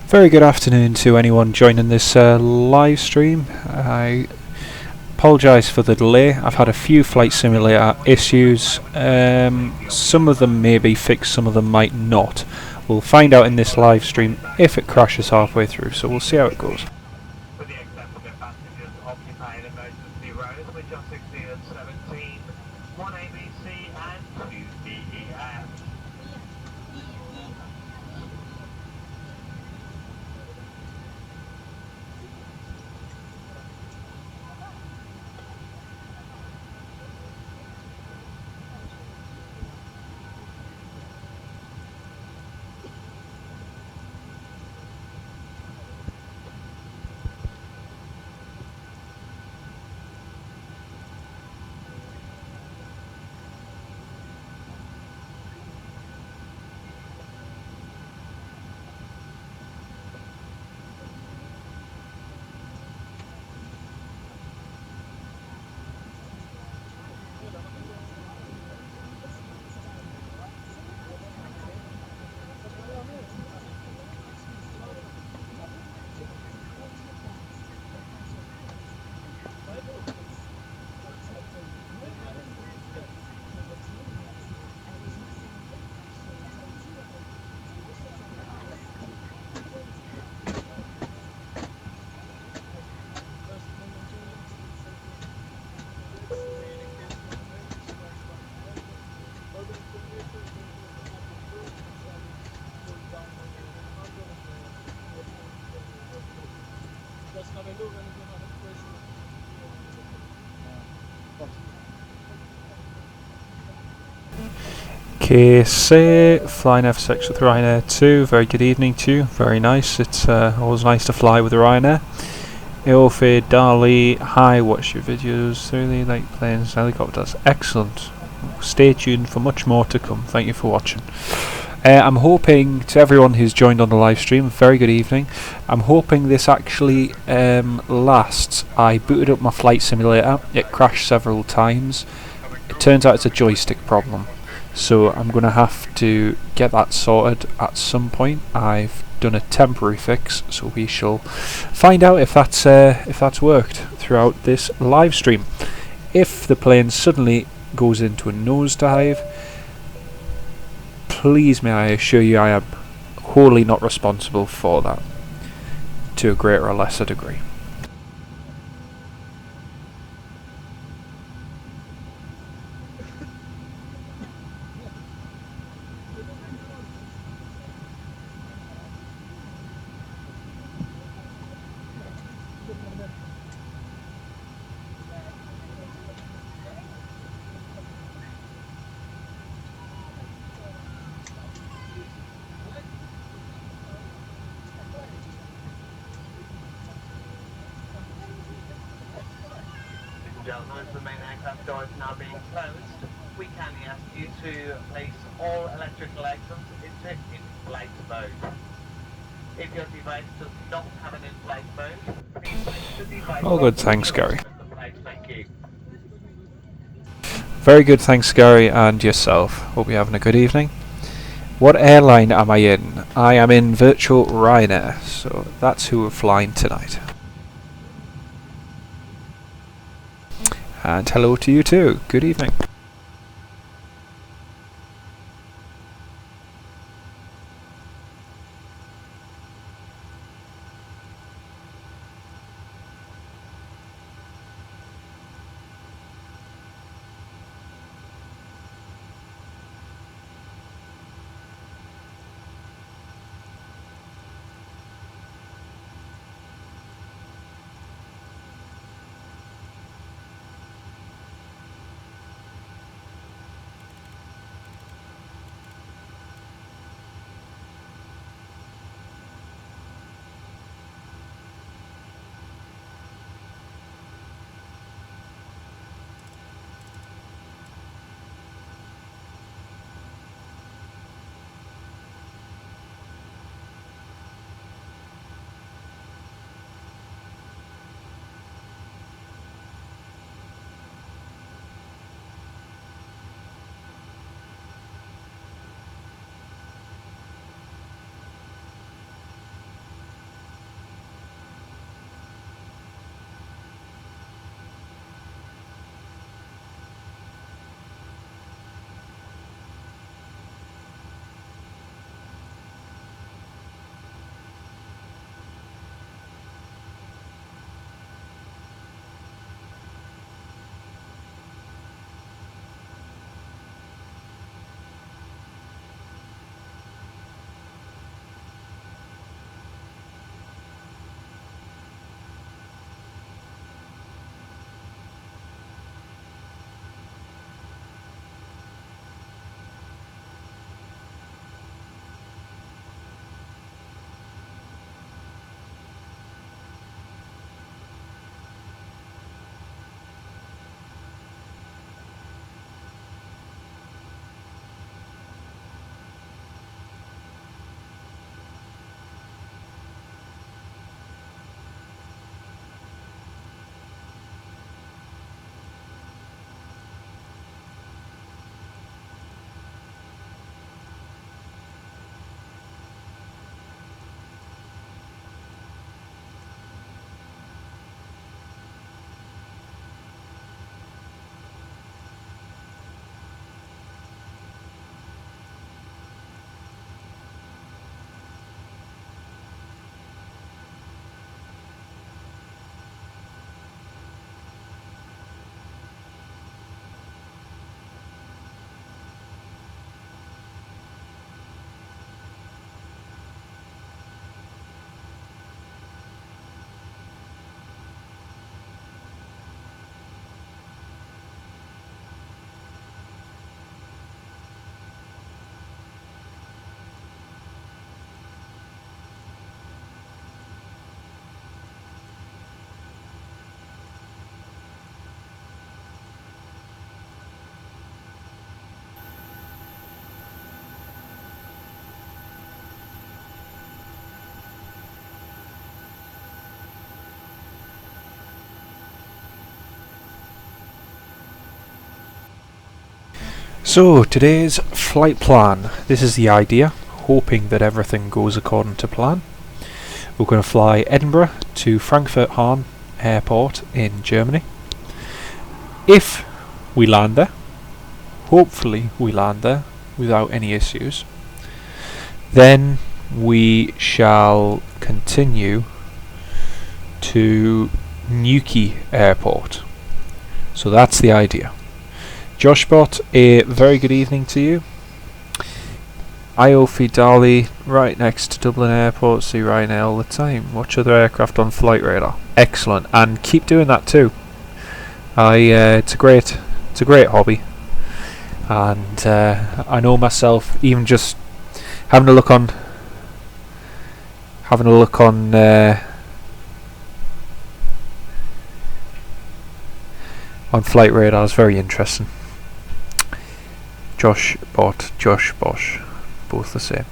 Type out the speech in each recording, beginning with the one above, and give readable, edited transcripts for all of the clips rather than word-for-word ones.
Very good afternoon to anyone joining this live stream. I apologise for the delay. I've had a few flight simulator issues. Some of them may be fixed, some of them might not. We'll find out in this live stream if it crashes halfway through, so we'll see how it goes. With the acceptable passengers occupying emergency rows, which are 16 and 17, 1 ABC and 2 DEF. Okay, say flying F6 with Ryanair 2. Very good evening to you. Very nice. It's always nice to fly with Ryanair. Eofe Dali, hi, watch your videos. Really like planes, helicopters. Excellent. Stay tuned for much more to come. Thank you for watching. I'm hoping to everyone who's joined on the live stream, very good evening. I'm hoping this actually lasts. I booted up my flight simulator. It crashed several times. It turns out it's a joystick problem. So I'm going to have to get that sorted at some point. I've done a temporary fix, so we shall find out if that's worked throughout this live stream. If the plane suddenly goes into a nosedive, please may I assure you I am wholly not responsible for that, to a greater or lesser degree. Gentlemen, as the main aircraft door is now being closed, we kindly ask you to place all electrical items into in-flight mode. If your device does not have an in-flight mode, please place the device. All good, thanks, Gary. Thank you. Very good, thanks, Gary, and yourself. Hope you're having a good evening. What airline am I in? I am in virtual Ryanair, so that's who we're flying tonight. And hello to you too. Good evening. So today's flight plan. This is the idea, hoping that everything goes according to plan. We're going to fly Edinburgh to Frankfurt Hahn Airport in Germany. If we land there, hopefully we land there without any issues, then we shall continue to Newquay Airport. So that's the idea. Joshbot, a very good evening to you. IOFI Dali, right next to Dublin Airport, see Ryanair all the time. Watch other aircraft on flight radar. Excellent, and keep doing that too. It's a great hobby, and I know myself, even just having a look on flight radar is very interesting. Josh Bosch, both the same.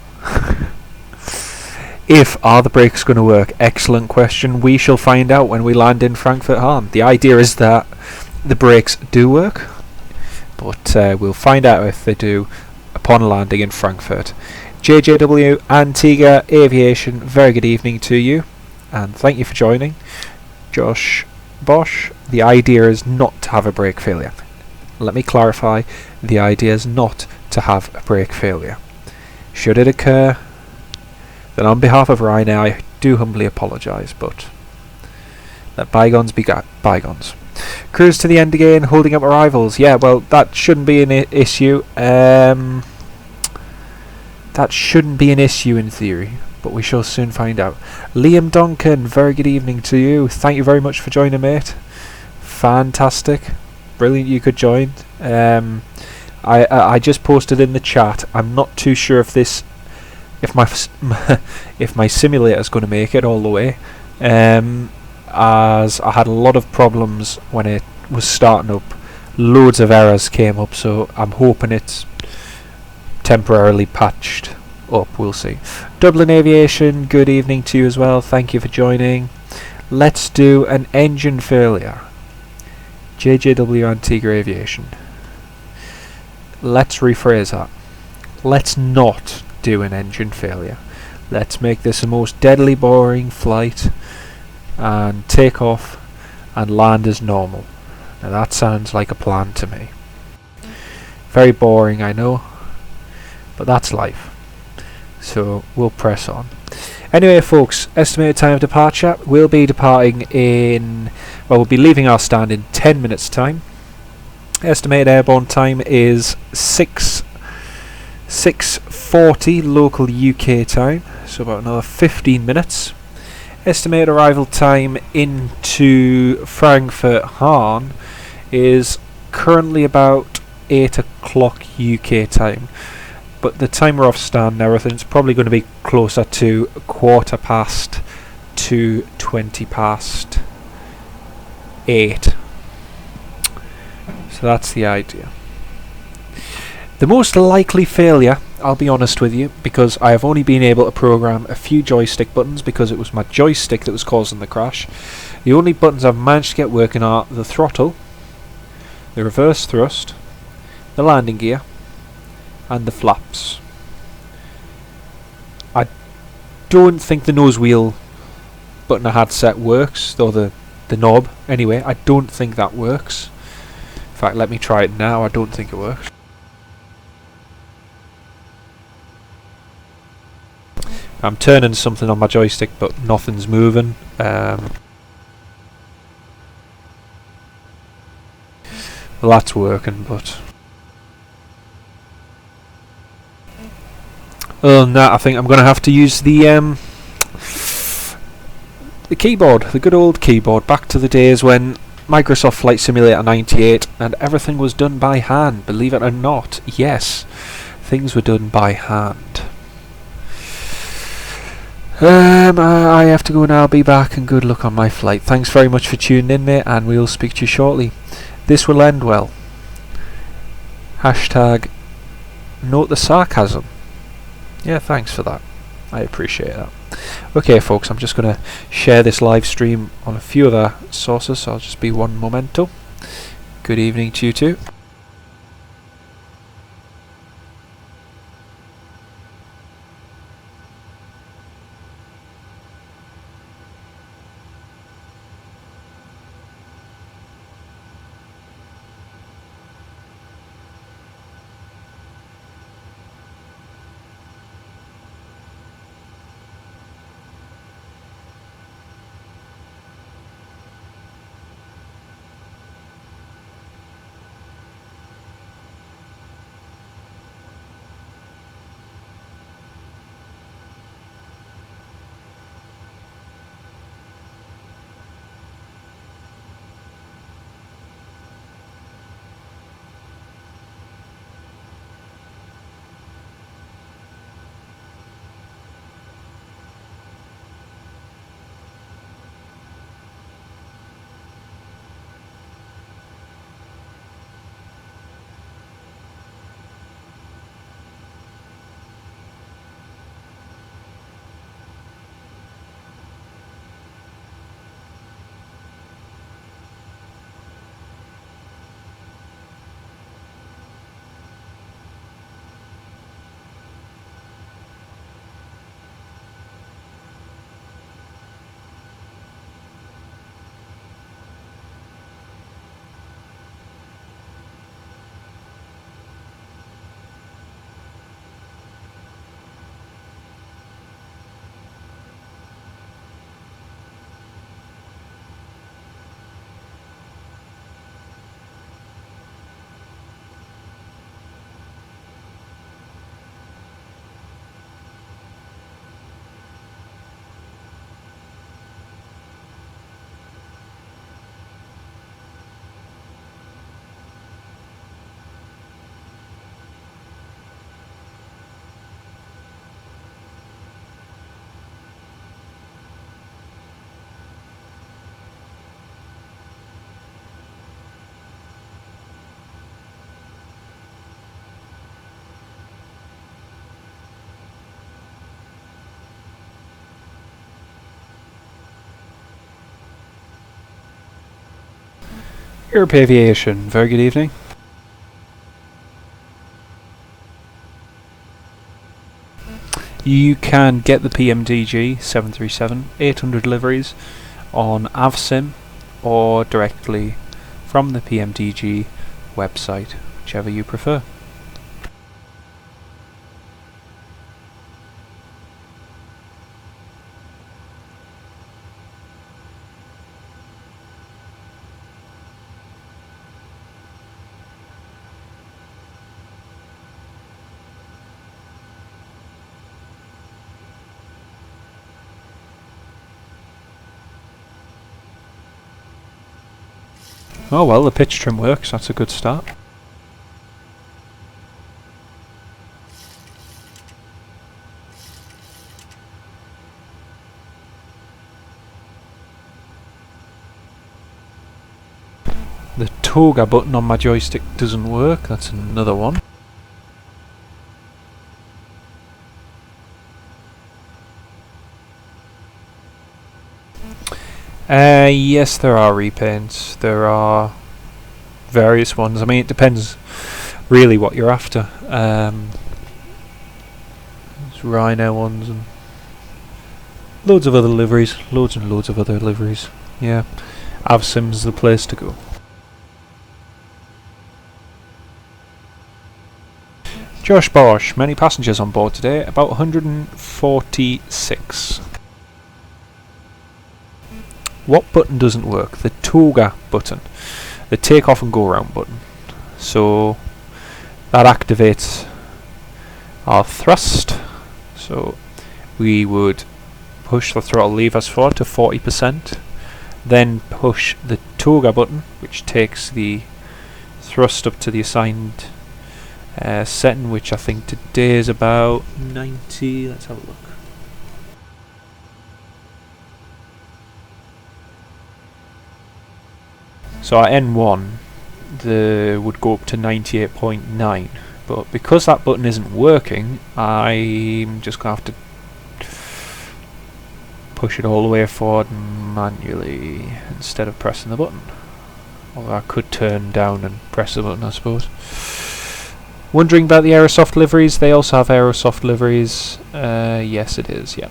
Are the brakes going to work? Excellent question. We shall find out when we land in Frankfurt Hahn. The idea is that the brakes do work, but we'll find out if they do upon landing in Frankfurt. JJW Antigua Aviation, very good evening to you, and thank you for joining. Josh Bosch, the idea is not to have a brake failure. Let me clarify, the idea is not to have a brake failure. Should it occur, then on behalf of Ryanair I do humbly apologise, but let bygones be bygones. Cruise to the end again, holding up arrivals. Yeah, well, that shouldn't be an issue. That shouldn't be an issue in theory, but we shall soon find out. Liam Duncan, very good evening to you. Thank you very much for joining, mate. Fantastic. Brilliant you could join. I just posted in the chat. I'm not too sure if my simulator is going to make it all the way, as I had a lot of problems when it was starting up. Loads of errors came up, so I'm hoping it's temporarily patched up. We'll see. Dublin Aviation, good evening to you as well. Thank you for joining. Let's do an engine failure. JJW Antigua Aviation. Let's rephrase that. Let's not do an engine failure. Let's make this the most deadly boring flight and take off and land as normal. Now that sounds like a plan to me. Very boring, I know, but that's life. So we'll press on. Anyway, folks, estimated time of departure. We'll be departing in... Well, we'll be leaving our stand in 10 minutes' time. Estimated airborne time is 6:40 local UK time, so about another 15 minutes. Estimated arrival time into Frankfurt Hahn is currently about 8 o'clock UK time. But the time we're off stand and everything, it's probably going to be closer to 8:15 to 8:20. So that's the idea. The most likely failure, I'll be honest with you, because I have only been able to program a few joystick buttons because it was my joystick that was causing the crash. The only buttons I've managed to get working are the throttle, the reverse thrust, the landing gear, and the flaps. I don't think the nose wheel button I had set works, or the knob anyway. I don't think that works. In fact, let me try it now. I don't think it works. I'm turning something on my joystick but nothing's moving. Well, that's working, but other than that, I think I'm going to have to use the keyboard, the good old keyboard, back to the days when Microsoft Flight Simulator 98 and everything was done by hand. Believe it or not, yes, things were done by hand. I have to go now. I'll be back, and good luck on my flight. Thanks very much for tuning in, mate, and we'll speak to you shortly. This will end well. Hashtag note the sarcasm. Yeah, thanks for that. I appreciate that. Okay, folks, I'm just going to share this live stream on a few other sources, so I'll just be one momento. Good evening to you too. Europe Aviation, very good evening. You can get the PMDG 737-800 deliveries on Avsim or directly from the PMDG website, whichever you prefer. Oh well, the pitch trim works, that's a good start. The toga button on my joystick doesn't work, that's another one. Yes, there are repaints. There are various ones. I mean, it depends really what you're after. There's Ryanair ones and loads of other liveries. Loads and loads of other liveries. Yeah, Avsim's the place to go. Josh Bosch, many passengers on board today, about 146. What button doesn't work? The toga button, the take off and go round button. So that activates our thrust. So we would push the throttle levers forward to 40%, then push the toga button, which takes the thrust up to the assigned setting, which I think today is about 90. Let's have a look. So at N1 would go up to 98.9, but because that button isn't working, I'm just going to have to push it all the way forward manually instead of pressing the button. Although I could turn down and press the button, I suppose. Wondering about the Aerosoft liveries? They also have Aerosoft liveries. Yes it is, yeah.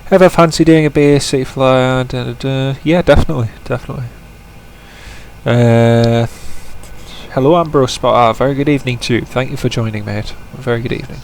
Ever fancy doing a basic flyer? Yeah, definitely. Hello Ambrose Spot. Very good evening too. Thank you for joining, mate. Very good evening.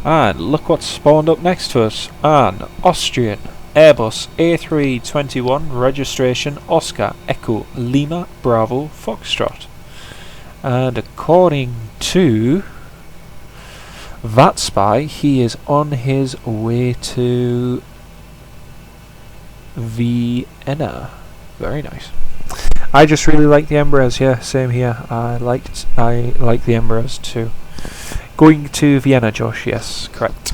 And look what's spawned up next to us. An Austrian Airbus A321 registration Oscar Echo Lima Bravo Foxtrot. And according to Vatspy, he is on his way to Vienna. Very nice. I just really like the Embraers. Yeah, same here. I like the Embraers too. Going to Vienna, Josh, yes, correct.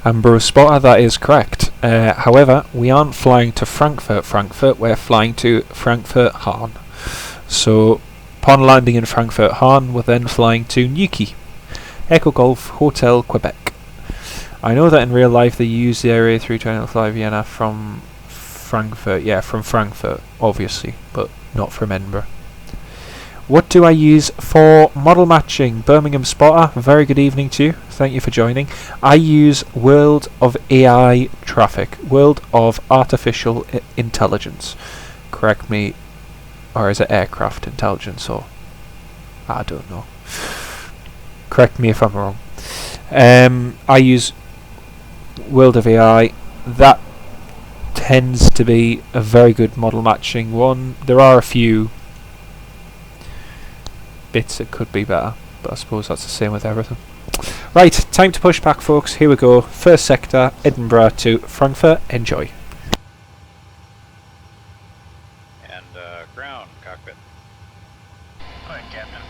Ambrose Spotter, that is correct. However, we aren't flying to Frankfurt, we're flying to Frankfurt Hahn. So, upon landing in Frankfurt Hahn, we're then flying to Nuki, Echo Golf Hotel, Quebec. I know that in real life they use the Area 320 to fly Vienna from Frankfurt. Yeah, from Frankfurt, obviously, but not from Edinburgh. What do I use for model matching? Birmingham Spotter, very good evening to you. Thank you for joining. I use World of AI Traffic, World of Artificial Intelligence. Correct me or is it aircraft intelligence, or I don't know. Correct me if I'm wrong. I use World of AI. That tends to be a very good model matching one. There are a few bits that could be better, but I suppose that's the same with everything. Right, time to push back, folks. Here we go. First sector, Edinburgh to Frankfurt. Enjoy. And ground cockpit. Go ahead, Captain.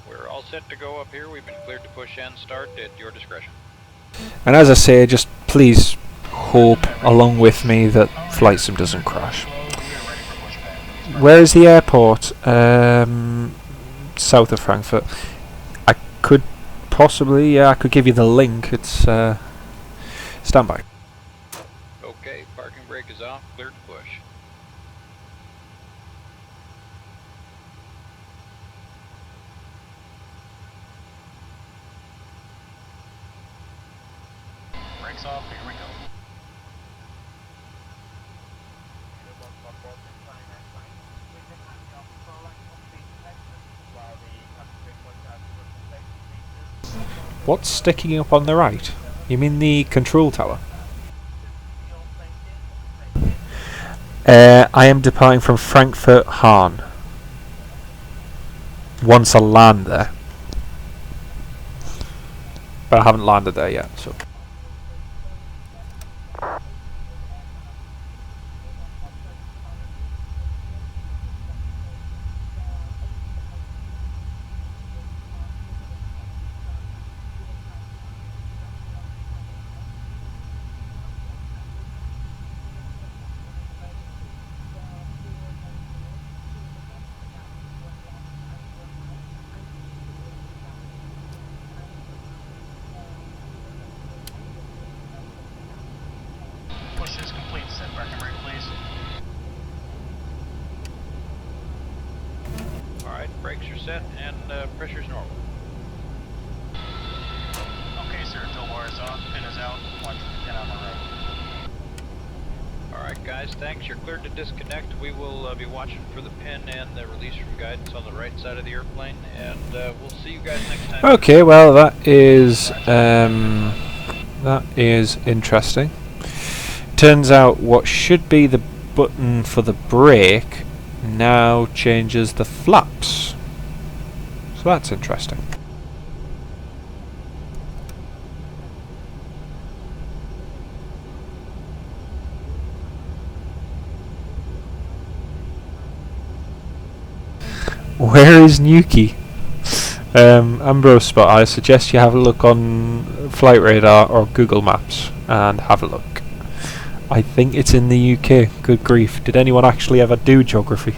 We're all set to go up here. We've been cleared to push and start at your discretion. And as I say, just please hope along with me that flight sim doesn't crash. Where is the airport? South of Frankfurt. I could possibly, yeah, I could give you the link. It's standby. Okay, parking brake is off. Cleared to push. Brakes off, here we go. What's sticking up on the right? You mean the control tower? I am departing from Frankfurt Hahn. Once I land there. But I haven't landed there yet, so. Push is complete. Set parking brake, please. Alright, brakes are set and pressure's normal. Okay, sir. Tow bar is off. Pin is out. Watch the pin on the right. Alright guys, thanks. You're cleared to disconnect. We will be watching for the pin and the release from guidance on the right side of the airplane, and we'll see you guys next time. Okay, well that is interesting. Turns out what should be the button for the brake now changes the flaps. So that's interesting. Where is Nuki? Ambrose Spot, I suggest you have a look on Flight Radar or Google Maps and have a look. I think it's in the UK. Good grief. Did anyone actually ever do geography?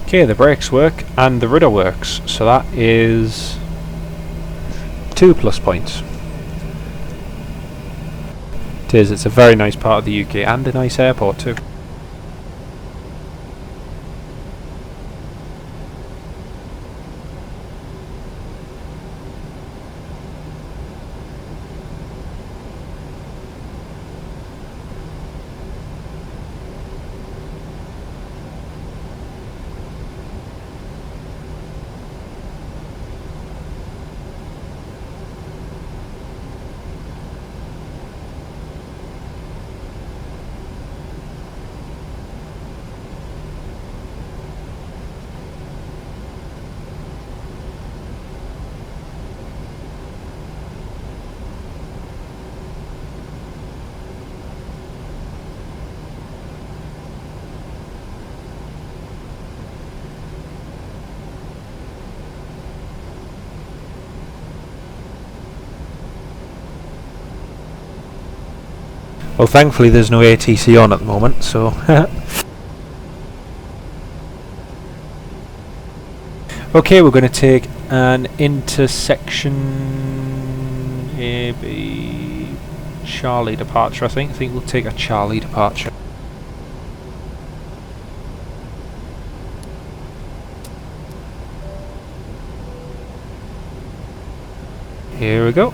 Okay, the brakes work and the rudder works, so that is 2 plus points. It is, it's a very nice part of the UK and a nice airport too. Well, thankfully there's no ATC on at the moment, so... Okay, we're going to take an intersection AB Charlie departure, I think. I think we'll take a Charlie departure. Here we go.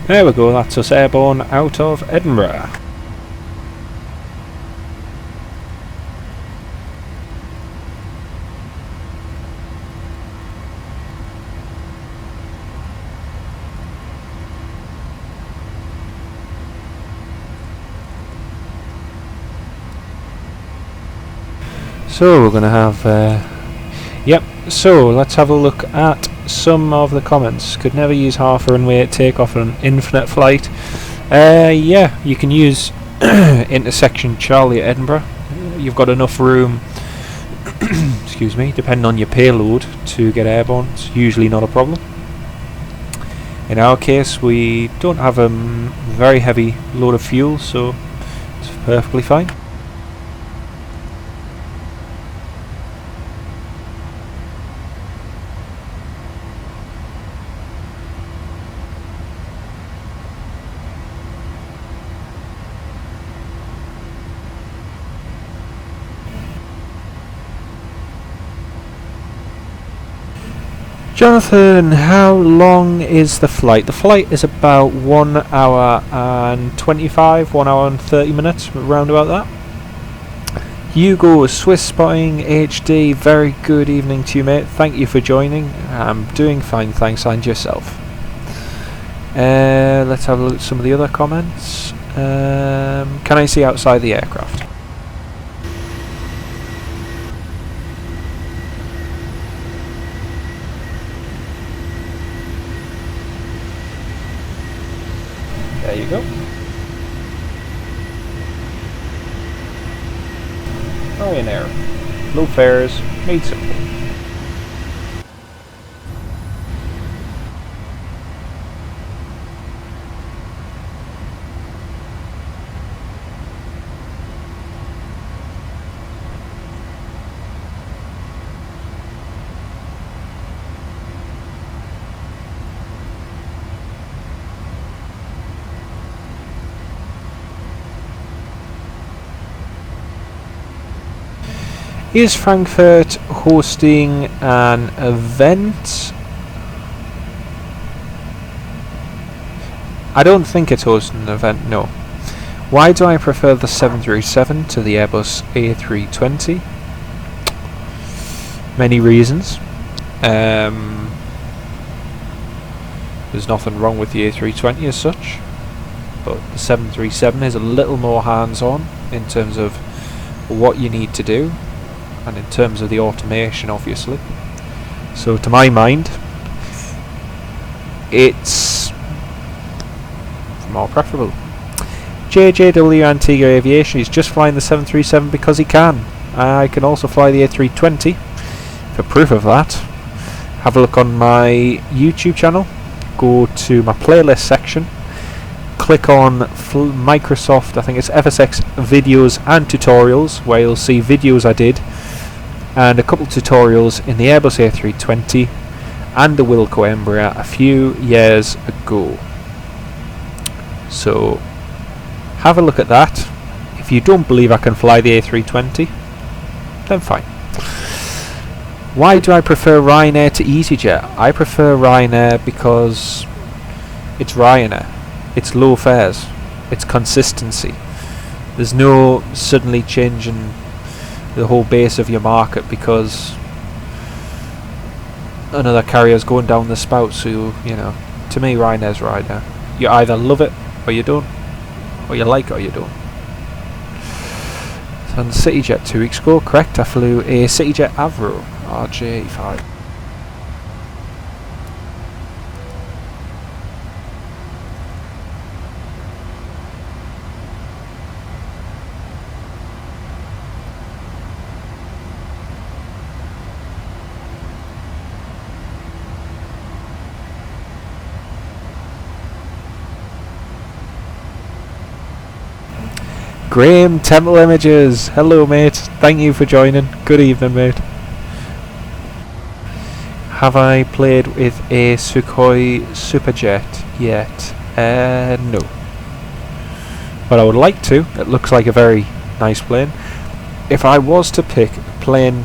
There we go, that's us airborne out of Edinburgh. So we're going to have, yep, so let's have a look at some of the comments. Could never use half a runway at takeoff on an infinite flight. Yeah, you can use intersection Charlie at Edinburgh. You've got enough room, excuse me, depending on your payload to get airborne. It's usually not a problem. In our case, we don't have a very heavy load of fuel, so it's perfectly fine. Jonathan, how long is the flight? The flight is about 1 hour and 25, 1 hour and 30 minutes, around about that. Hugo, Swiss Spotting HD, very good evening to you, mate. Thank you for joining. I'm doing fine, thanks, and yourself. Let's have a look at some of the other comments. Can I see outside the aircraft? There you go. Ryanair. low fares, made simple. Is Frankfurt hosting an event? I don't think it's hosting an event, no. Why do I prefer the 737 to the Airbus A320? Many reasons. There's nothing wrong with the A320 as such, but the 737 is a little more hands-on in terms of what you need to do, and in terms of the automation, obviously. So to my mind, it's more preferable. JJW Antigua Aviation is just flying the 737 because he can. I can also fly the A320. For proof of that, have a look on my YouTube channel, go to my playlist section, click on Microsoft, I think it's FSX videos and tutorials, where you'll see videos I did and a couple tutorials in the Airbus A320 and the Wilco Embraer a few years ago. So have a look at that. If you don't believe I can fly the A320, then fine. Why do I prefer Ryanair to EasyJet? I prefer Ryanair because it's Ryanair. It's low fares. It's consistency. There's no suddenly changing the whole base of your market because another carrier's going down the spout. So, you know, to me, Ryanair's Ryanair. You either love it or you don't, or you like it or you don't. So on CityJet 2 weeks ago, correct, I flew a CityJet Avro RJ85. Graham Temple Images, hello mate, thank you for joining, good evening mate. Have I played with a Sukhoi Superjet yet? No. But I would like to, it looks like a very nice plane. If I was to pick a plane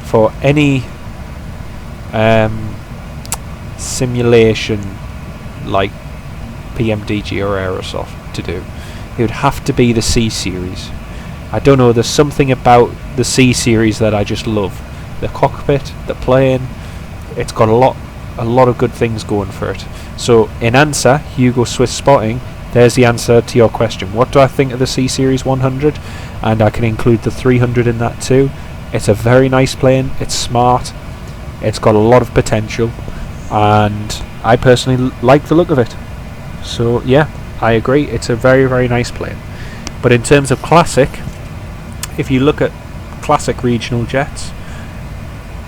for any simulation like PMDG or Aerosoft to do, it would have to be the C series. I don't know, there's something about the C series that I just love. The cockpit, the plane, it's got a lot of good things going for it. So in answer, Hugo Swiss Spotting, there's the answer to your question. What do I think of the C series 100? And I can include the 300 in that too. It's a very nice plane, it's smart, it's got a lot of potential, and I personally like the look of it. So yeah, I agree, it's a very, very nice plane. But in terms of classic, if you look at classic regional jets,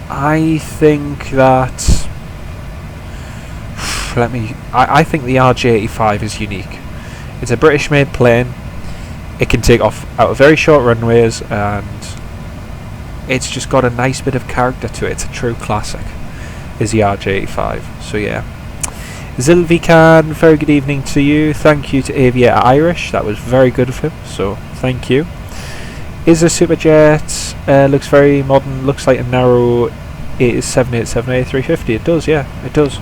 I think that I think the RJ85 is unique. It's a British made plane, it can take off out of very short runways, and it's just got a nice bit of character to it. It's a true classic, is the RJ85. So yeah. Zilvikan, very good evening to you. Thank you to Aviator Irish, that was very good of him, so thank you. Is a Superjet, looks very modern, looks like a narrow 787 A350. It does, yeah, it does.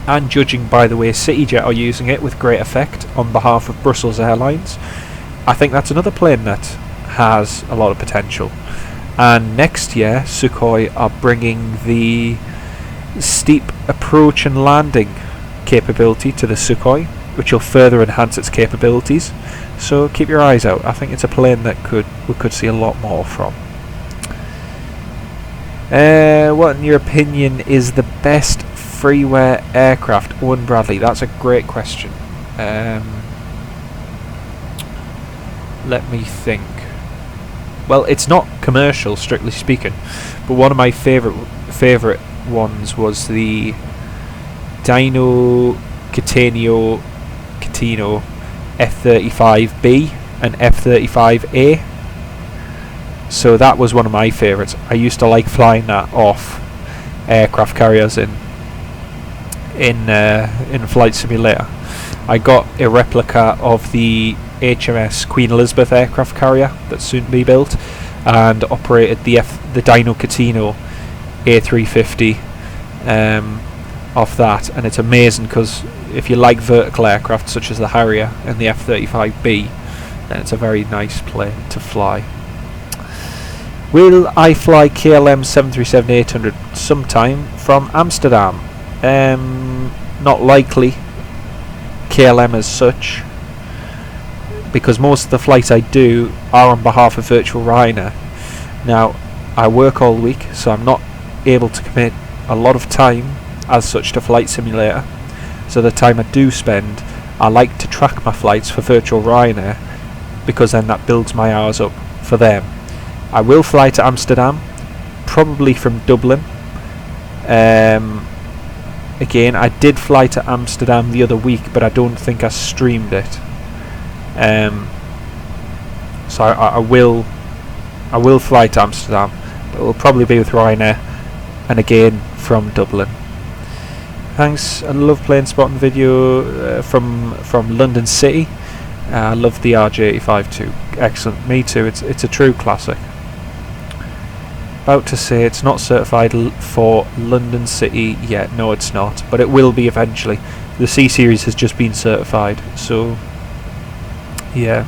And judging by the way CityJet are using it with great effect on behalf of Brussels Airlines, I think that's another plane that has a lot of potential. And next year Sukhoi are bringing the steep approach and landing capability to the Sukhoi, which will further enhance its capabilities. So keep your eyes out. I think it's a plane that we could see a lot more from. What in your opinion is the best freeware aircraft? Owen Bradley, that's a great question. Let me think. well, it's not commercial strictly speaking, but one of my favourite ones was the Dino Catino F-35B and F-35A. So that was one of my favourites. I used to like flying that off aircraft carriers in Flight Simulator. I got a replica of the HMS Queen Elizabeth aircraft carrier that's soon to be built, and operated the Dino Catino A350 off that, and it's amazing because if you like vertical aircraft such as the Harrier and the F-35B, then it's a very nice plane to fly. Will I fly KLM 737-800 sometime from Amsterdam? Not likely. KLM as such, because most of the flights I do are on behalf of Virtual Ryanair. Now, I work all week, so I'm not able to commit a lot of time as such to Flight Simulator. So the time I do spend, I like to track my flights for Virtual Ryanair, because then that builds my hours up for them. I will fly to Amsterdam, probably from Dublin. Again, I did fly to Amsterdam the other week, but I don't think I streamed it. So I will fly to Amsterdam, but it will probably be with Ryanair, and again from Dublin. Thanks. I love playing spotting video from London City. I love the RJ85 too. Excellent. Me too. It's a true classic. About to say it's not certified for London City yet. No, it's not, but it will be eventually. The C series has just been certified, so yeah.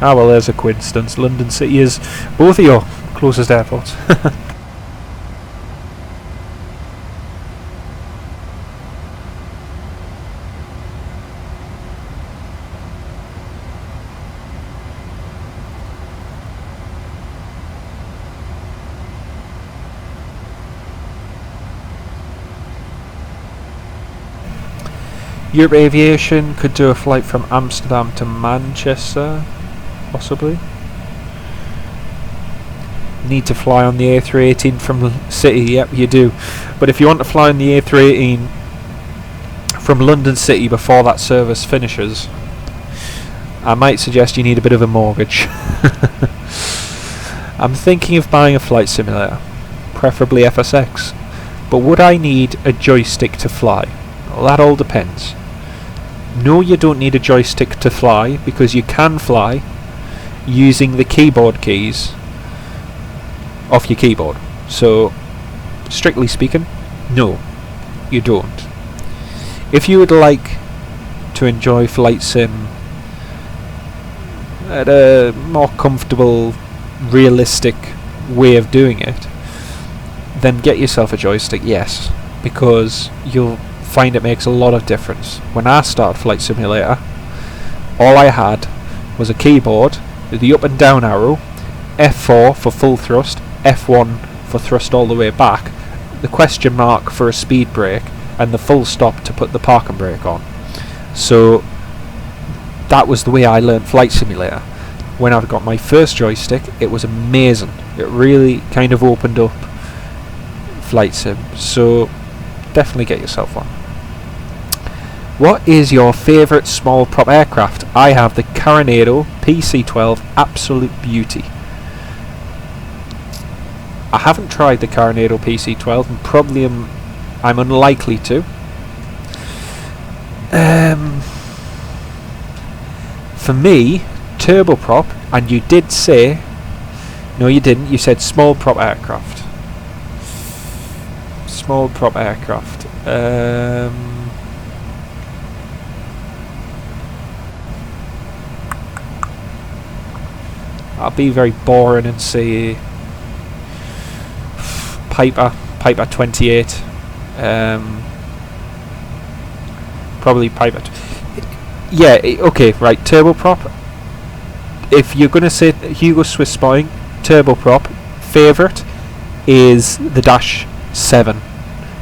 Ah well, there's a coincidence. London City is both of your closest airports. Europe Aviation could do a flight from Amsterdam to Manchester, possibly. Need to fly on the A318 from City, yep you do. But if you want to fly on the A318 from London City before that service finishes, I might suggest you need a bit of a mortgage. I'm thinking of buying a flight simulator, preferably FSX, but would I need a joystick to fly? Well, that all depends. No, you don't need a joystick to fly, because you can fly using the keyboard keys off your keyboard. So, strictly speaking, no, you don't. If you would like to enjoy flight sim at a more comfortable, realistic way of doing it, then get yourself a joystick, yes, because you'll find it makes a lot of difference. When I started Flight Simulator, all I had was a keyboard with the up and down arrow, F4 for full thrust, F1 for thrust all the way back, the question mark for a speed brake, and the full stop to put the parking brake on. So that was the way I learned Flight Simulator. When I got my first joystick, it was amazing. It really kind of opened up flight sim. So definitely get yourself one. What is your favourite small prop aircraft? I have the Coronado PC-12 Absolute Beauty. I haven't tried the Coronado PC-12 and probably I'm unlikely to. For me, turboprop, and you did say, no you didn't, you said small prop aircraft. Small prop aircraft. I'll be very boring and say Piper 28. Probably Piper. Yeah, okay, right. Turboprop. If you're gonna say Hugo Swiss Spotting, turboprop, favourite is the Dash 7,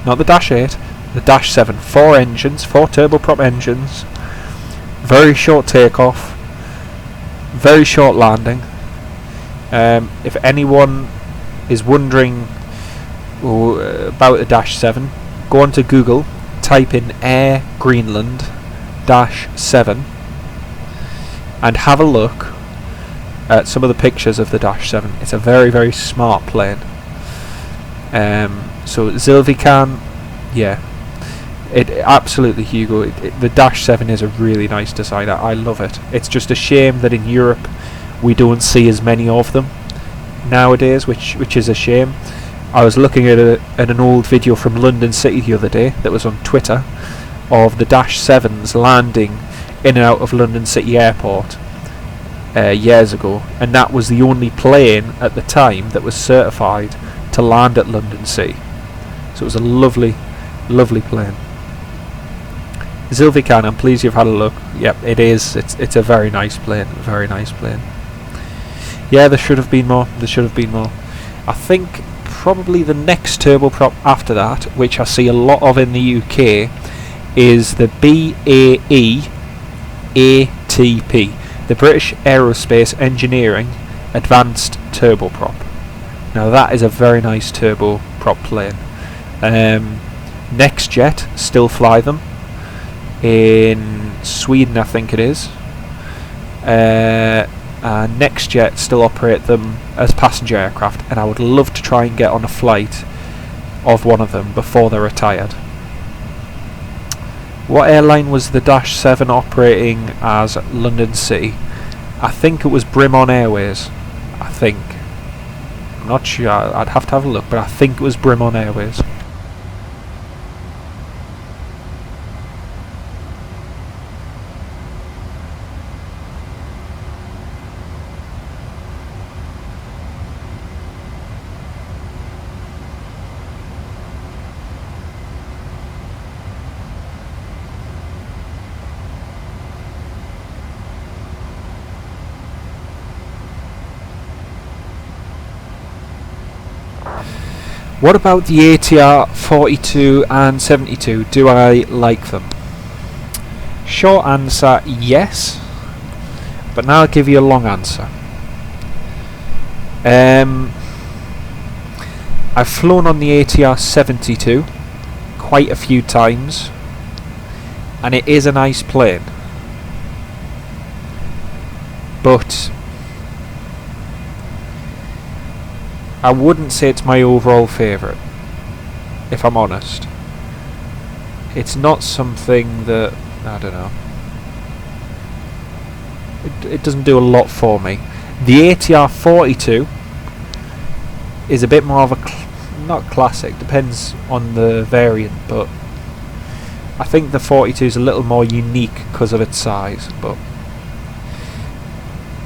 not the Dash 8, the Dash 7. 4 engines, 4 turboprop engines, very short takeoff, very short landing. If anyone is wondering about the Dash 7, go onto Google, type in Air Greenland Dash 7 and have a look at some of the pictures of the Dash 7. It's a very, very smart plane. So Zilvikan, yeah, it absolutely, Hugo. The Dash 7 is a really nice design. I love it. It's just a shame that in Europe we don't see as many of them nowadays, which is a shame. I was looking at an old video from London City the other day that was on Twitter of the Dash 7s landing in and out of London City Airport years ago, and that was the only plane at the time that was certified to land at London City. So it was a lovely, lovely plane. Zilvikan, I'm pleased you've had a look. Yep, it is. It's a very nice plane. Very nice plane. Yeah, there should have been more. There should have been more. I think probably the next turboprop after that, which I see a lot of in the UK, is the BAE ATP, the British Aerospace Engineering Advanced Turboprop. Now that is a very nice turboprop plane. NextJet still fly them in Sweden, I think it is. NextJet still operate them as passenger aircraft, and I would love to try and get on a flight of one of them before they're retired. What airline was the Dash 7 operating as London City? I think it was Brimon Airways. I think. I'm not sure, I'd have to have a look, but I think it was Brimon Airways. What about the ATR 42 and 72? Do I like them? Short answer, yes. But now I'll give you a long answer. I've flown on the ATR 72 quite a few times, and it is a nice plane. But I wouldn't say it's my overall favourite, if I'm honest. It's not something that, I don't know, it doesn't do a lot for me. The ATR 42 is a bit more of a, not classic, depends on the variant, but I think the 42 is a little more unique because of its size. But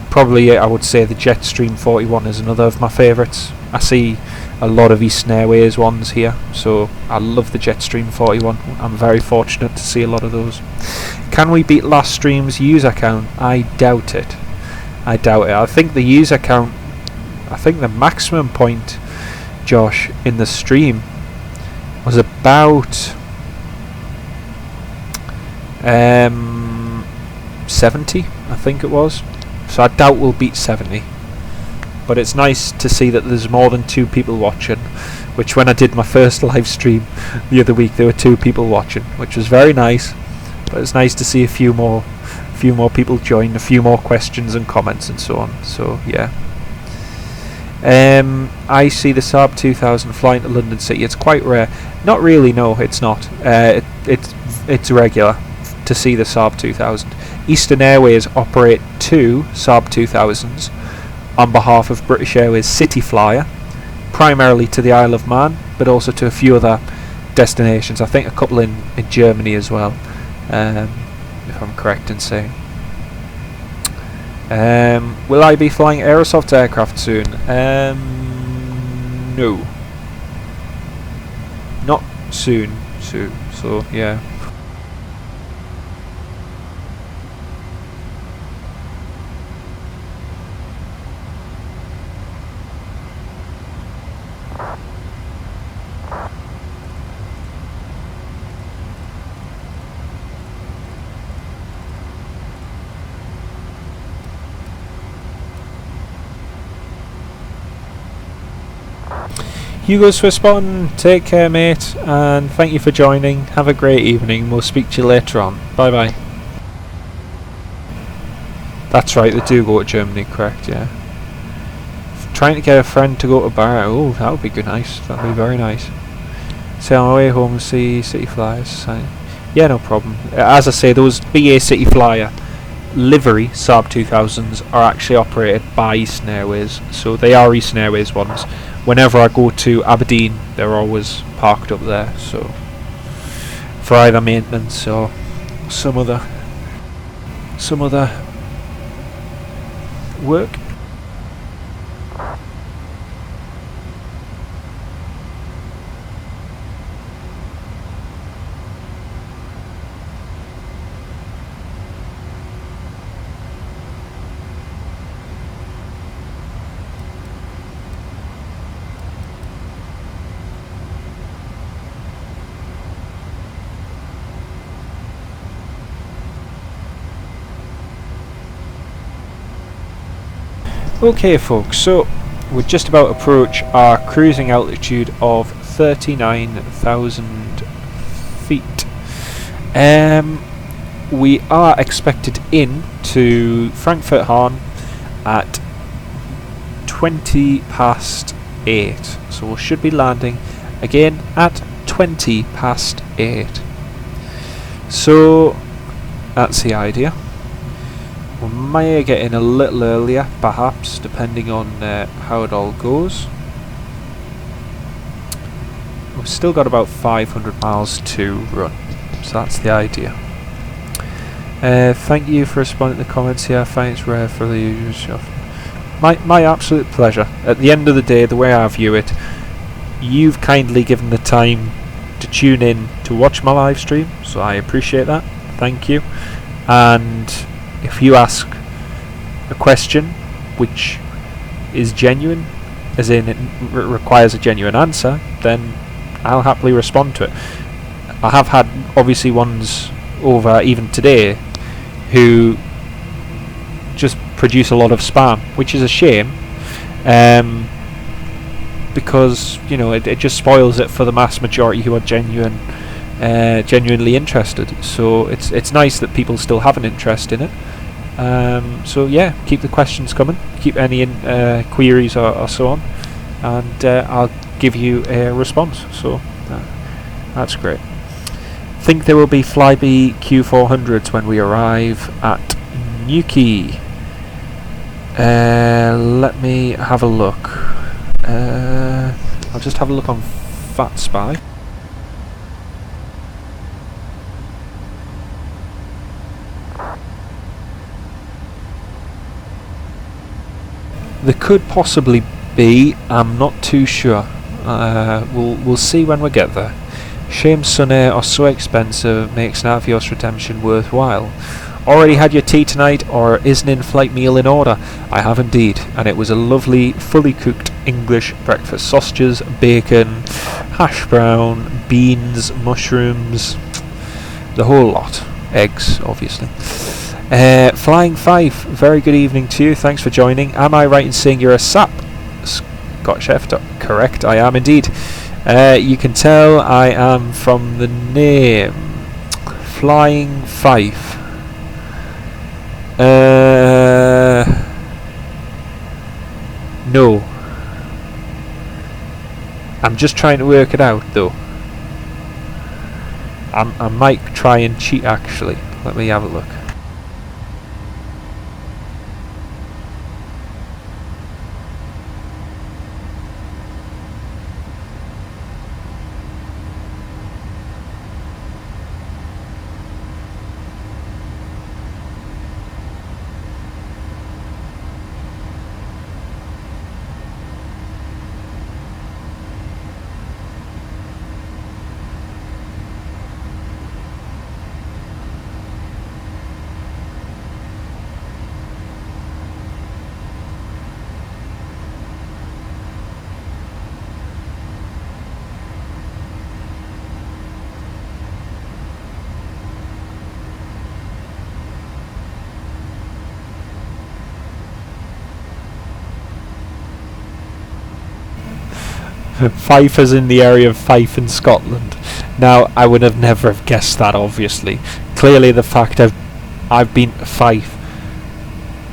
probably I would say the Jetstream 41 is another of my favourites. I see a lot of Eastern Airways ones here, so I love the Jetstream 41. I'm very fortunate to see a lot of those. Can we beat last stream's user count? I doubt it. I doubt it. I think the user count, I think the maximum point, Josh, in the stream was about 70, I think it was. So I doubt we'll beat 70. But it's nice to see that there's more than 2 people watching, which when I did my first live stream the other week there were 2 people watching, which was very nice. But it's nice to see a few more people join, a few more questions and comments and so on. So yeah. I see the Saab 2000 flying to London City. It's quite rare. Not really, no, it's not. It's regular to see the Saab 2000. Eastern Airways operate 2 Saab 2000s on behalf of British Airways City Flyer, primarily to the Isle of Man, but also to a few other destinations. I think a couple in Germany as well, if I'm correct in saying. Will I be flying Aerosoft aircraft soon? No. Not soon. So yeah. Hugo's for spotting. Take care, mate, and thank you for joining. Have a great evening. We'll speak to you later on. Bye bye. That's right, they do go to Germany, correct, yeah. Trying to get a friend to go to Bar. Oh, that would be good, nice. That would be very nice. So on my way home, see City Flyers. Yeah, no problem. As I say, those BA City Flyer livery Saab 2000s are actually operated by Eastern Airways, so they are Eastern Airways ones. Whenever I go to Aberdeen, they're always parked up there, so for either maintenance or some other work. Okay folks, so we're just about to approach our cruising altitude of 39,000 feet. We are expected in to Frankfurt Hahn at 20 past 8, so we should be landing again at 20 past 8. So that's the idea. We may get in a little earlier, perhaps, depending on how it all goes. We've still got about 500 miles to run, so that's the idea. Thank you for responding to the comments here. I find it's rare for the usual stuff. My absolute pleasure. At the end of the day, the way I view it, you've kindly given the time to tune in to watch my live stream, so I appreciate that. Thank you. And if you ask a question which is genuine, as in it requires a genuine answer, then I'll happily respond to it. I have had obviously ones over even today who just produce a lot of spam, which is a shame, because you know it just spoils it for the mass majority who are genuinely interested. So it's nice that people still have an interest in it. So yeah, keep the questions coming, keep any queries or so on, and I'll give you a response. So that's great. Think there will be Flybe Q400s when we arrive at Nuki. Let me have a look. I'll just have a look on Vatsim. There could possibly be. I'm not too sure. We'll see when we get there. Shame Sunair are so expensive, makes an Avios redemption worthwhile. Already had your tea tonight, or is an in-flight meal in order? I have indeed, and it was a lovely, fully cooked English breakfast. Sausages, bacon, hash brown, beans, mushrooms, the whole lot. Eggs, obviously. Flying Fife, very good evening to you, thanks for joining. Am I right in saying you're a SAP? Scottish F. Correct, I am indeed. You can tell I am from the name. Flying Fife. No. I'm just trying to work it out though. I might try and cheat actually. Let me have a look. Fife is in the area of Fife in Scotland. Now, I would have never have guessed that, obviously. Clearly the fact I've been to Fife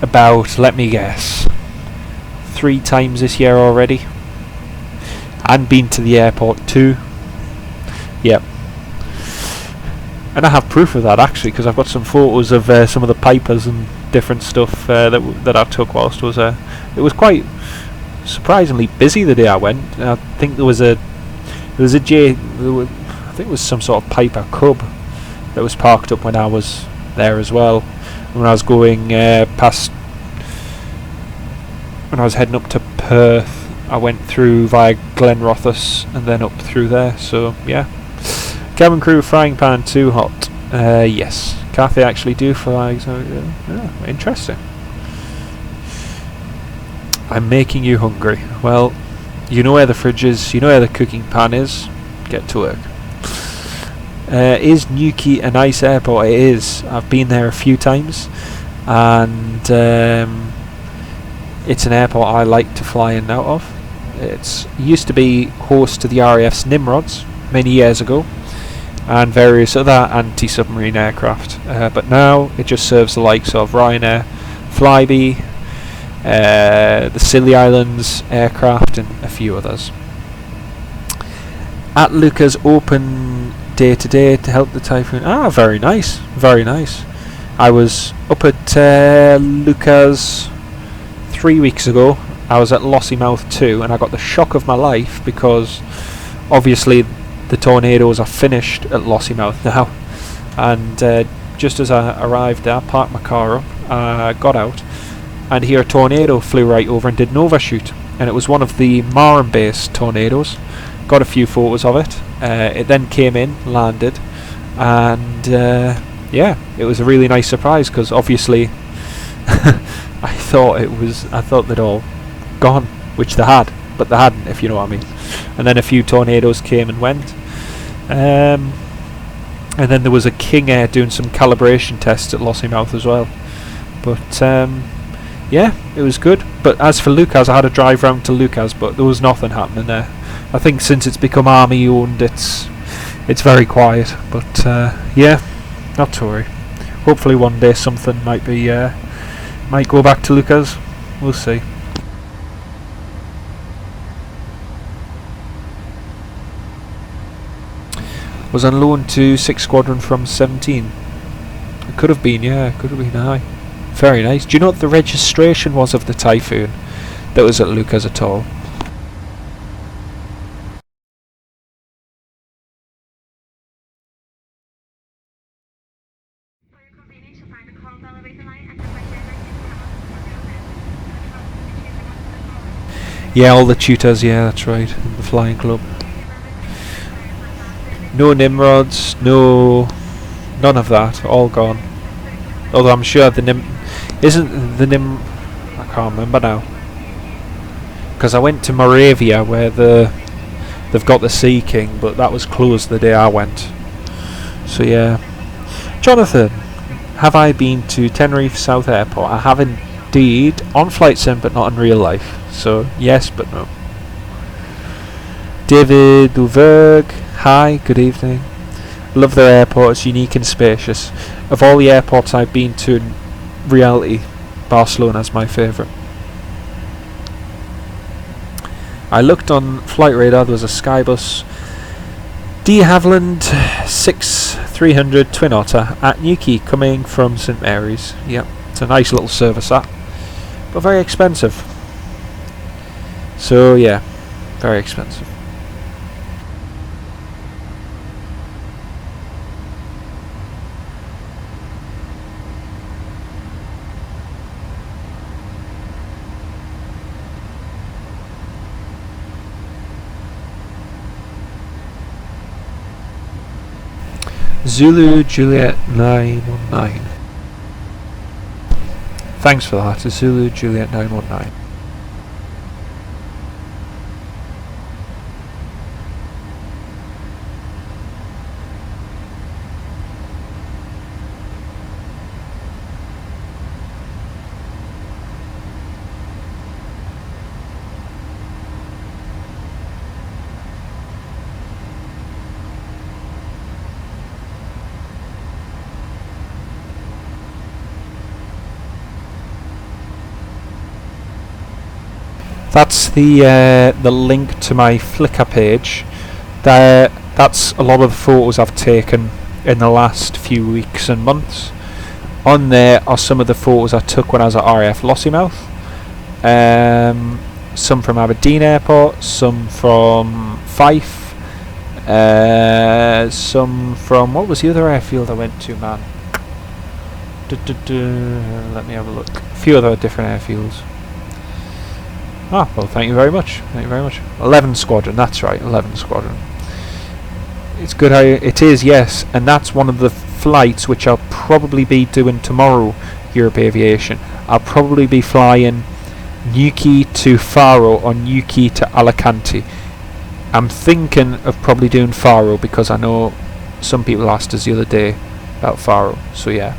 about, let me guess, 3 times this year already. And been to the airport too. Yep. And I have proof of that actually, because I've got some photos of some of the pipers and different stuff that I took whilst I was there. It was quite surprisingly busy the day I went. I think I think it was some sort of Piper Cub that was parked up when I was there as well. When I was going when I was heading up to Perth, I went through via Glenrothes and then up through there. So yeah. Cabin crew frying pan too hot. Yes, Cathay actually do fry. So yeah, interesting. I'm making you hungry. Well, you know where the fridge is. You know where the cooking pan is. Get to work. Is Newquay a nice airport? It is. I've been there a few times, and it's an airport I like to fly in and out of. It used to be host to the RAF's Nimrods many years ago, and various other anti-submarine aircraft, but now it just serves the likes of Ryanair, Flybe, the Scilly Islands aircraft, and a few others. At Lucas open day to day to help the Typhoon. Ah, very nice, very nice. I was up at Lucas 3 weeks ago. I was at Lossiemouth too, and I got the shock of my life because obviously the tornadoes are finished at Lossiemouth now, and just as I arrived there, I parked my car up, got out, and here a tornado flew right over and did an overshoot, and it was one of the Marham based tornadoes. Got a few photos of it. It then came in, landed, and yeah, it was a really nice surprise because obviously I thought they'd all gone, which they had, but they hadn't, if you know what I mean. And then a few tornadoes came and went, and then there was a King Air doing some calibration tests at Lossiemouth as well. But yeah, it was good. But as for Lucas, I had a drive round to Lucas, but there was nothing happening there. I think since it's become army owned, it's very quiet. But yeah, not to worry. Hopefully one day something might go back to Lucas. We'll see. Was on loan to 6 Squadron from 17. It could have been, yeah, it could have been high. Very nice. Do you know what the registration was of the Typhoon that was at Lucas at all? Yeah, all the tutors, yeah, that's right, in the flying club. No Nimrods, none of that, all gone. Although I'm sure I can't remember now. Because I went to Moravia where they've got the Sea King, but that was closed the day I went. So yeah. Jonathan, have I been to Tenerife South Airport? I have indeed, on flight sim but not in real life. So yes but no. David Duverg, hi, good evening. Love their airport, it's unique and spacious. Of all the airports I've been to in reality, Barcelona's my favourite. I looked on Flight Radar, there was a Skybus de Havilland 6300 Twin Otter at Nuki coming from St Mary's. Yep, it's a nice little service that, but very expensive. So yeah, very expensive. Zulu Juliet 919. Thanks for that, Zulu Juliet 919. That's the link to my Flickr page. That's a lot of the photos I've taken in the last few weeks and months. On there are some of the photos I took when I was at RAF Lossiemouth. Some from Aberdeen Airport, some from Fife, some from, what was the other airfield I went to, man? Let me have a look. A few other different airfields. Ah, well, thank you very much. Thank you very much. 11 Squadron, that's right, 11 Squadron. It's good how it is, yes, and that's one of the flights which I'll probably be doing tomorrow, Europe Aviation. I'll probably be flying Nuki to Faro or Nuki to Alicante. I'm thinking of probably doing Faro because I know some people asked us the other day about Faro, so yeah.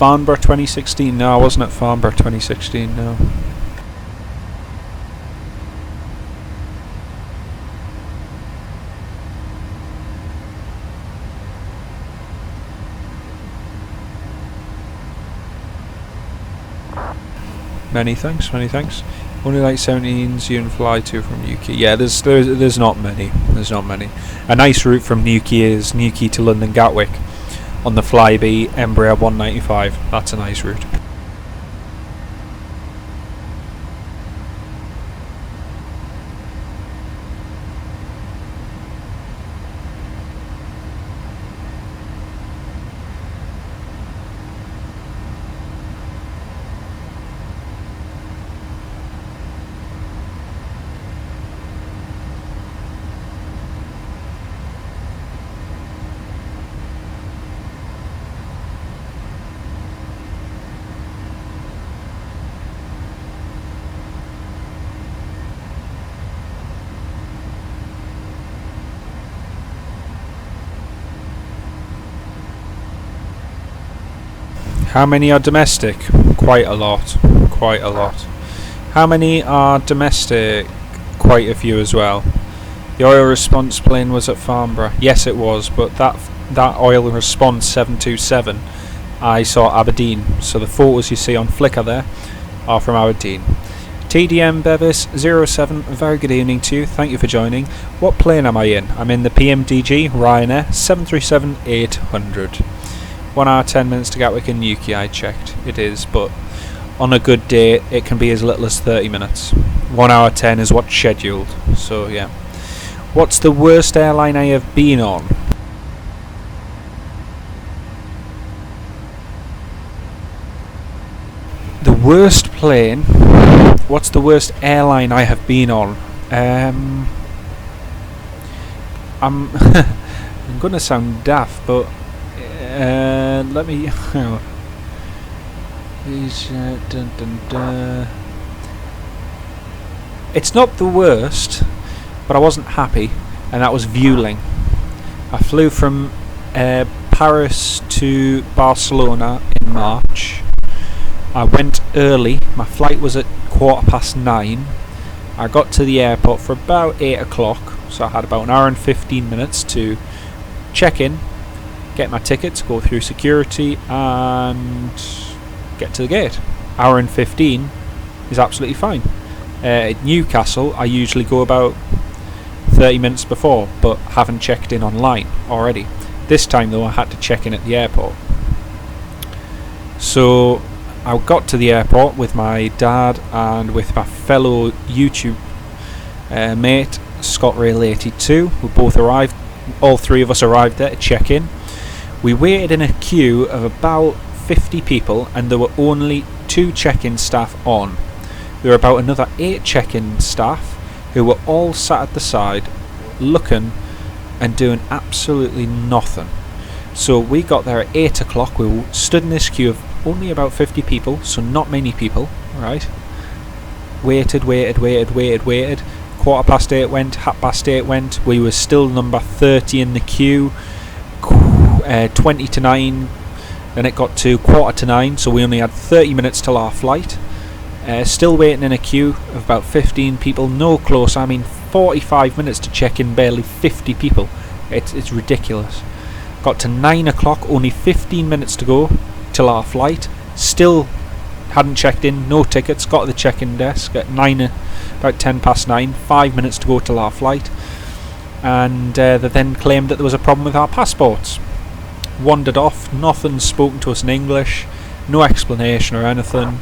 Farnborough 2016. No, I wasn't at Farnborough 2016. No. Many thanks. Many thanks. Only like 17s you can fly to from Newquay. Yeah, there's not many. There's not many. A nice route from Newquay is Newquay to London Gatwick on the Flybe Embraer 195. That's a nice route. How many are domestic? Quite a lot. Quite a lot. How many are domestic? Quite a few as well. The oil response plane was at Farnborough. Yes, it was, but that oil response 727 I saw Aberdeen. So the photos you see on Flickr there are from Aberdeen. TDM Bevis 07, very good evening to you. Thank you for joining. What plane am I in? I'm in the PMDG Ryanair 737-800. 1 hour 10 minutes to Gatwick and Newquay, I checked. It is, but on a good day it can be as little as 30 minutes. 1 hour 10 is what's scheduled, so yeah. What's the worst airline I have been on? The worst plane? What's the worst airline I have been on? I'm I'm gonna sound daft, but let me. It's not the worst, but I wasn't happy, and that was Vueling. I flew from Paris to Barcelona in March. I went early. My flight was at 9:15. I got to the airport for about 8 o'clock, so I had about an hour and 15 minutes to check in, get my tickets, go through security, and get to the gate. Hour and 15 is absolutely fine. At Newcastle, I usually go about 30 minutes before, but haven't checked in online already. This time, though, I had to check in at the airport. So I got to the airport with my dad and with my fellow YouTube mate, ScottRail82. We both arrived. All three of us arrived there to check in. We waited in a queue of about 50 people, and there were only 2 check-in staff on. There were about another 8 check-in staff who were all sat at the side looking and doing absolutely nothing. So we got there at 8 o'clock. We stood in this queue of only about 50 people, so not many people, right? Waited. 8:15 went, 8:30 went. We were still number 30 in the queue. 20 to 9. Then it got to 8:45, so we only had 30 minutes till our flight. Still waiting in a queue of about 15 people. No close. I mean, 45 minutes to check in barely 50 people. It's ridiculous. Got to 9 o'clock. Only 15 minutes to go till our flight. Still hadn't checked in. No tickets. Got to the check-in desk at about 9:10. 5 minutes to go till our flight. And they then claimed that there was a problem with our passports. Wandered off. Nothing spoken to us in English. No explanation or anything.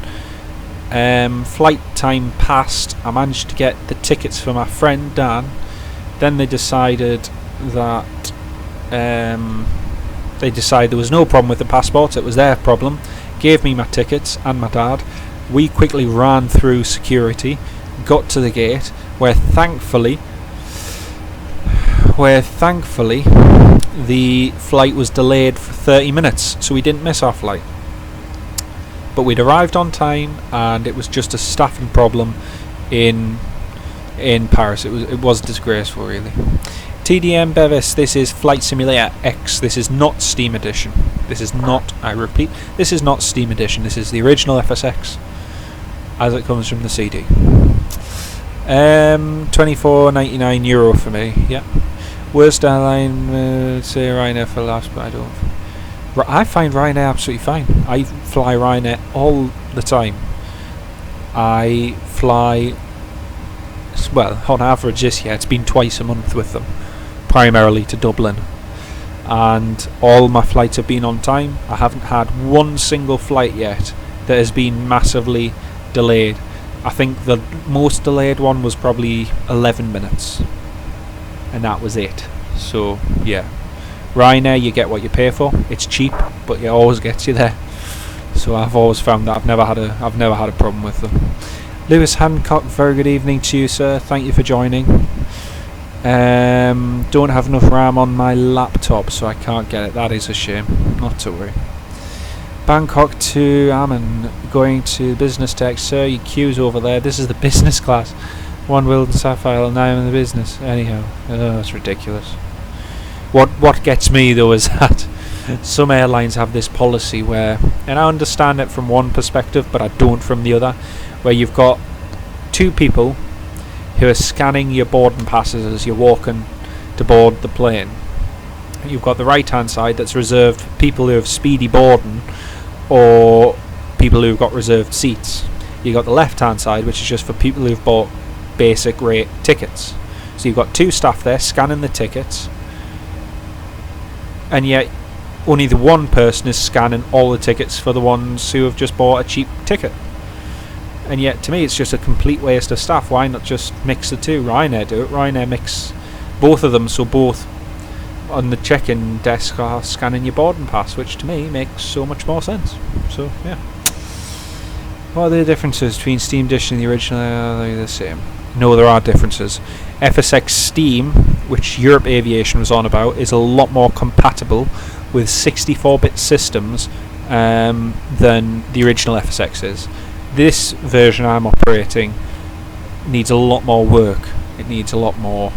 Flight time passed. I managed to get the tickets for my friend Dan. Then they decided that there was no problem with the passports. It was their problem. Gave me my tickets and my dad. We quickly ran through security, got to the gate, where thankfully the flight was delayed for 30 minutes, so we didn't miss our flight. But we'd arrived on time, and it was just a staffing problem in Paris. It was disgraceful, really. TDM Bevis, this is Flight Simulator X. This is not Steam Edition. This is not, I repeat, this is not Steam Edition. This is the original FSX as it comes from the CD. €24.99 for me. Yeah. Worst airline, say Ryanair for last, but I don't. I find Ryanair absolutely fine. I fly Ryanair all the time. I fly, well, on average this year, it's been twice a month with them, primarily to Dublin. And all my flights have been on time. I haven't had one single flight yet that has been massively delayed. I think the most delayed one was probably 11 minutes. And that was it. So, yeah. Ryanair, you get what you pay for. It's cheap, but it always gets you there. So I've always found that I've never had a problem with them. Lewis Hancock, very good evening to you, sir. Thank you for joining. Don't have enough RAM on my laptop, so I can't get it. That is a shame. Not to worry. Bangkok to Amman, going to business tech, sir. Your queue's over there. This is the business class. One Wilden Sapphire, now I'm in the business. Anyhow, it's ridiculous. What gets me though is that some airlines have this policy where, and I understand it from one perspective, but I don't from the other, where you've got two people who are scanning your boarding passes as you're walking to board the plane. You've got the right hand side that's reserved for people who have speedy boarding or people who've got reserved seats. You've got the left hand side, which is just for people who've bought basic rate tickets. So you've got two staff there scanning the tickets, and yet only the one person is scanning all the tickets for the ones who have just bought a cheap ticket. And yet to me it's just a complete waste of staff. Why not just mix the two? Ryanair do it. Ryanair mix both of them, so both on the check-in desk are scanning your boarding pass, which to me makes so much more sense. So yeah. What are the differences between Steam Edition and the original? Are they the same? No, there are differences. FSX Steam, which Europe Aviation was on about, is a lot more compatible with 64-bit systems than the original FSX is. This version I'm operating needs a lot more work. It needs a lot more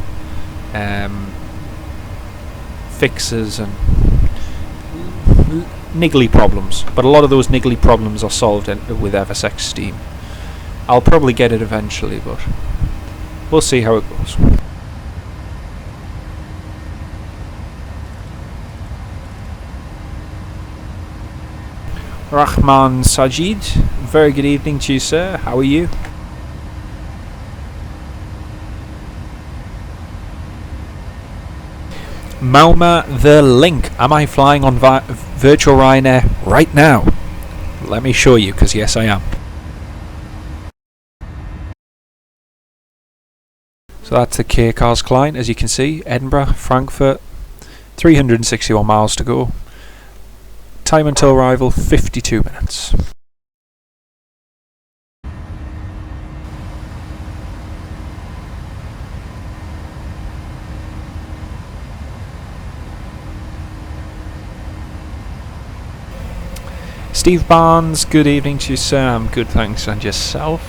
fixes and niggly problems, but a lot of those niggly problems are solved with FSX Steam. I'll probably get it eventually, but we'll see how it goes. Rahman Sajid, very good evening to you, sir. How are you? Mauma the Link. Am I flying on virtual Ryanair right now? Let me show you, because yes I am. So that's the K Cars client, as you can see. Edinburgh, Frankfurt, 361 miles to go. Time until arrival 52 minutes. Steve Barnes, good evening to you, sir. I'm good, thanks. And yourself?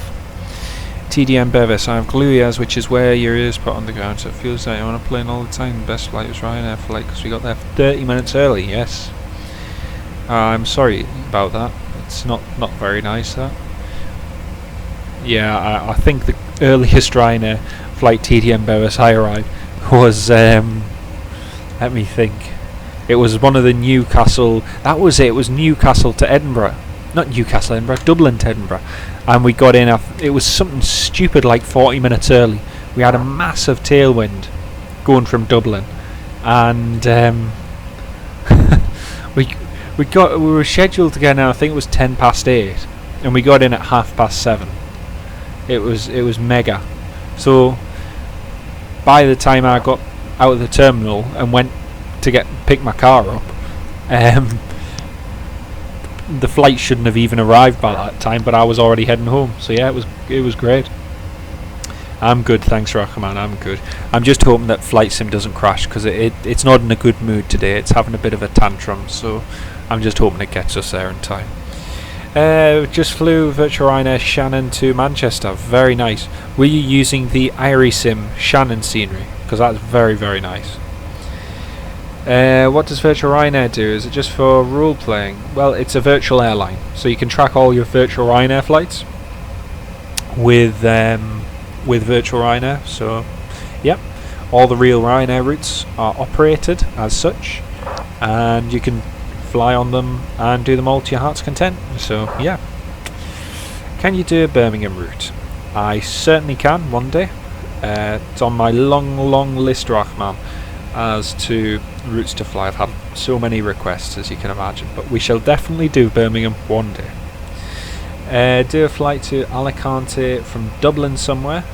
TDM Bevis, I have glue ears, which is where your ears put on the ground, so it feels like you're on a plane all the time. The best flight was Ryanair flight because we got there 30 minutes early, yes. I'm sorry about that. It's not very nice, that. Yeah, I think the earliest Ryanair flight TDM Bevis I arrived was, let me think. It was one of the Newcastle, that was it was Newcastle to Edinburgh. Not Newcastle, Edinburgh, Dublin to Edinburgh. And we got in, it was something stupid like 40 minutes early. We had a massive tailwind going from Dublin. And we were scheduled to get in, I think it was 8:10. And we got in at 7:30. It was mega. So by the time I got out of the terminal and went to pick my car up, the flight shouldn't have even arrived by that time, but I was already heading home. So yeah, it was great. I'm good, thanks Rahman, I'm good. I'm just hoping that Flight Sim doesn't crash, because it's not in a good mood today. It's having a bit of a tantrum, so I'm just hoping it gets us there in time. Just flew Virtual Ryanair Shannon to Manchester. Very nice. Were you using the Sim Shannon scenery? Because that's very, very nice. What does Virtual Ryanair do? Is it just for role playing? Well, it's a virtual airline, so you can track all your Virtual Ryanair flights with Virtual Ryanair. So, yep, all the real Ryanair routes are operated as such, and you can fly on them and do them all to your heart's content. So, yeah. Can you do a Birmingham route? I certainly can one day. It's on my long list, Rahman, as to routes to fly. I've had so many requests, as you can imagine, but we shall definitely do Birmingham one day. Do a flight to Alicante from Dublin somewhere.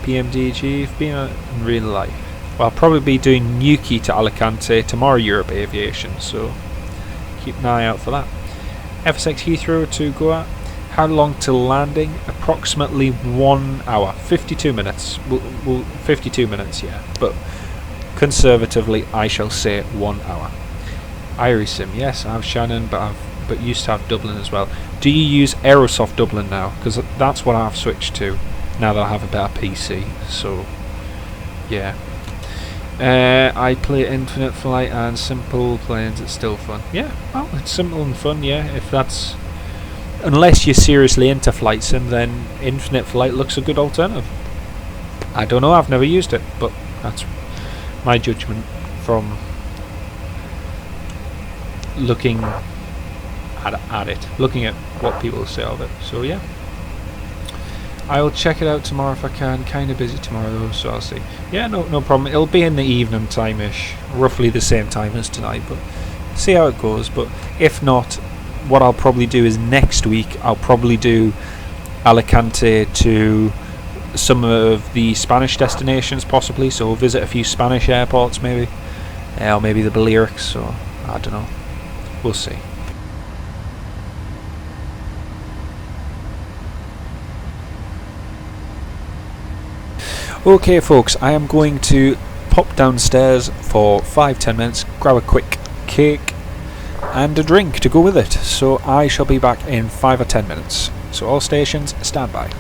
PMDG, you've been in real life. Well, I'll probably be doing Nuki to Alicante tomorrow, Europe Aviation, so keep an eye out for that. FSX Heathrow to Goa. How long till landing? Approximately 1 hour, 52 minutes. 52 minutes, yeah, but conservatively I shall say 1 hour. Sim, yes, I have Shannon, but used to have Dublin as well. Do you use Aerosoft Dublin now? Because that's what I've switched to now that I have a better PC. So yeah, I play Infinite Flight and Simple Planes. It's still fun. Yeah, well, it's simple and fun. Yeah, if that's, unless you're seriously into Flight Sim, then Infinite Flight looks a good alternative. I don't know, I've never used it, but that's my judgment from looking at it, looking at what people say of it. So yeah, I'll check it out tomorrow if I can. Kind of busy tomorrow though, so I'll see. Yeah, no problem. It'll be in the evening time-ish, roughly the same time as tonight, but see how it goes. But if not, what I'll probably do is next week I'll probably do Alicante to some of the Spanish destinations possibly, so we'll visit a few Spanish airports maybe, or maybe the Balearics, so I don't know, we'll see. Okay folks, I am going to pop downstairs for 5-10 minutes, grab a quick cake and a drink to go with it, so I shall be back in 5 or 10 minutes. So all stations, stand by.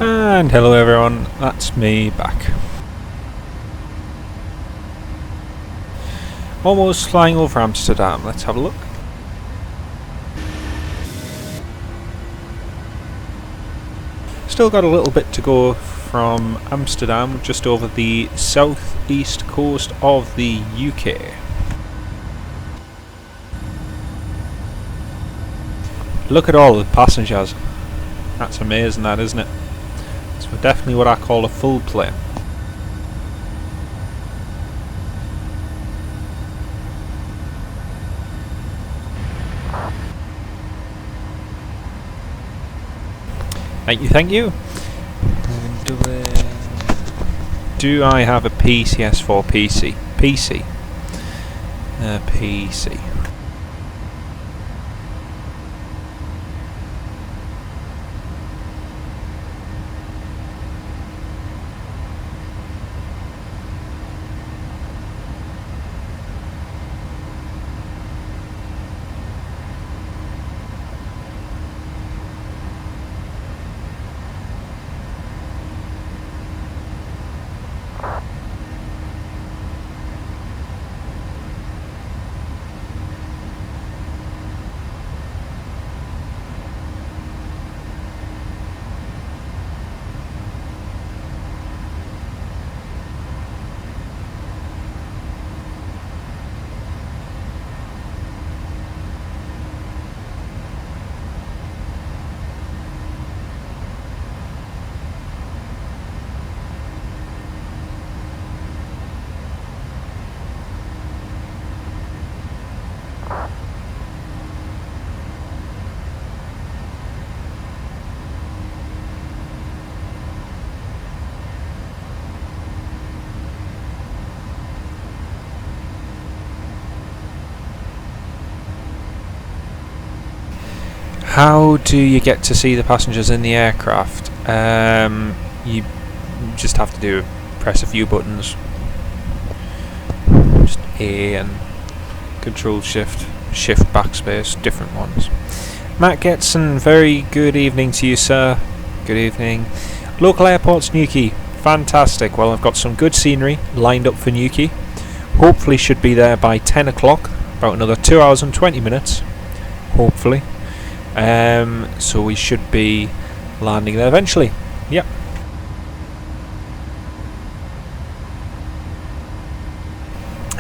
And hello everyone, that's me back. Almost flying over Amsterdam, let's have a look. Still got a little bit to go from Amsterdam, just over the southeast coast of the UK. Look at all the passengers. That's amazing, that, isn't it? It's definitely what I call a full plane. Thank you, thank you. Do I have a PCS for PC? PC. PC. How do you get to see the passengers in the aircraft? You just have to press a few buttons. Just A and Control Shift, Shift backspace, different ones. Matt Getson, very good evening to you, sir. Good evening. Local airports, Newquay. Fantastic. Well, I've got some good scenery lined up for Newquay. Hopefully should be there by 10 o'clock, about another 2 hours and 20 minutes. Hopefully. So we should be landing there eventually. Yep.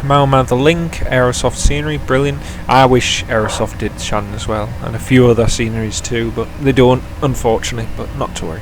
Maumantha Link, Aerosoft scenery, brilliant. I wish Aerosoft did Shannon as well, and a few other sceneries too, but they don't, unfortunately, but not to worry.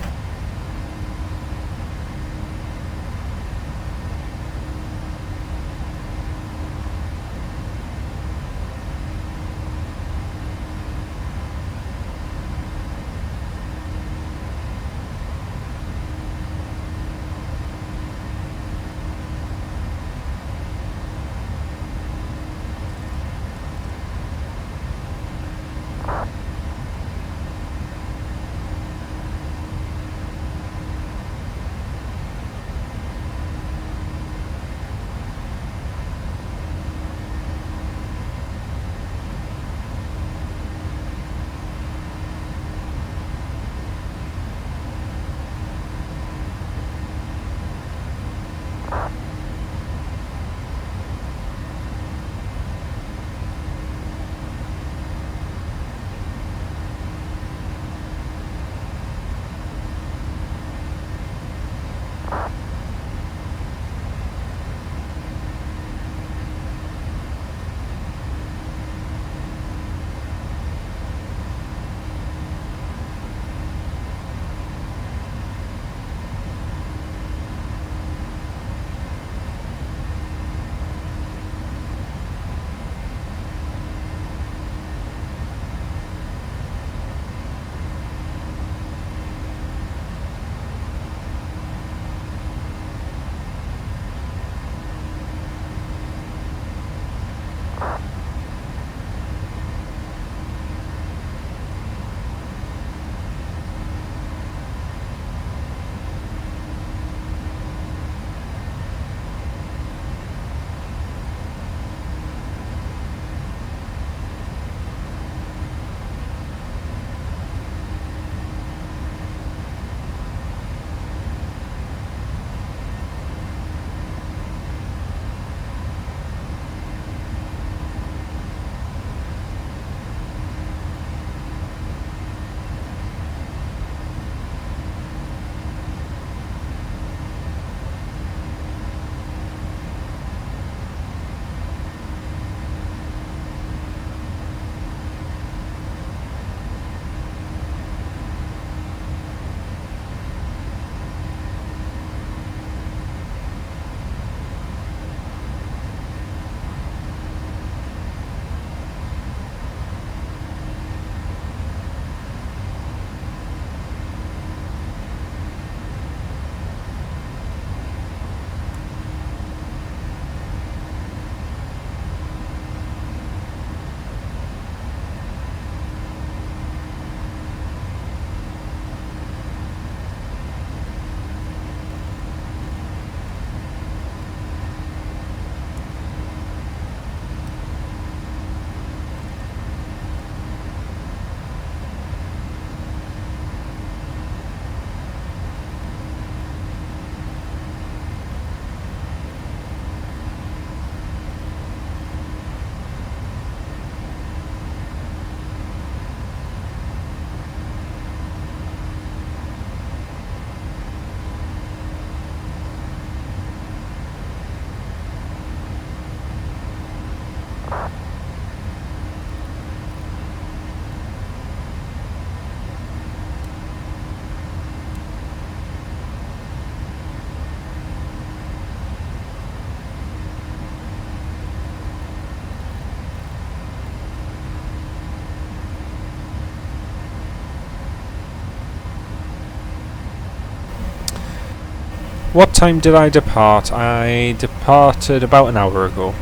What time did I depart? I departed about an hour ago.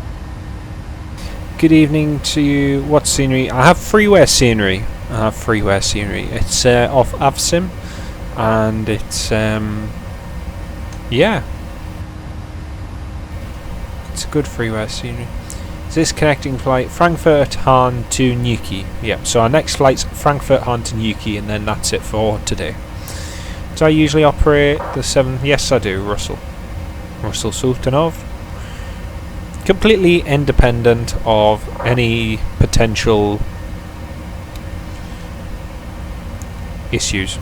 Good evening to you. What scenery? I have freeware scenery. It's off Avsim, and it's yeah, it's a good freeware scenery. Is this connecting flight Frankfurt Hahn to Nuki? Yep. So our next flight's Frankfurt Hahn to Nuki, and then that's it for today. Do I usually operate the 7? Yes, I do. Russell Sultanov. Completely independent of any potential issues.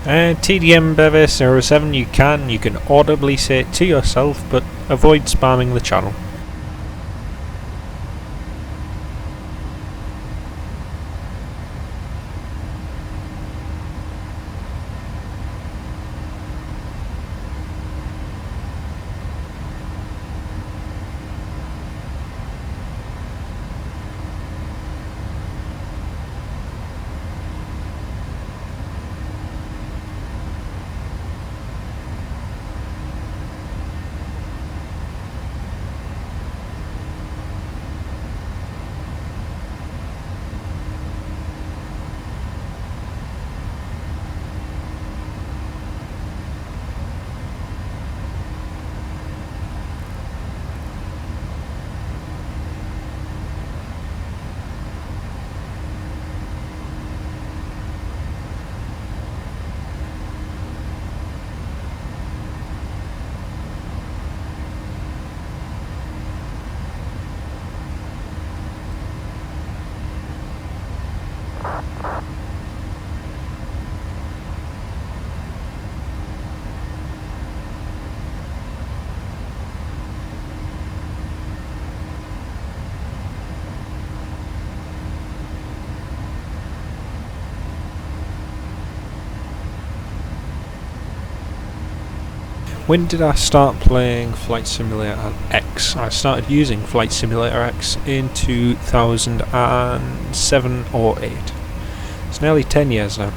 TDM Bevis 07, you can audibly say it to yourself, but avoid spamming the channel. When did I start playing Flight Simulator X? I started using Flight Simulator X in 2007 or 8. It's nearly 10 years now.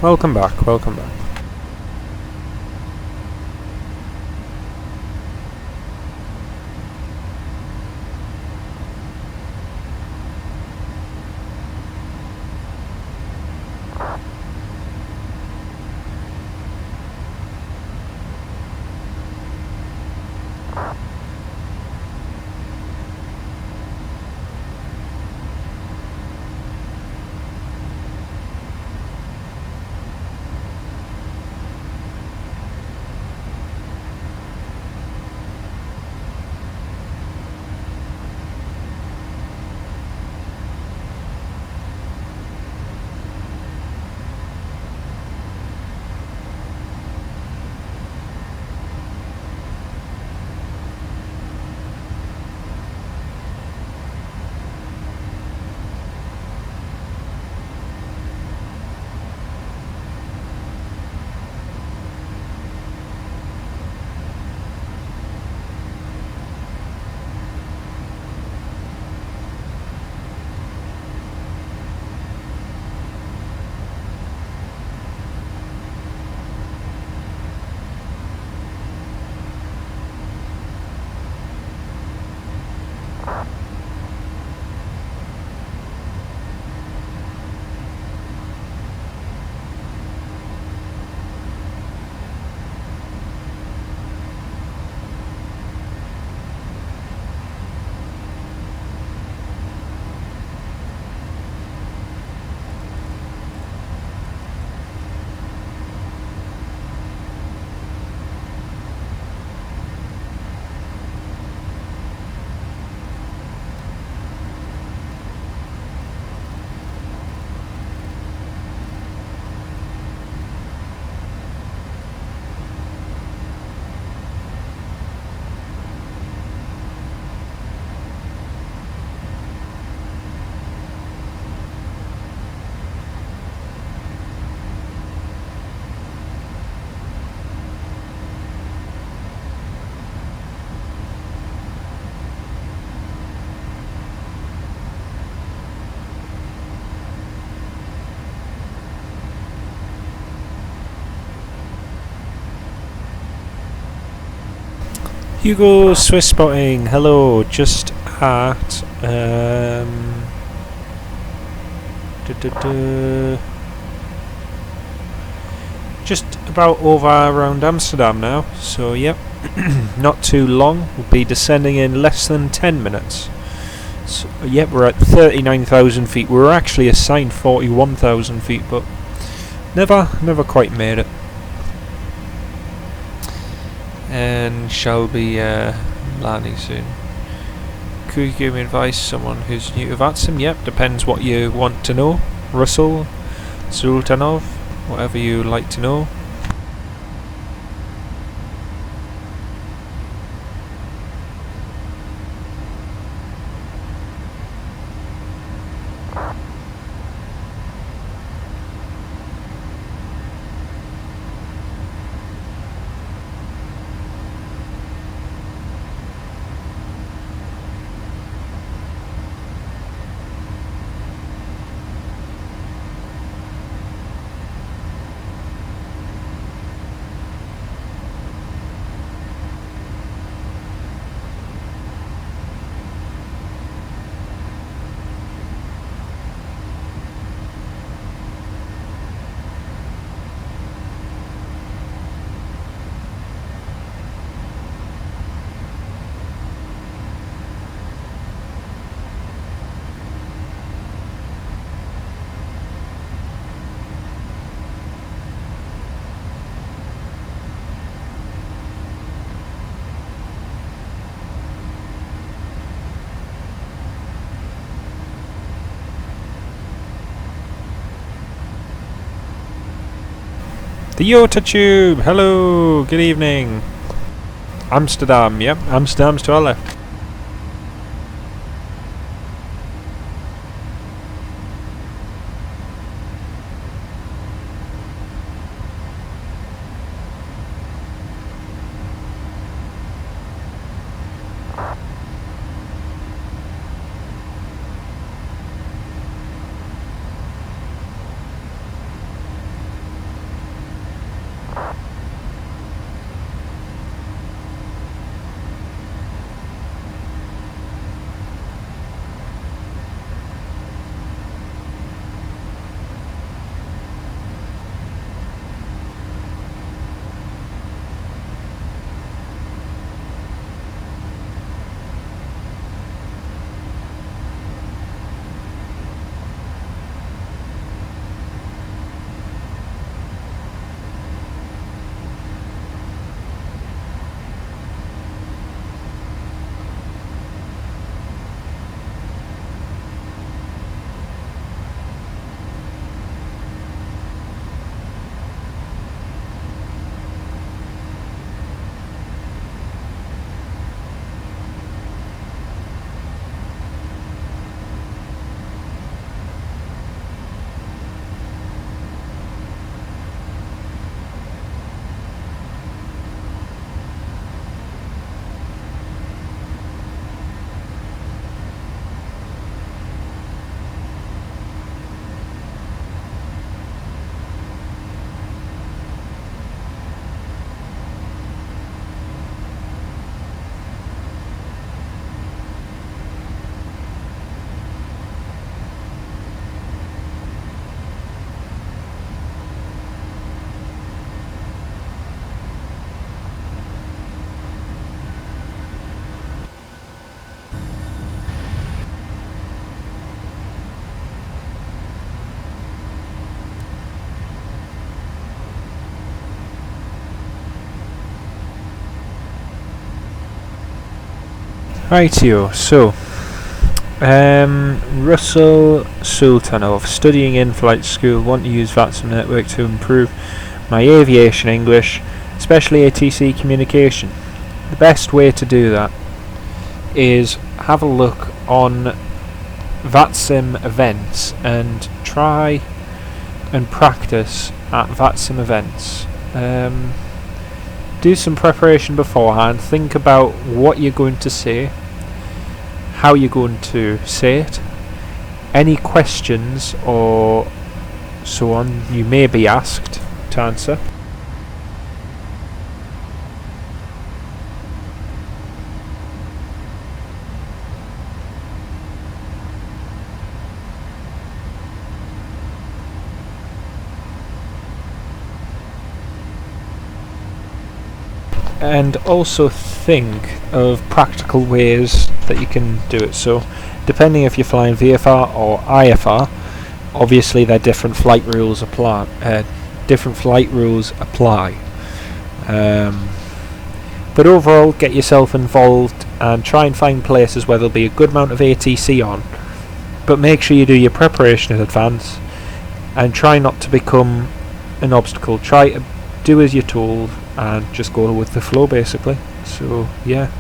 Welcome back, welcome back. Hugo Swiss spotting. Hello, just at just about over around Amsterdam now. So yep, not too long. We'll be descending in less than 10 minutes. So, yep, we're at 39,000 feet. We were actually assigned 41,000 feet, but never quite made it. And shall be landing soon. Could you give me advice, someone who's new to Vatsim? Yep, depends what you want to know. Russell, Sultanov, whatever you like to know. The Yota Tube! Hello! Good evening! Amsterdam, yep, Amsterdam's to our left. Rightio, so Russell Sultanov, studying in flight school, want to use Vatsim network to improve my aviation English, especially ATC communication. The best way to do that is have a look on Vatsim events and try and practice at Vatsim events. Do some preparation beforehand, think about what you're going to say, how you're going to say it, any questions or so on you may be asked to answer. and also think of practical ways that you can do it. So depending if you're flying VFR or IFR, obviously their different flight rules apply. But overall, get yourself involved and try and find places where there'll be a good amount of ATC on, but make sure you do your preparation in advance and try not to become an obstacle. Try to do as you're told and just go with the flow, basically. So yeah.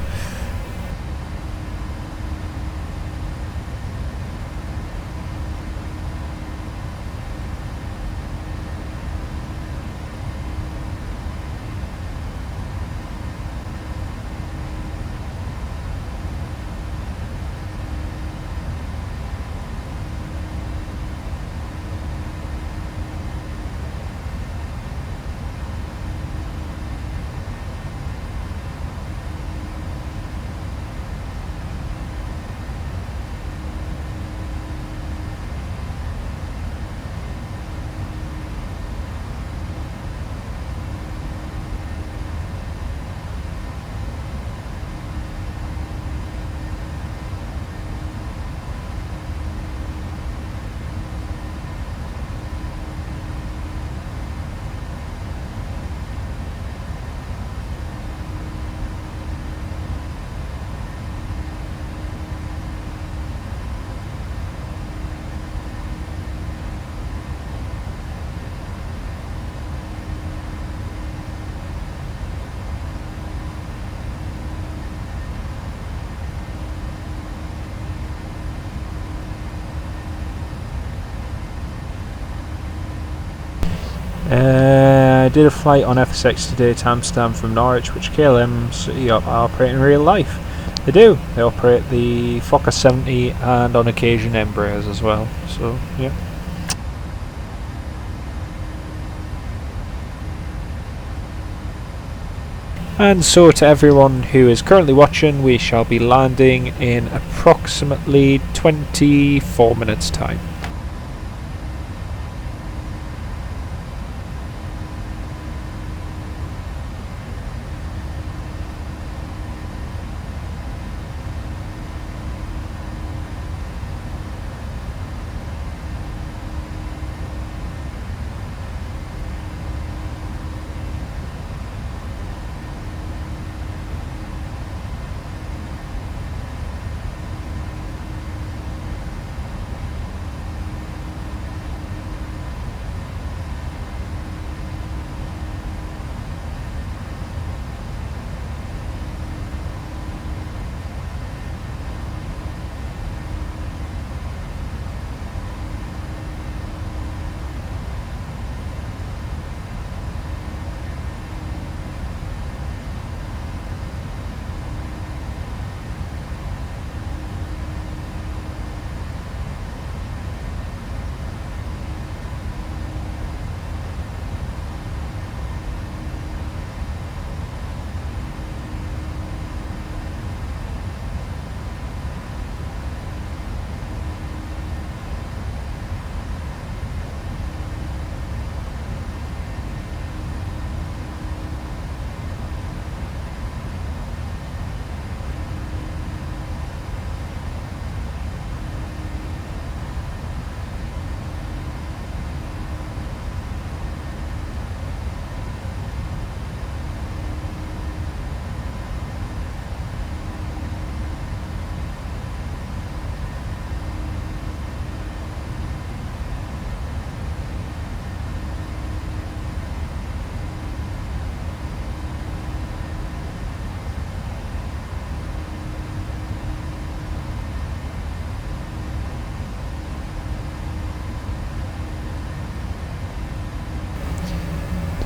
I did a flight on FSX today to Amsterdam from Norwich, which KLMs operate in real life. They do. They operate the Fokker 70 and on occasion Embraers as well. So yeah. And so to everyone who is currently watching, we shall be landing in approximately 24 minutes time.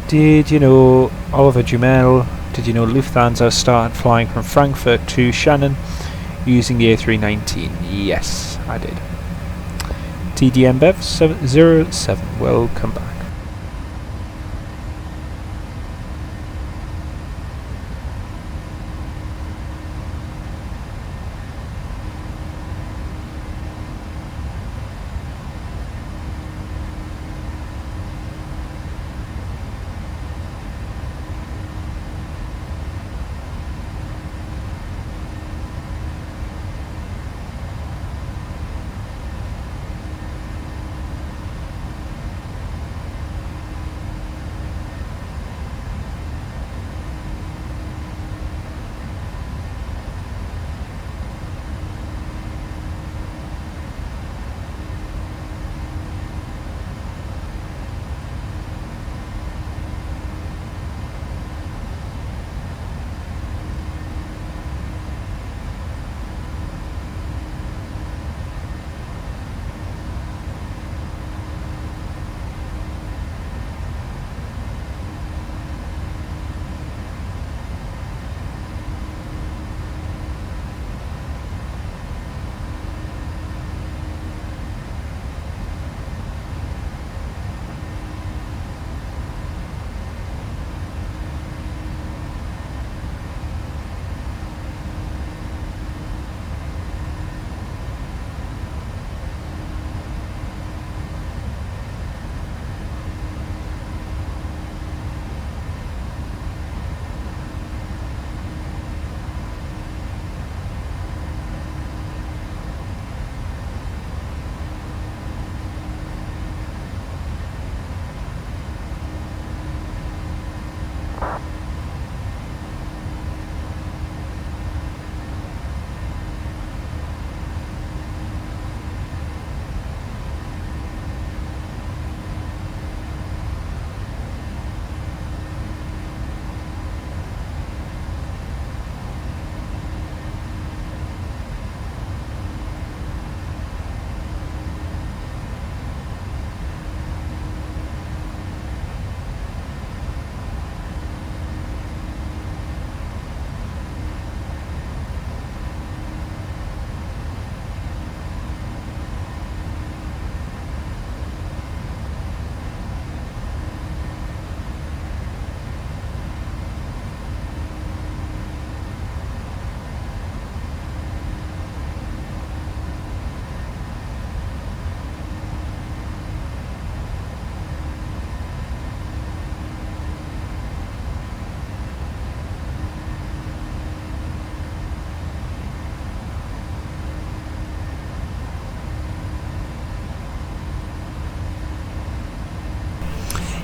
Did you know, Oliver Jumel, did you know Lufthansa started flying from Frankfurt to Shannon using the A319? Yes, I did. TDMBEV 707, welcome back.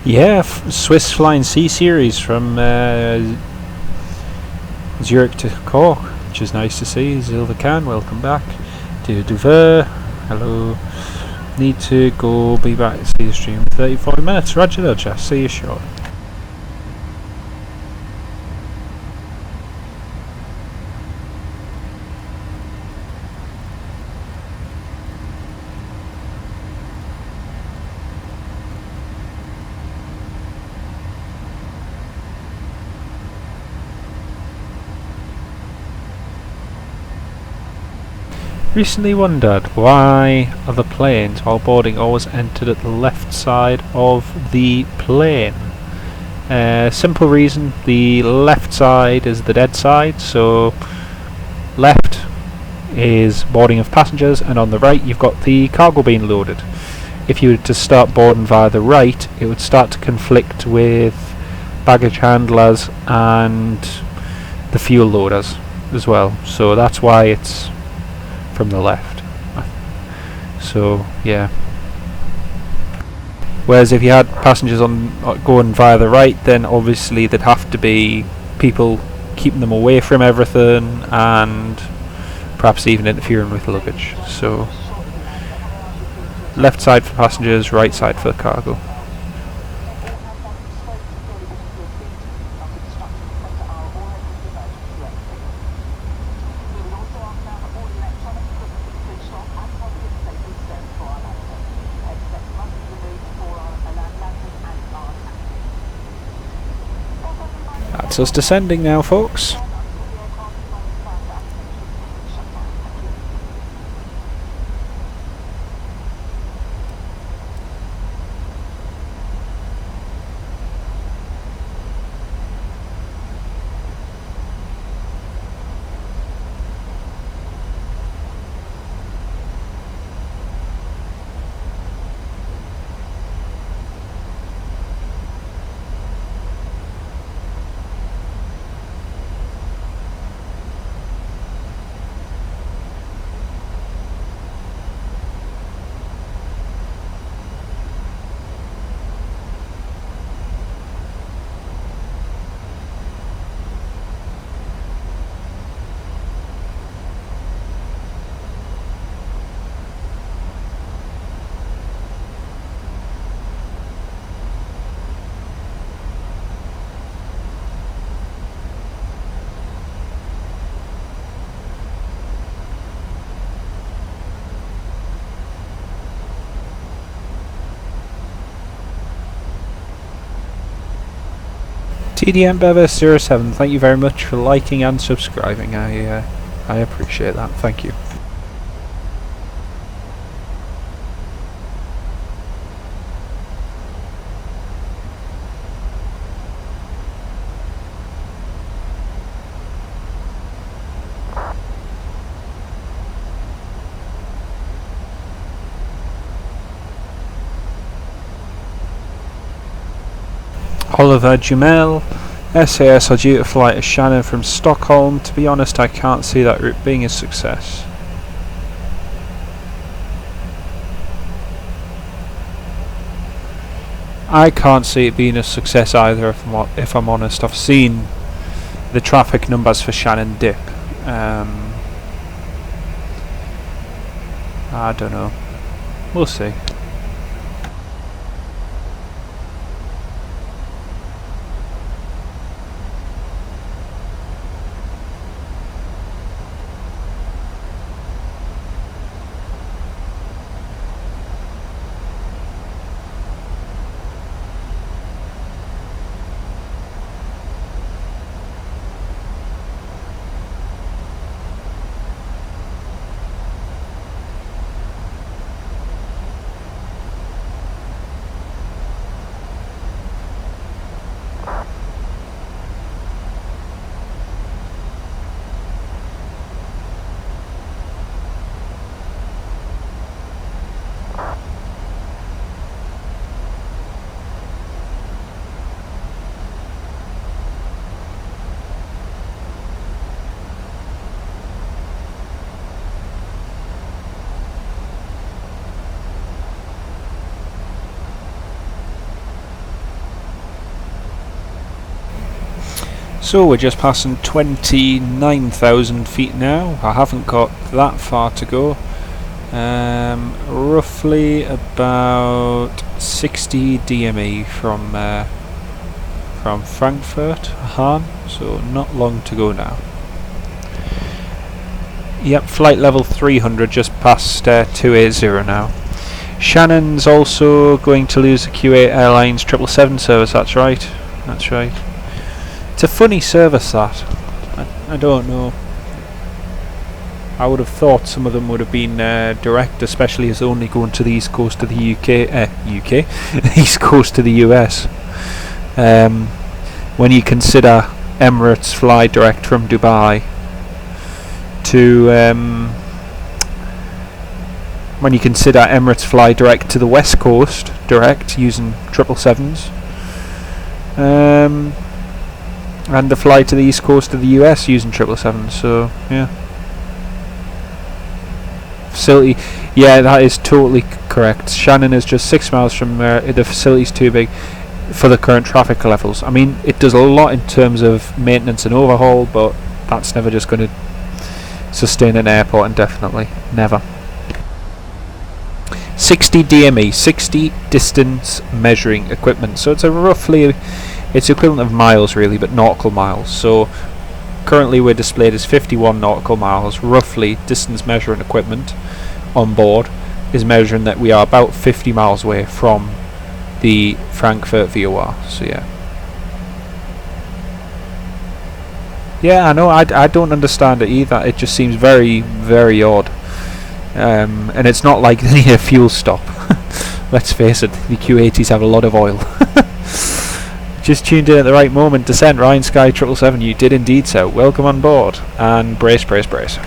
Yeah, Swiss Flying C series from Zurich to Cork, which is nice to see. Zilvacan, welcome back. Duver, hello. Need to go, be back to see the stream in 30-40 minutes. Roger, see you shortly. Recently wondered why are the planes while boarding always entered at the left side of the plane. Simple reason, the left side is the dead side, so left is boarding of passengers and on the right you've got the cargo being loaded. If you were to start boarding via the right, it would start to conflict with baggage handlers and the fuel loaders as well, so that's why it's from the left. So yeah, whereas if you had passengers on going via the right, then obviously there'd have to be people keeping them away from everything and perhaps even interfering with luggage. So left side for passengers, right side for the cargo. That's us descending now, folks. TDMBever07, thank you very much for liking and subscribing. I appreciate that. Thank you. Oliver Jumel, SAS are due to fly to Shannon from Stockholm. To be honest, I can't see that route being a success. I can't see it being a success either, if I'm honest. I've seen the traffic numbers for Shannon dip. I don't know. We'll see. So we're just passing 29,000 feet now. I haven't got that far to go. Roughly about 60 DME from Frankfurt Hahn, so not long to go now. Yep, flight level 300, just past 280 now. Shannon's also going to lose the Kuwait Airlines 777 service, that's right. That's right. It's a funny service, that. I don't know. I would have thought some of them would have been direct, especially as only going to the east coast of the UK, east coast of the US. When you consider Emirates fly direct from Dubai to when you consider Emirates fly direct to the west coast direct using 777s, and the fly to the east coast of the US using 777s. So yeah. Facility, yeah, that is totally correct. Shannon is just 6 miles from the facility's too big for the current traffic levels. I mean, it does a lot in terms of maintenance and overhaul, but that's never just going to sustain an airport indefinitely. Never. 60 DME, 60 distance measuring equipment. So it's it's equivalent of miles really, but nautical miles. So currently we're displayed as 51 nautical miles. Roughly, distance measuring equipment on board is measuring that we are about 50 miles away from the Frankfurt VOR. So yeah. Yeah, I know, I don't understand it either. It just seems very, very odd. And it's not like they need a fuel stop. Let's face it, the Q80s have a lot of oil. Just tuned in at the right moment. Descent, Ryan Sky 777, you did indeed so. Welcome on board, and brace, brace, brace.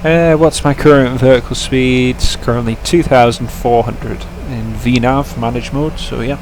What's my current vertical speed? It's currently 2,400 in VNAV manage mode, so yeah.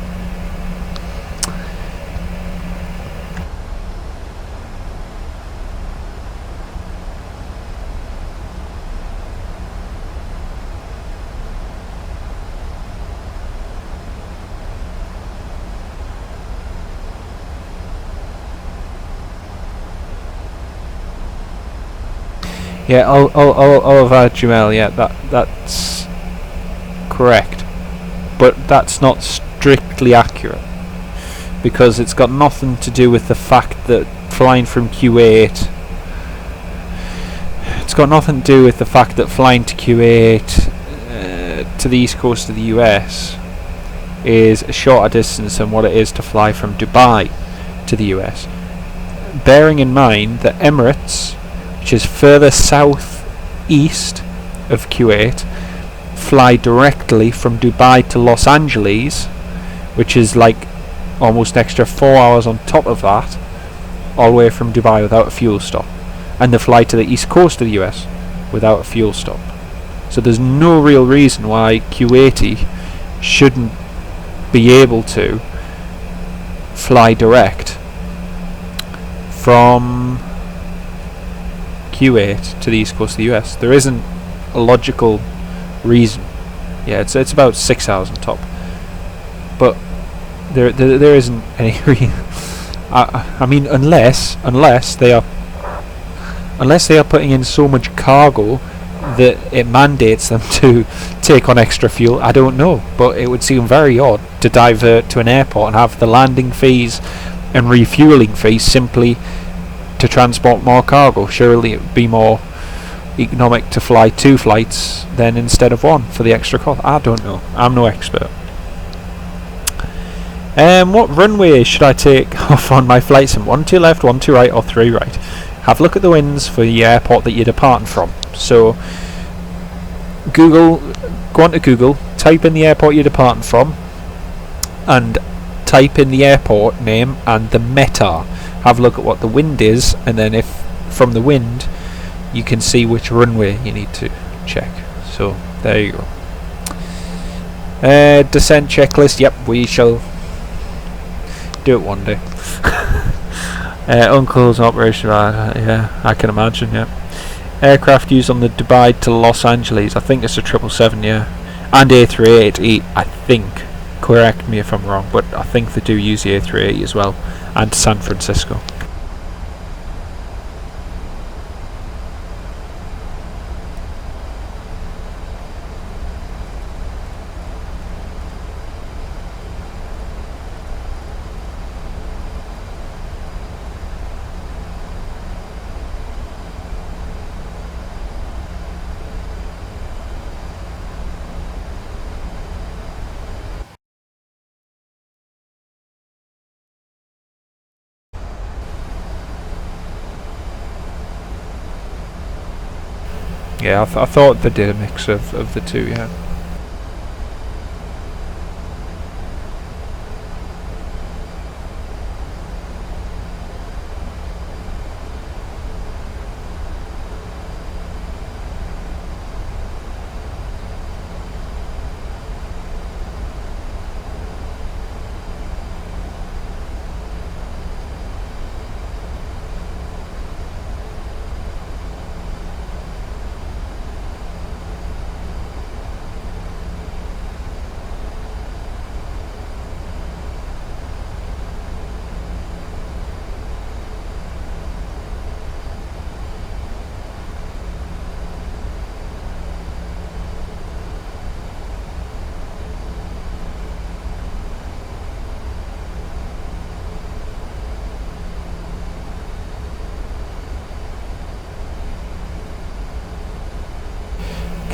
Yeah, Oliver Jamel, yeah, that's correct, but that's not strictly accurate, because it's got nothing to do with the fact that flying from Kuwait, it's got nothing to do with the fact that flying to Kuwait to the east coast of the US is a shorter distance than what it is to fly from Dubai to the US. Bearing in mind that Emirates, which is further south east of Kuwait, fly directly from Dubai to Los Angeles, which is like almost extra 4 hours on top of that, all the way from Dubai without a fuel stop, and they fly to the east coast of the US without a fuel stop. So there's no real reason why Kuwaiti shouldn't be able to fly direct from Kuwait to the east coast of the US. There isn't a logical reason. Yeah, it's about 6 hours on top, but there isn't any reason. I mean, unless they are putting in so much cargo that it mandates them to take on extra fuel. I don't know, but it would seem very odd to divert to an airport and have the landing fees and refueling fees simply to transport more cargo. Surely it would be more economic to fly 2 flights than instead of 1 for the extra cost. I don't know. I'm no expert. What runway should I take off on my flight sim? 1 to left, 1 to right, or 3 right? Have a look at the winds for the airport that you're departing from. So go onto Google, type in the airport you're departing from, and type in the airport name and the METAR. Have a look at what the wind is, and then if from the wind you can see which runway you need to check. So there you go. Descent checklist. Yep, we shall do it one day. Uncle's operation. Yeah, I can imagine. Yeah. Aircraft used on the Dubai to Los Angeles. I think it's a 777. Yeah, and A380. I think. Correct me if I'm wrong, but I think they do use the A380 as well, and San Francisco. Yeah, I thought they did a mix of the two, yeah.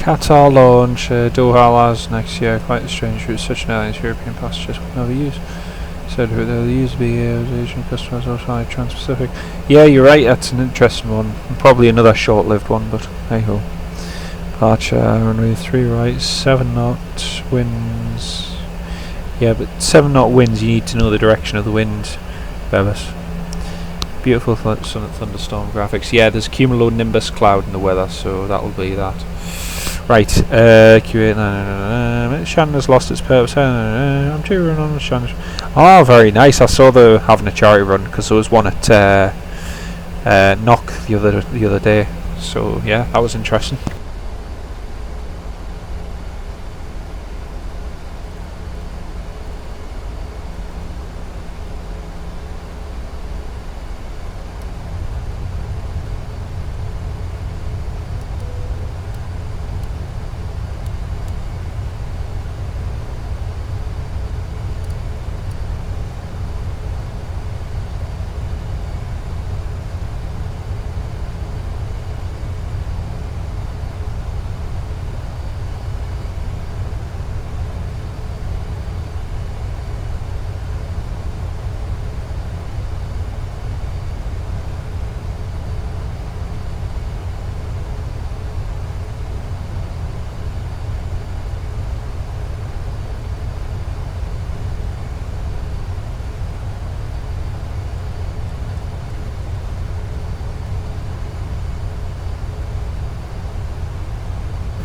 Qatar launch Doha as next year. Quite a strange route. Such an airline's European passengers would never use. Said who they'll use be Asian customers or Trans-Pacific. Yeah, you're right. That's an interesting one. Probably another short-lived one, but hey ho. Departure runway 3 right, 7 knot winds. Yeah, but 7 knot winds. You need to know the direction of the wind, Bevis. Beautiful sun and thunderstorm graphics. Yeah, there's cumulonimbus cloud in the weather, so that'll be that. Right, Q8, Shannon has lost its purpose. I'm due run on Shannon. Oh, very nice. I saw they having a charity run because there was one at Knock the other day. So yeah, that was interesting.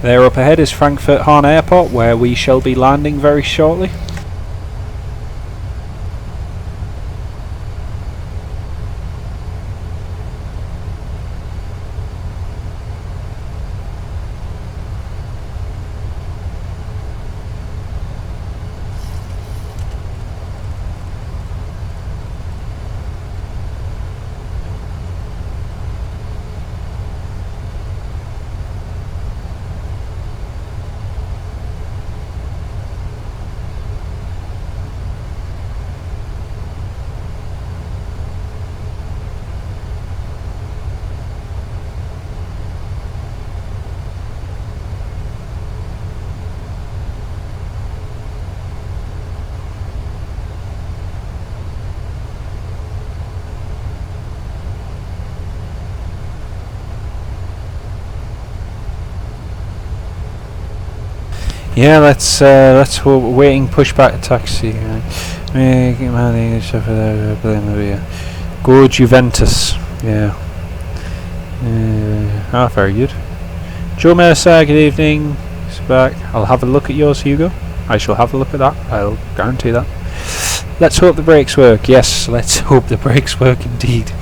There up ahead is Frankfurt Hahn Airport, where we shall be landing very shortly. Yeah, let's hope. Waiting pushback taxi. Go Juventus. Yeah. Very good. Joe Mercer, good evening. It's back. I'll have a look at yours, Hugo. I shall have a look at that. I'll guarantee that. Let's hope the brakes work. Yes, let's hope the brakes work indeed.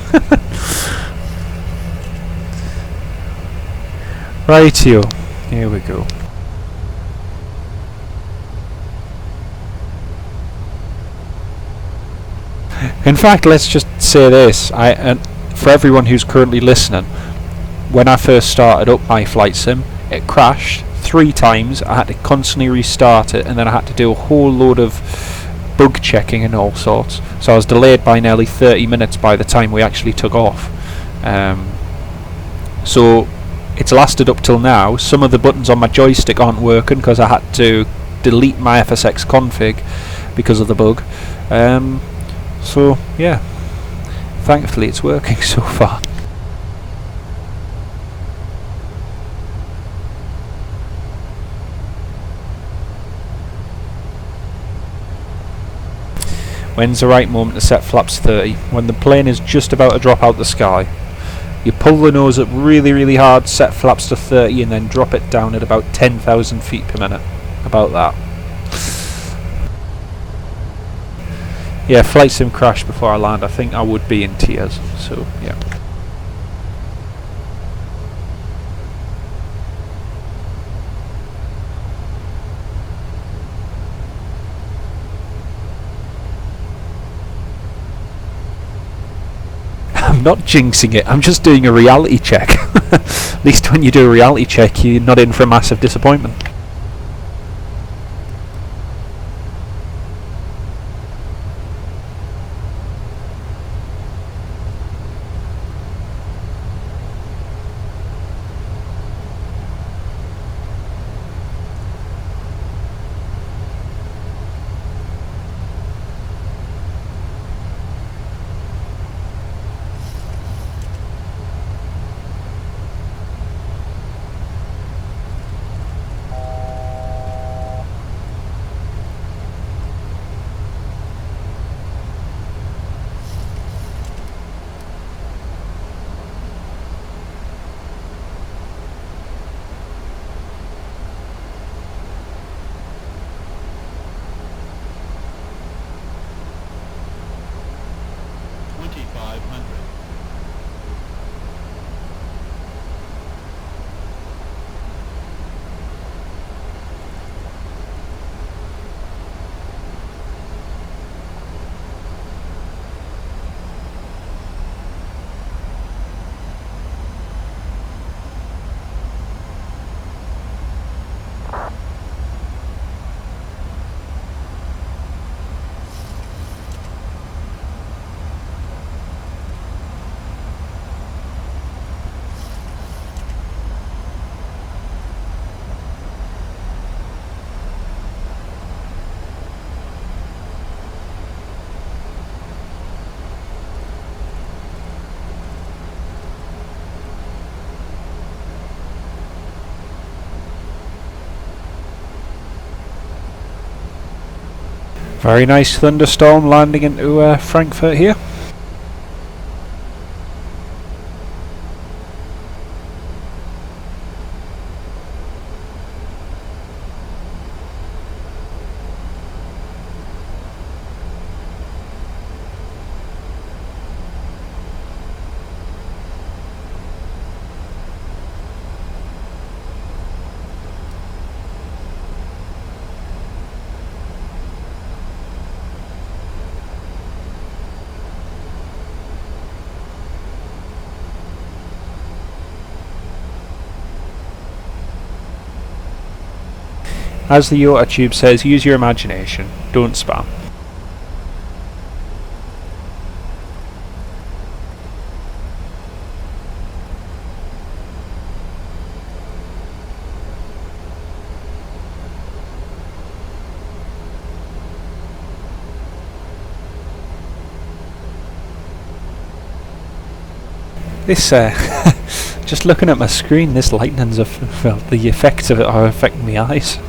Rightio. Here we go. In fact, let's just say this. For everyone who's currently listening, when I first started up my flight sim, it crashed 3 times. I had to constantly restart it, and then I had to do a whole load of bug checking and all sorts. So I was delayed by nearly 30 minutes by the time we actually took off. So it's lasted up till now. Some of the buttons on my joystick aren't working because I had to delete my FSX config because of the bug. So yeah, thankfully it's working so far. When's the right moment to set flaps 30? When the plane is just about to drop out the sky. You pull the nose up really, really hard, set flaps to 30, and then drop it down at about 10,000 feet per minute. About that. Yeah, flight sim crashed before I land. I think I would be in tears. So yeah. I'm not jinxing it, I'm just doing a reality check. At least when you do a reality check, you're not in for a massive disappointment. Very nice thunderstorm landing into Frankfurt here. As the Yota tube says, use your imagination, don't spam. This, just looking at my screen, this lightning's the effects of it are affecting my eyes.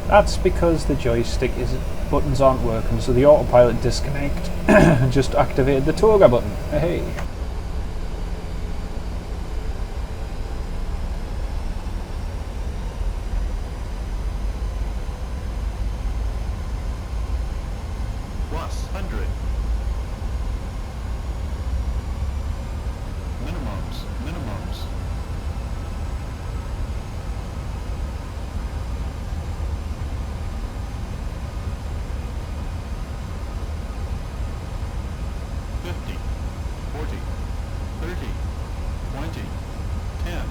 That's because the joystick buttons aren't working, so the autopilot disconnect and just activated the toga button. Hey. Plus 100. Minimums. 50, 40, 30, 20, 10.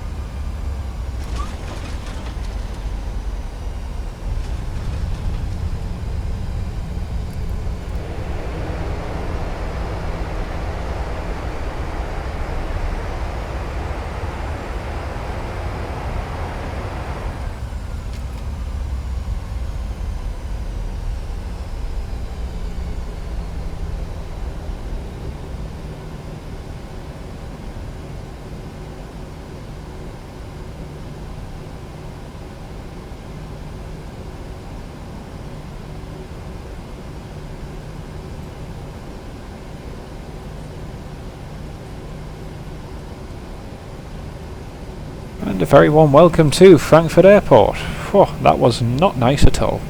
And a very warm welcome to Frankfurt Airport. Whew, that was not nice at all.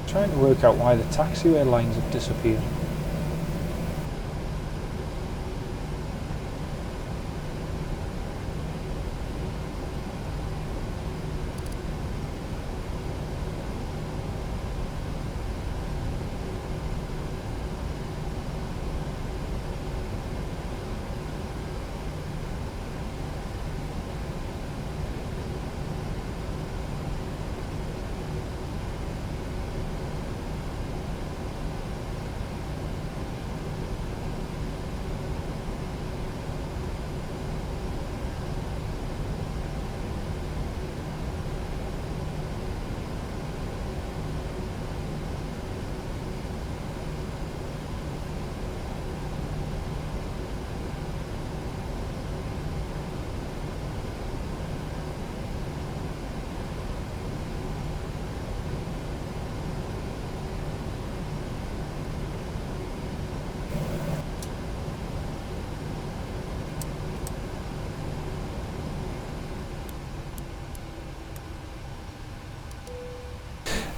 Trying to work out why the taxiway lines have disappeared.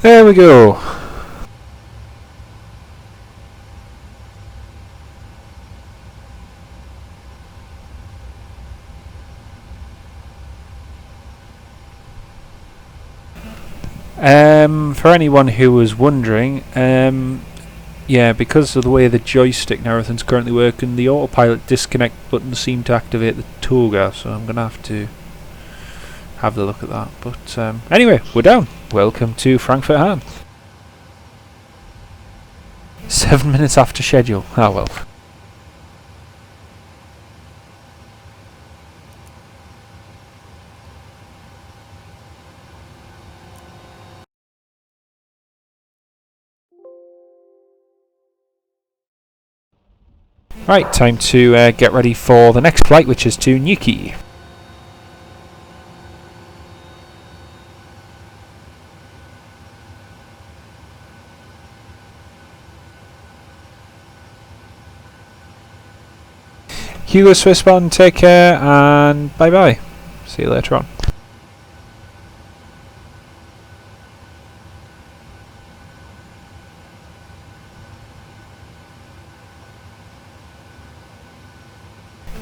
There we go. For anyone who was wondering, yeah, because of the way the joystick and everything's currently working, the autopilot disconnect button seemed to activate the toga, so I'm gonna have to have a look at that. But anyway, we're down. Welcome to Frankfurt Hahn. 7 minutes after schedule. Oh well. Right, time to get ready for the next flight, which is to Nuki. Hugo Swissbond, take care and bye bye. See you later on.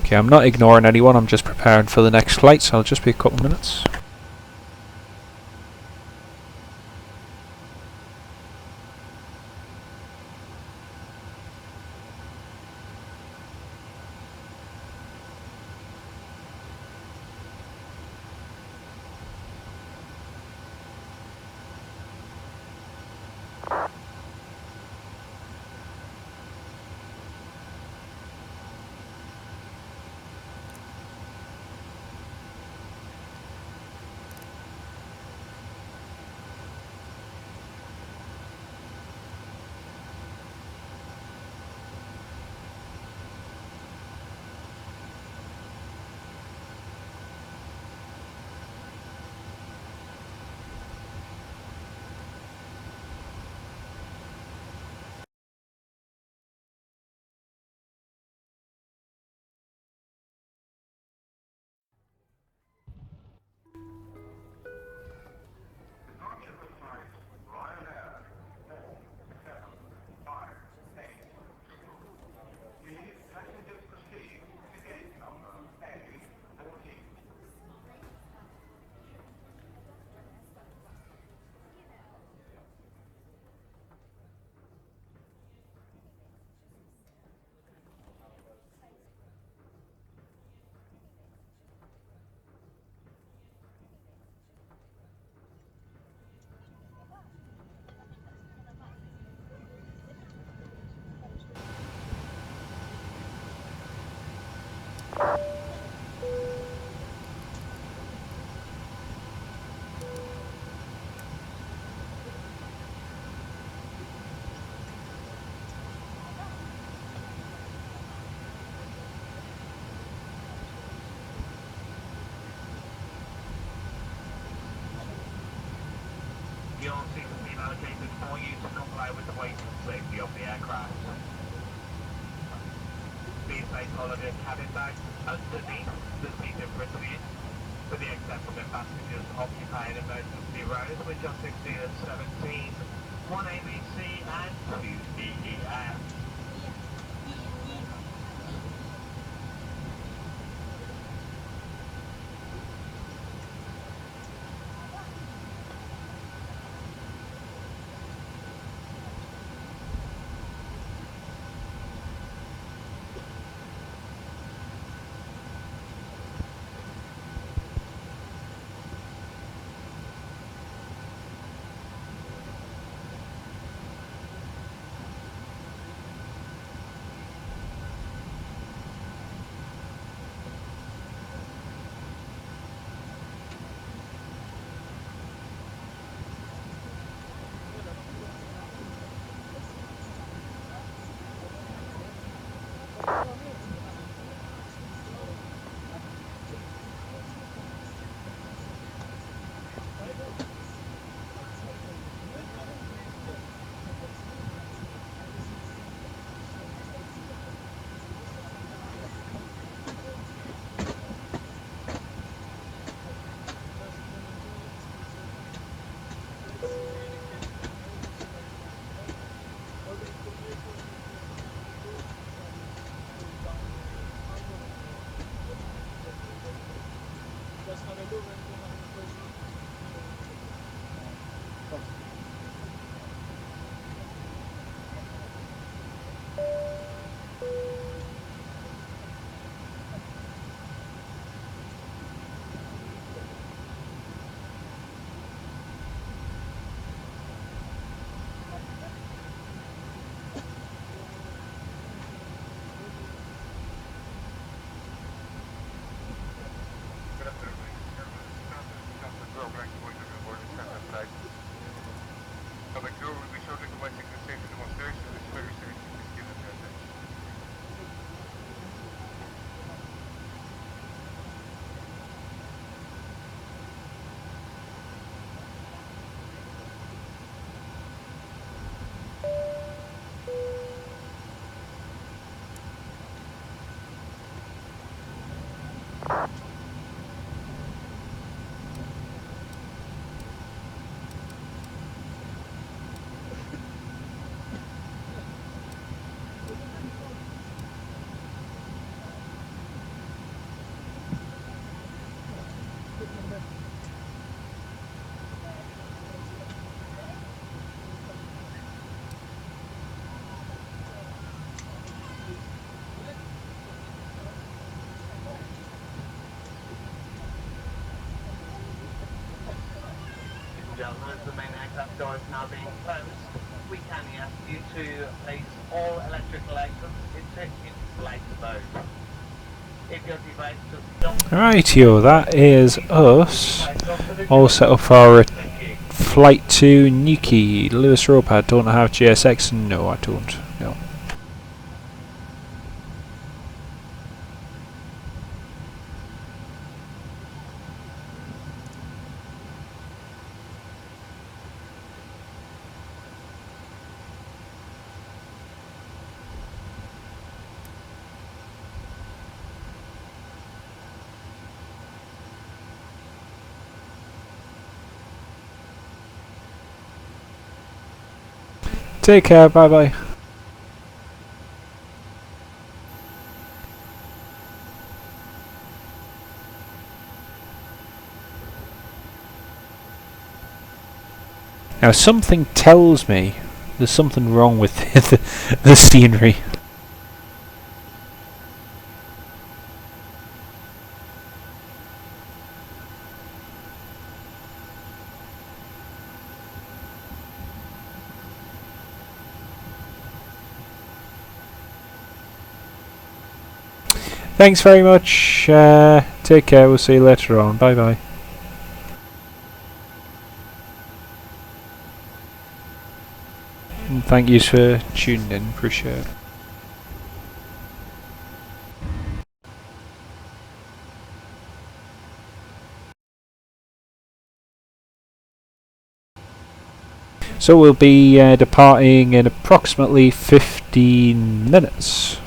Okay, I'm not ignoring anyone, I'm just preparing for the next flight, so I'll just be a couple minutes. Your seat has been allocated for you to comply with the weight and safety of the aircraft. Please place all of your cabin bags underneath the seat in front of you, with the exception of passengers occupying emergency rows, which are 16 and 17, 1 ABC and 2 DEF. Gentlemen, as the main aircraft door is now being closed, we kindly ask you to place all electrical items into flight mode. If your device does not... Rightio, that is us all set up for our flight to Nuki. Lewis Ropad, don't I have GSX? No, I don't. No. Take care, bye bye. Now something tells me there's something wrong with the scenery. Thanks very much. Take care. We'll see you later on. Bye bye. And thank you for tuning in. Appreciate it. So we'll be departing in approximately 15 minutes.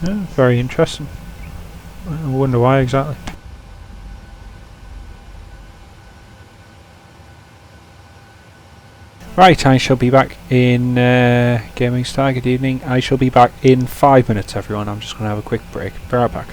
Yeah, very interesting. I wonder why exactly. Right, I shall be back in Gaming Star. Good evening. I shall be back in 5 minutes, everyone. I'm just going to have a quick break. Be right back.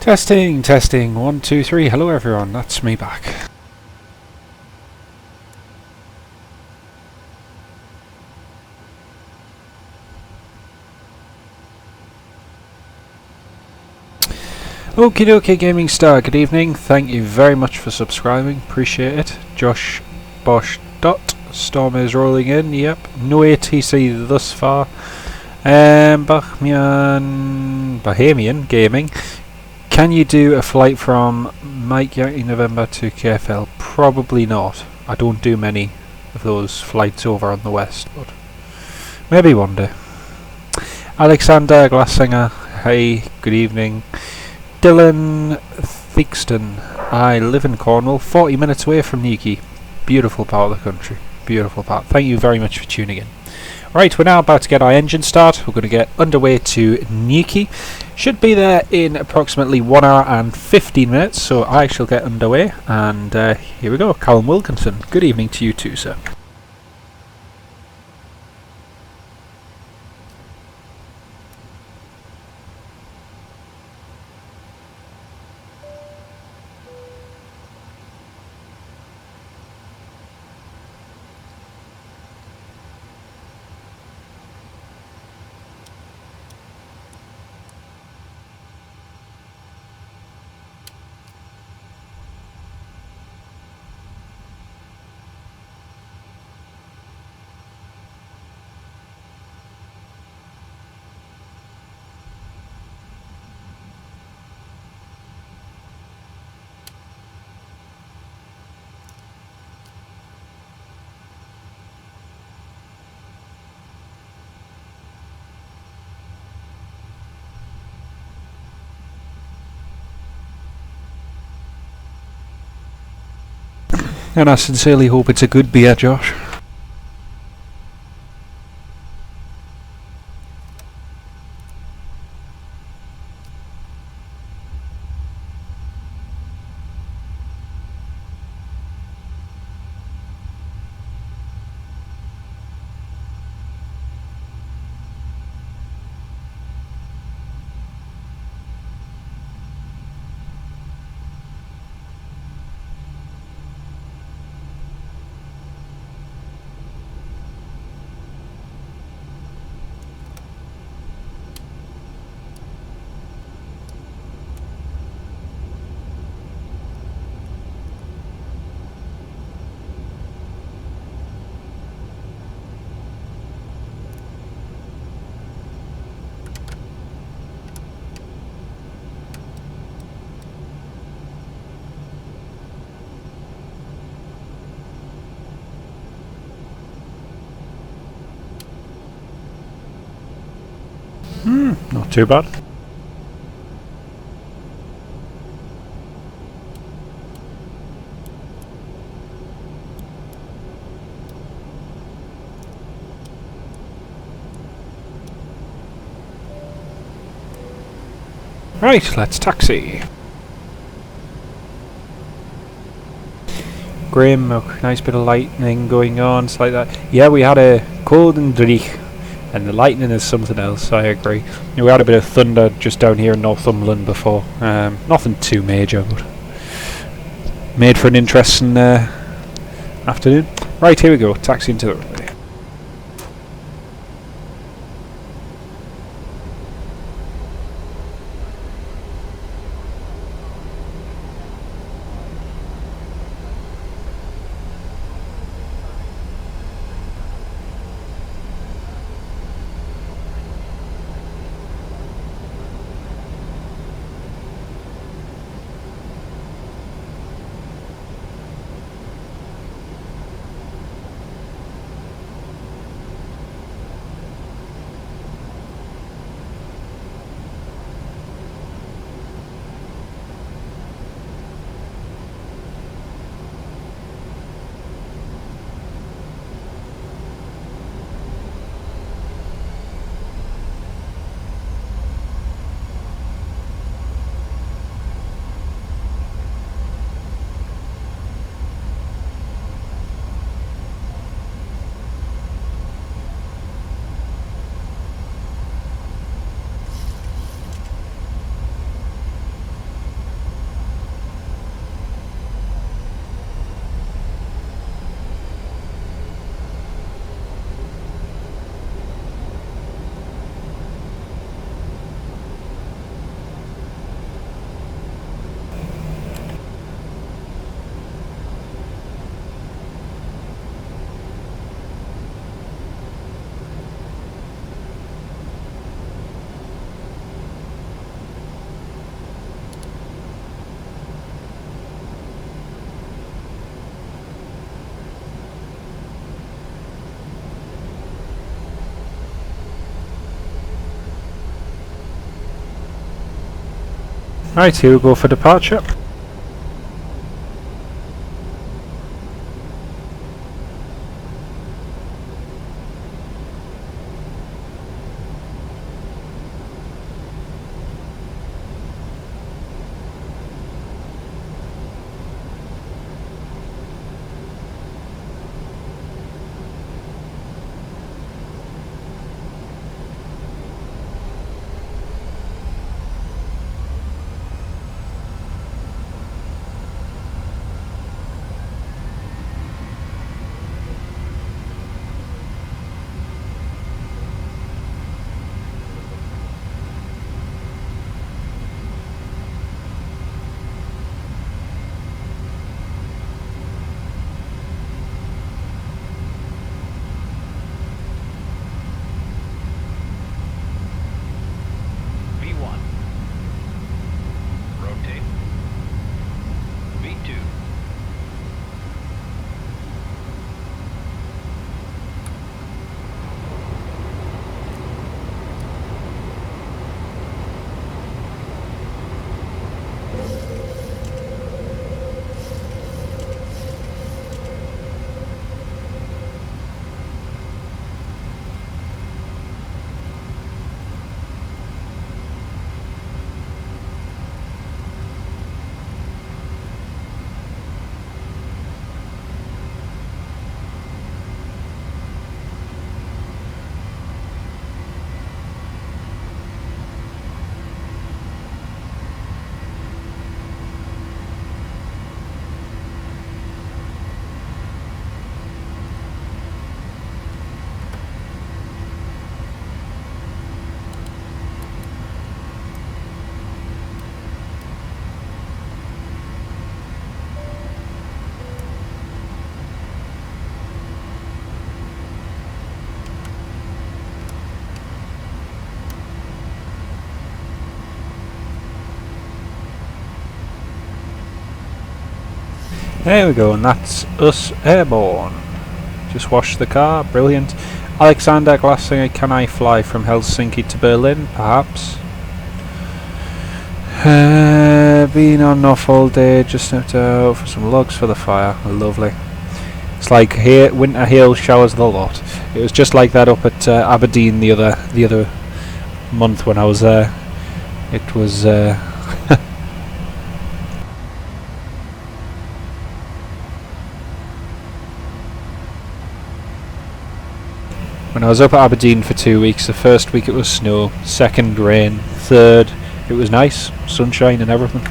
Testing, testing, 1, 2, 3. Hello everyone, that's me back. Okie dokie Gaming Star, good evening. Thank you very much for subscribing, appreciate it. Josh Bosch Dot, Storm is rolling in, yep. No ATC thus far. Bahamian Gaming. Can you do a flight from Mike Yankee November to KFL? Probably not. I don't do many of those flights over on the west, but maybe one day. Alexander Glassinger, hey, good evening. Dylan Theakston, I live in Cornwall, 40 minutes away from Nuki. Beautiful part of the country, beautiful part. Thank you very much for tuning in. Right, we're now about to get our engine start. We're going to get underway to Nuki. Should be there in approximately 1 hour and 15 minutes, so I shall get underway. And here we go, Callum Wilkinson. Good evening to you too, sir. And I sincerely hope it's a good beer, Josh. Not too bad. Right, let's taxi. Grim, nice bit of lightning going on, it's like that. Yeah, we had a cold and dreich. And the lightning is something else, I agree. We had a bit of thunder just down here in Northumberland before. Nothing too major, but made for an interesting afternoon. Right, here we go, taxi into the runway. Right, here we go for departure. V1. Rotate. V2. There we go, and that's us airborne. Just washed the car, brilliant. Alexander Glassinger, can I fly from Helsinki to Berlin? Perhaps. Been on off all day, just stepped out for some logs for the fire. Lovely. It's like here, winter hail showers the lot. It was just like that up at Aberdeen the other month when I was there. It was when I was up at Aberdeen for 2 weeks. The first week it was snow, second rain, third it was nice, sunshine and everything.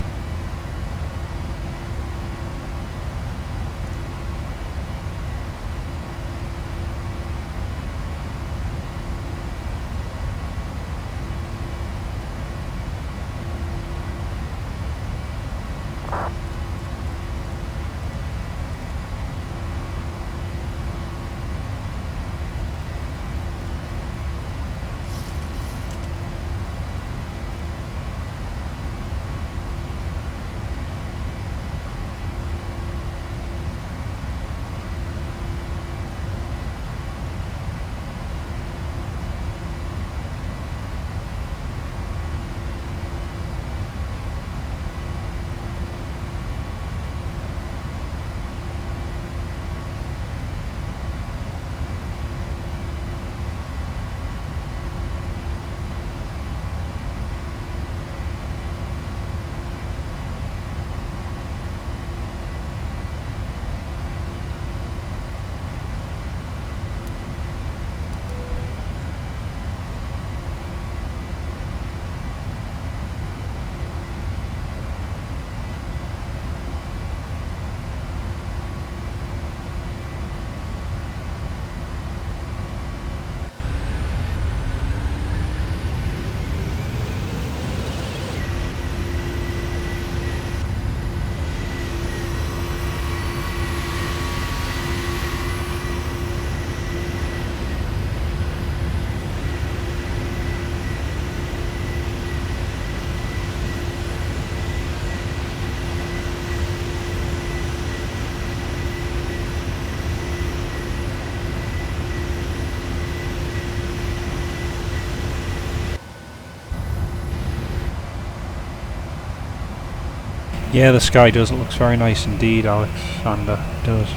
Yeah, the sky does. It looks very nice indeed, Alexander. It does.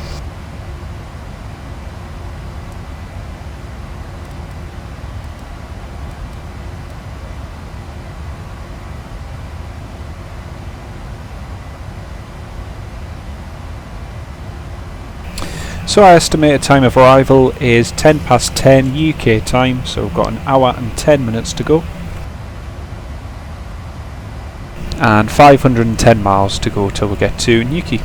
So our estimated time of arrival is 10 past 10 UK time, so we've got an hour and 10 minutes to go. And 510 miles to go till we get to Nuki.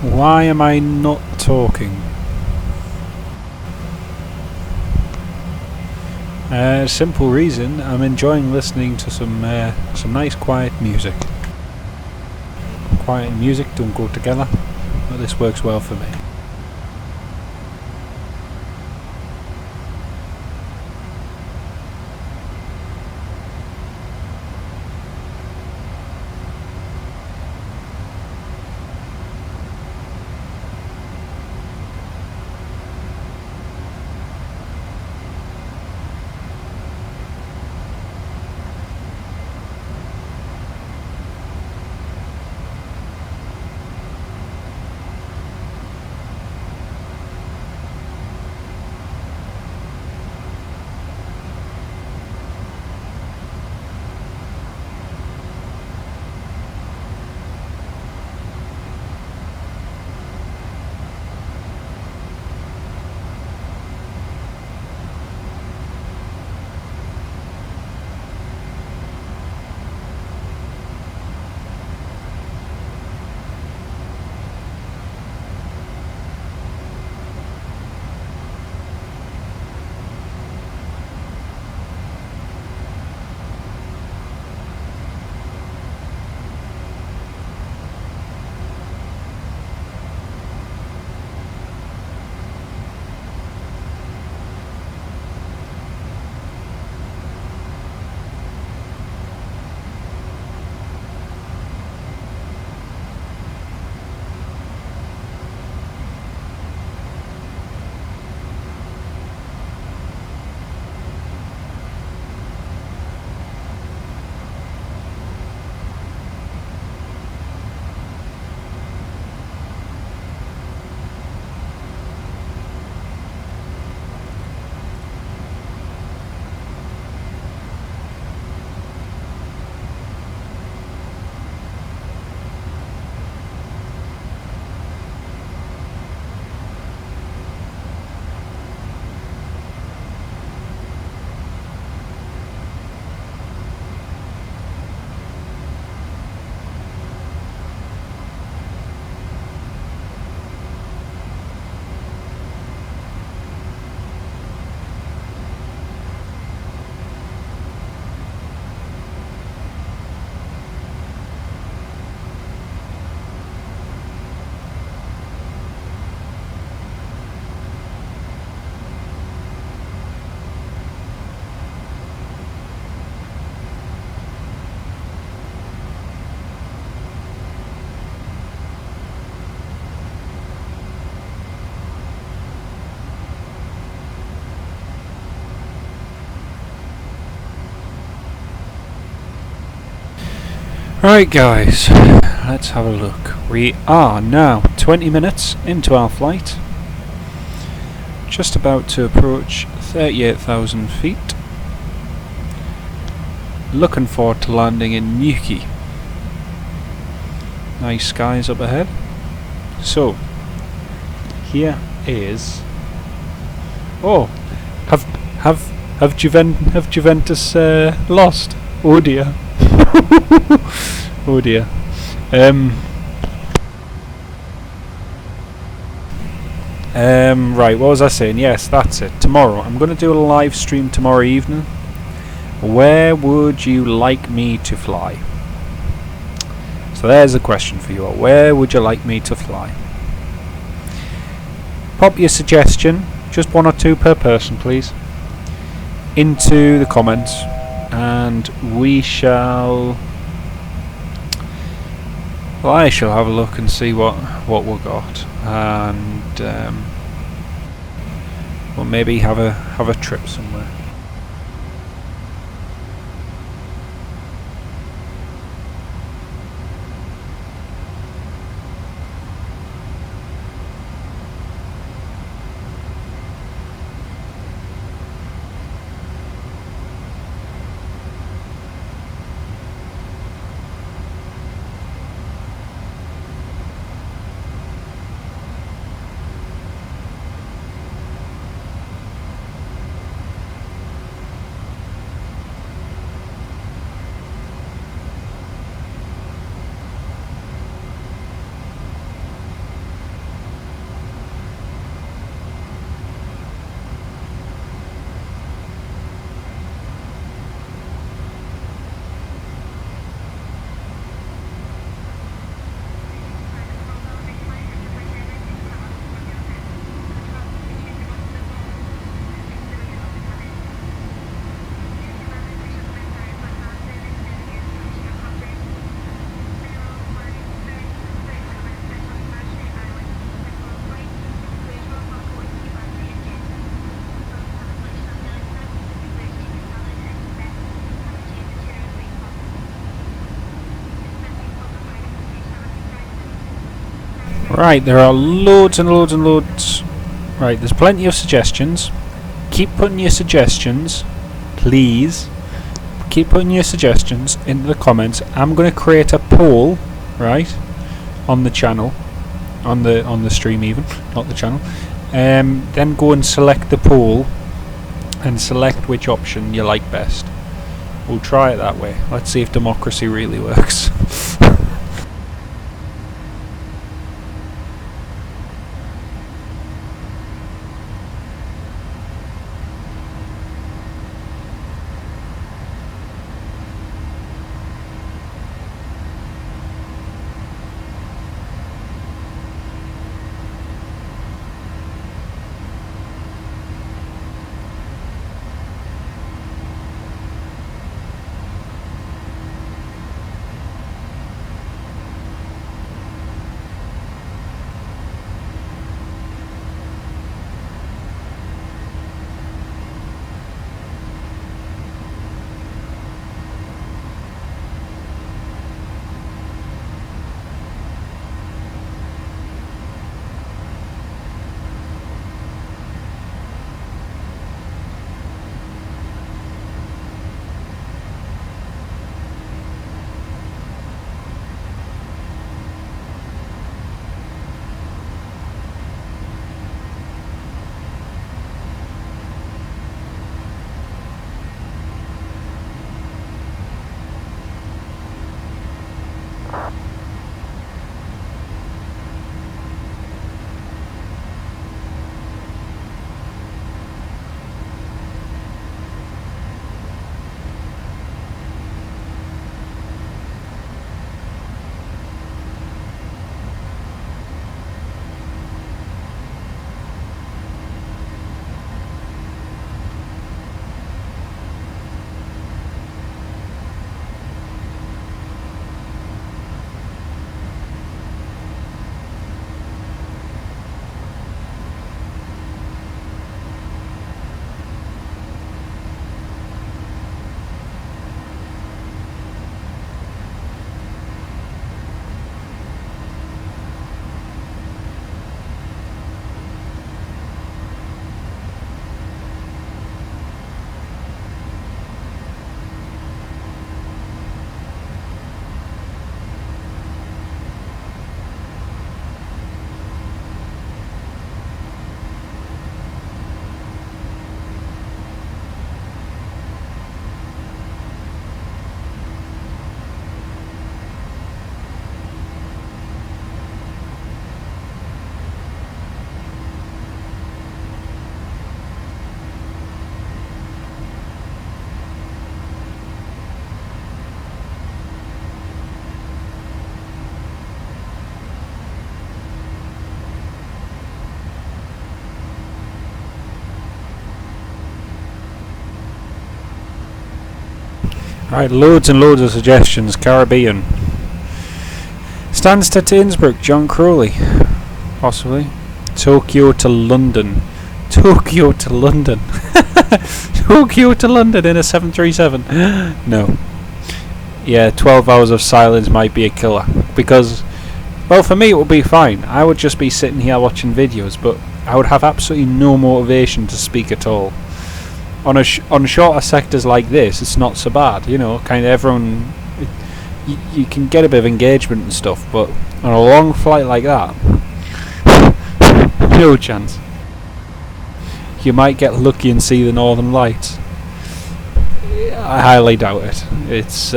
Why am I not talking? Simple reason, I'm enjoying listening to some nice quiet music. Quiet and music don't go together, but this works well for me. Right guys, let's have a look. We are now 20 minutes into our flight. Just about to approach 38,000 feet. Looking forward to landing in Nuki. Nice skies up ahead. So, here is... Oh! Have Juventus lost? Oh dear. Oh dear. Right, what was I saying? Yes, that's it. Tomorrow. I'm going to do a live stream tomorrow evening. Where would you like me to fly? So there's a question for you all. Where would you like me to fly? Pop your suggestion, just 1 or 2 per person please, into the comments, and we shall... Well, I shall have a look and see what we've got, and we'll maybe have a trip somewhere. Right, there are loads and loads and loads. Right, there's plenty of suggestions. Keep putting your suggestions, please. Keep putting your suggestions into the comments. I'm going to create a poll, right, on the channel, on the stream even, not the channel. Then go and select the poll and select which option you like best. We'll try it that way. Let's see if democracy really works. Right, loads and loads of suggestions. Caribbean. Stansted to Innsbruck, John Crowley. Possibly. Tokyo to London. Tokyo to London. Tokyo to London in a 737. No. Yeah, 12 hours of silence might be a killer. Because, well, for me it would be fine. I would just be sitting here watching videos, but I would have absolutely no motivation to speak at all. On shorter sectors like this, it's not so bad, you know, kind of everyone, you can get a bit of engagement and stuff, but on a long flight like that, no chance. You might get lucky and see the Northern Lights. I highly doubt it. It's,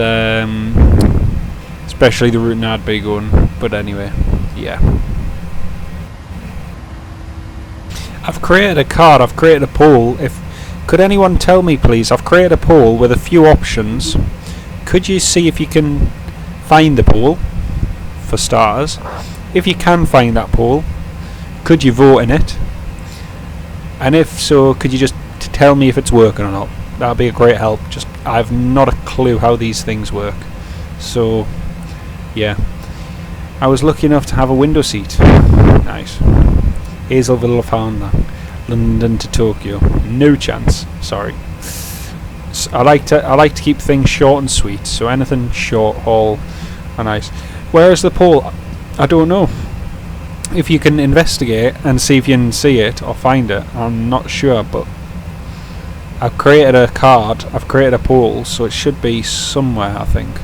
especially the route I'd be going, but anyway, yeah. I've created a card, I've created a poll. Could anyone tell me, please? I've created a poll with a few options. Could you see if you can find the poll, for starters? If you can find that poll, could you vote in it? And if so, could you just tell me if it's working or not? That'd be a great help. Just, I've not a clue how these things work. So, yeah. I was lucky enough to have a window seat. Nice. Hazelville Founder. London to Tokyo. No chance. Sorry. I like to keep things short and sweet. So anything short haul are nice. Where is the poll? I don't know. if you can investigate and see if you can see it or find it. I'm not sure, but I've created a card, I've created a poll, so it should be somewhere, I think.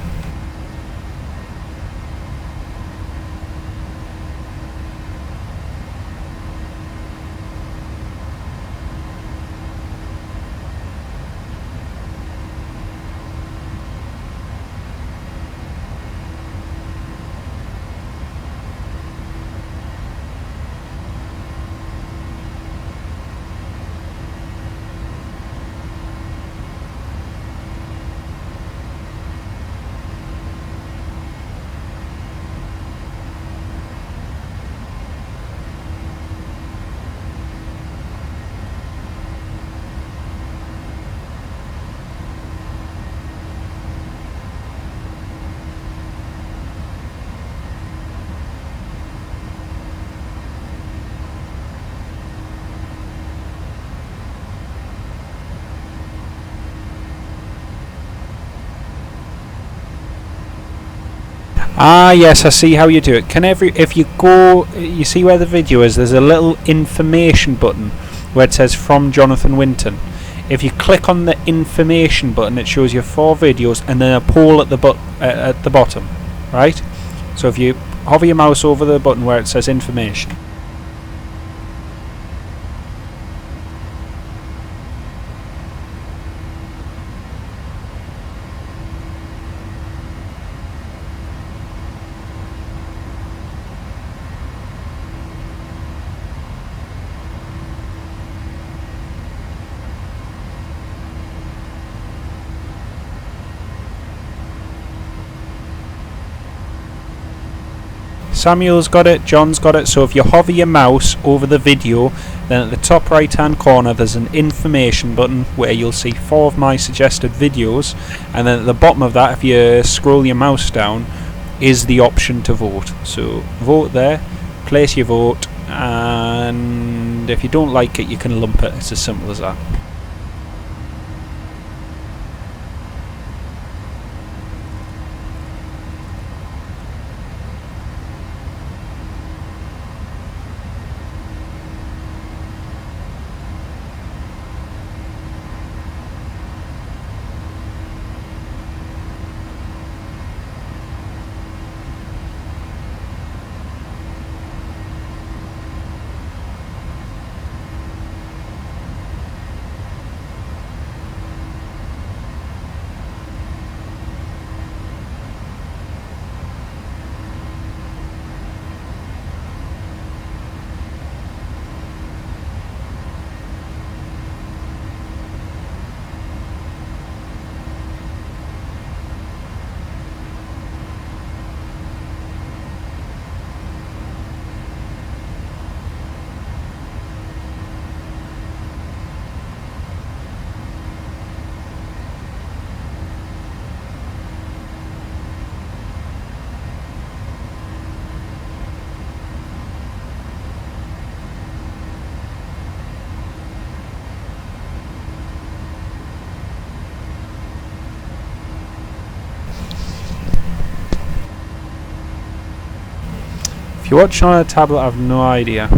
Ah, yes, I see how you do it. If you go, you see where the video is, there's a little information button where it says from Jonathan Winton. If you click on the information button, it shows you 4 videos and then a poll at the bottom, right? So if you hover your mouse over the button where it says information. Samuel's got it, John's got it. So if you hover your mouse over the video, then at the top right hand corner there's an information button where you'll see 4 of my suggested videos, and then at the bottom of that, if you scroll your mouse down, is the option to vote. So vote there, place your vote, and if you don't like it you can lump it. It's as simple as that. If you're watching on a tablet, I have no idea.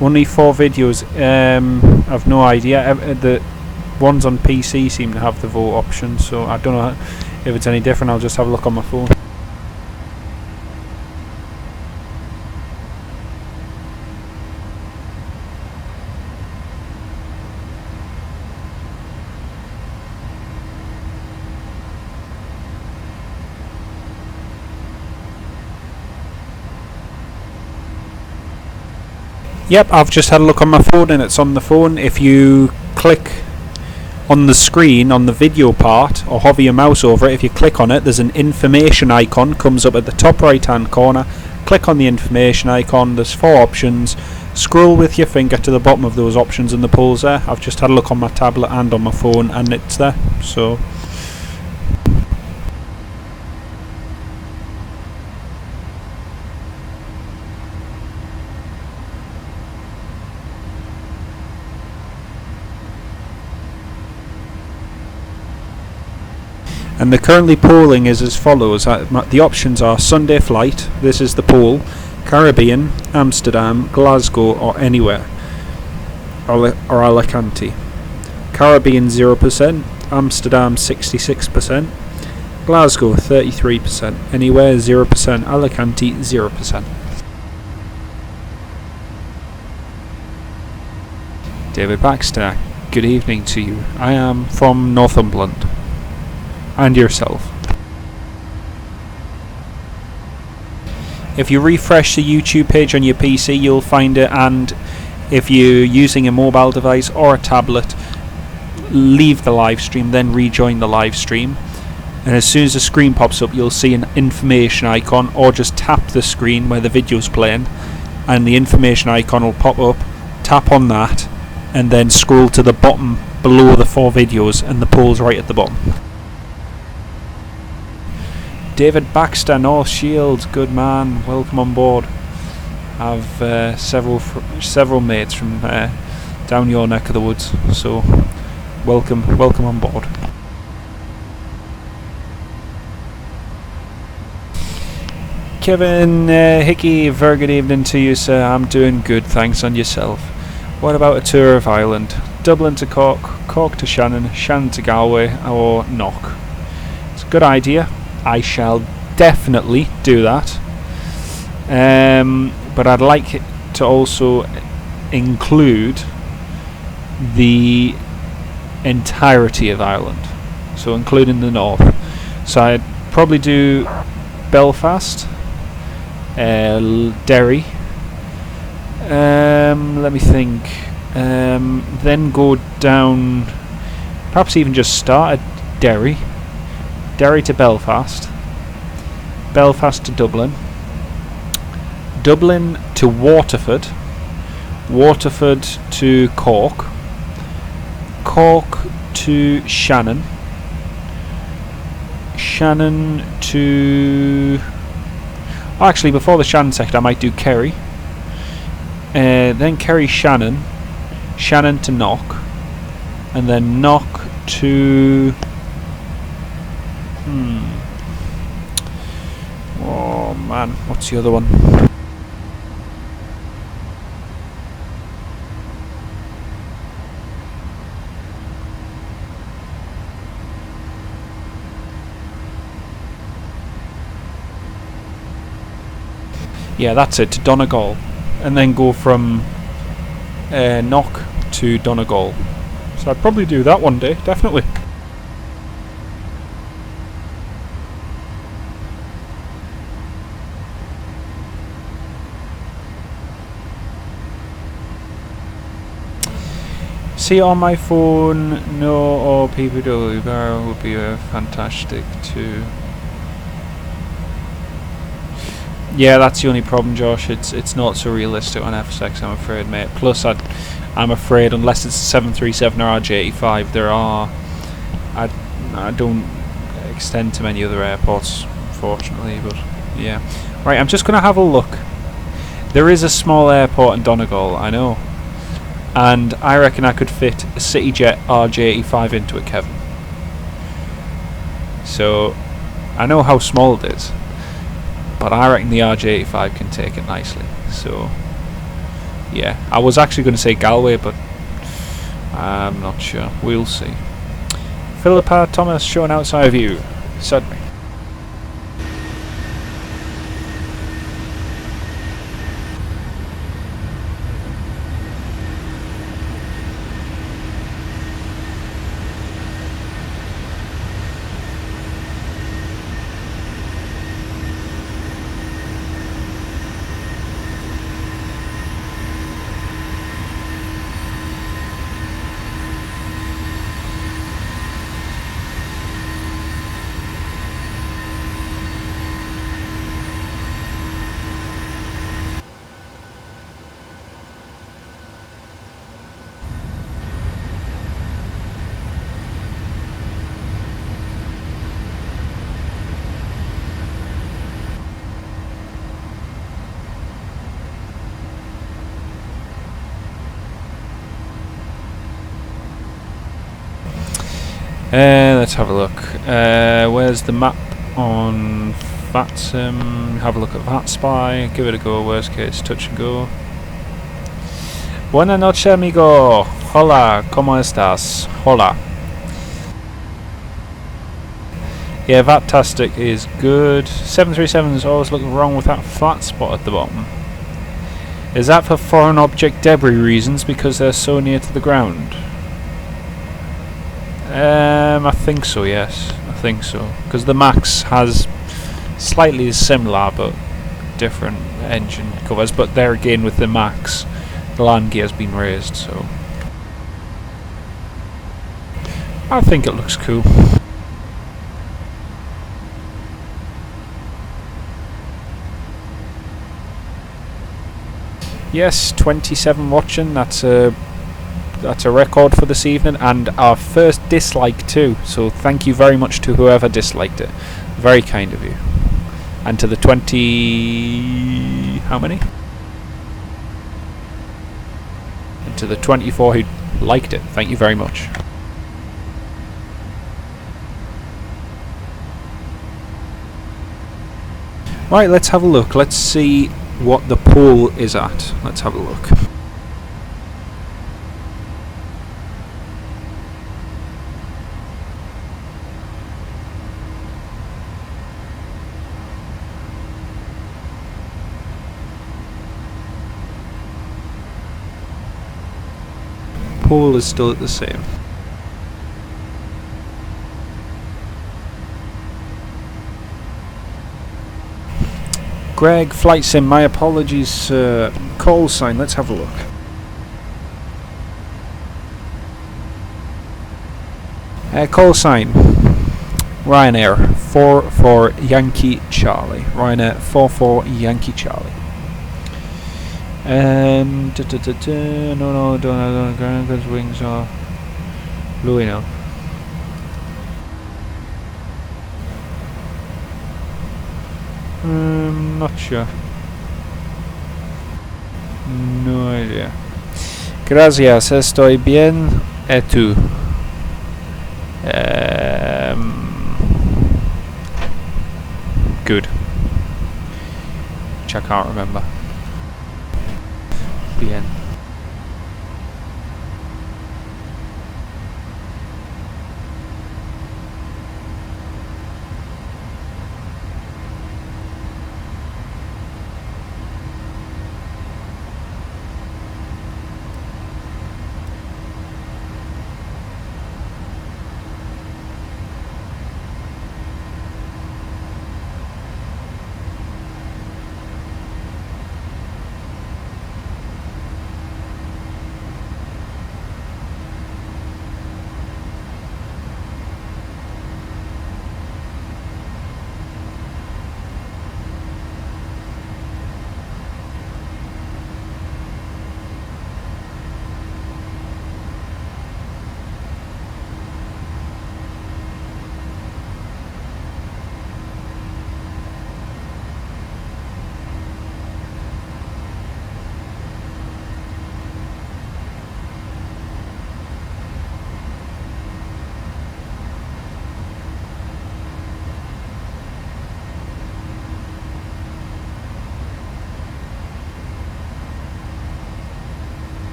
Only 4 videos. I've no idea. The ones on PC seem to have the vote option, so I don't know if it's any different. I'll just have a look on my phone. Yep, I've just had a look on my phone and it's on the phone. If you click on the screen on the video part or hover your mouse over it, if you click on it, there's an information icon comes up at the top right hand corner. Click on the information icon, there's 4 options. Scroll with your finger to the bottom of those options and the polls there. I've just had a look on my tablet and on my phone and it's there. So and the currently polling is as follows. The options are Sunday flight, this is the poll, Caribbean, Amsterdam, Glasgow or anywhere, or Alicante. Caribbean 0%, Amsterdam 66%, Glasgow 33%, anywhere 0%, Alicante 0%. David Baxter, good evening to you. I am from Northumberland. And yourself. If you refresh the YouTube page on your PC, you'll find it, and if you're using a mobile device or a tablet, leave the live stream, then rejoin the live stream. And as soon as the screen pops up, you'll see an information icon, or just tap the screen where the video's playing, and the information icon will pop up. Tap on that, and then scroll to the bottom below the 4 videos, and the poll's right at the bottom. David Baxter, North Shields, good man, welcome on board. I've several mates from down your neck of the woods, so welcome on board. Kevin Hickey, very good evening to you, sir. I'm doing good, thanks, on yourself. What about a tour of Ireland? Dublin to Cork, Cork to Shannon, Shannon to Galway, or Knock? It's a good idea. I shall definitely do that. But I'd like it to also include the entirety of Ireland, so including the north. So I'd probably do Belfast, Derry, let me think, then go down, perhaps even just start at Derry to Belfast, Belfast to Dublin, Dublin to Waterford, Waterford to Cork, Cork to Shannon, Shannon to... actually, before the Shannon sector I might do Kerry, then Kerry Shannon, Shannon to Knock, and then Knock to... oh man, what's the other one? Yeah, that's it, to Donegal, and then go from Knock to Donegal. So I'd probably do that one day, definitely. See on my phone, no, or PPW barrel would be fantastic too. Yeah, that's the only problem, Josh. It's not so realistic on FSX, I'm afraid, mate. Plus, I'm afraid unless it's 737 or RJ85, there are... I don't extend to many other airports, unfortunately, but yeah. Right, I'm just going to have a look. There is a small airport in Donegal, I know. And I reckon I could fit a CityJet RJ85 into it, Kevin. So, I know how small it is, but I reckon the RJ85 can take it nicely. So, yeah. I was actually going to say Galway, but I'm not sure. We'll see. Philippa Thomas showing outside of you. Certainly. Let's have a look. Where's the map on Vatsim, have a look at VatSpy, give it a go, worst case, touch and go. Buenas noches, amigo. Hola, ¿cómo estás? Hola. Yeah, Vatastic is good. 737 is always looking wrong with that flat spot at the bottom. Is that for foreign object debris reasons because they're so near to the ground? I think so, yes. I think so. Because the Max has slightly similar but different engine covers, but there again with the Max, the land gear's been raised, so I think it looks cool. Yes, 27 watching, that's a record for this evening, and our first dislike too, so thank you very much to whoever disliked it. Very kind of you. And to the 20... how many? And to the 24 who liked it, thank you very much. Right, let's have a look. Let's see what the poll is at. Let's have a look. Poll is still at the same. Greg, Flight Sim, my apologies, call sign, let's have a look. Call sign, Ryanair, 44 Yankee Charlie. Ryanair, 44 Yankee Charlie. No, don't ground because wings are blue enough. Not sure. No idea. Gracias, estoy bien. ¿Y tú? Good. Which I can't remember. Bien.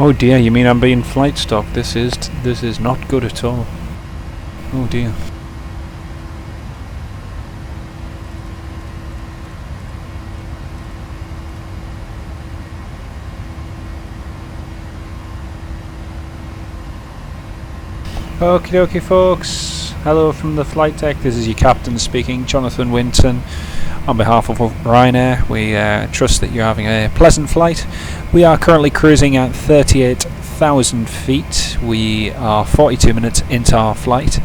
Oh dear, you mean I'm being flight stock? This is not good at all. Oh dear. Okie dokie folks, hello from the flight deck, this is your captain speaking, JonathanWinton. On behalf of Ryanair, we trust that you're having a pleasant flight. We are currently cruising at 38,000 feet. We are 42 minutes into our flight.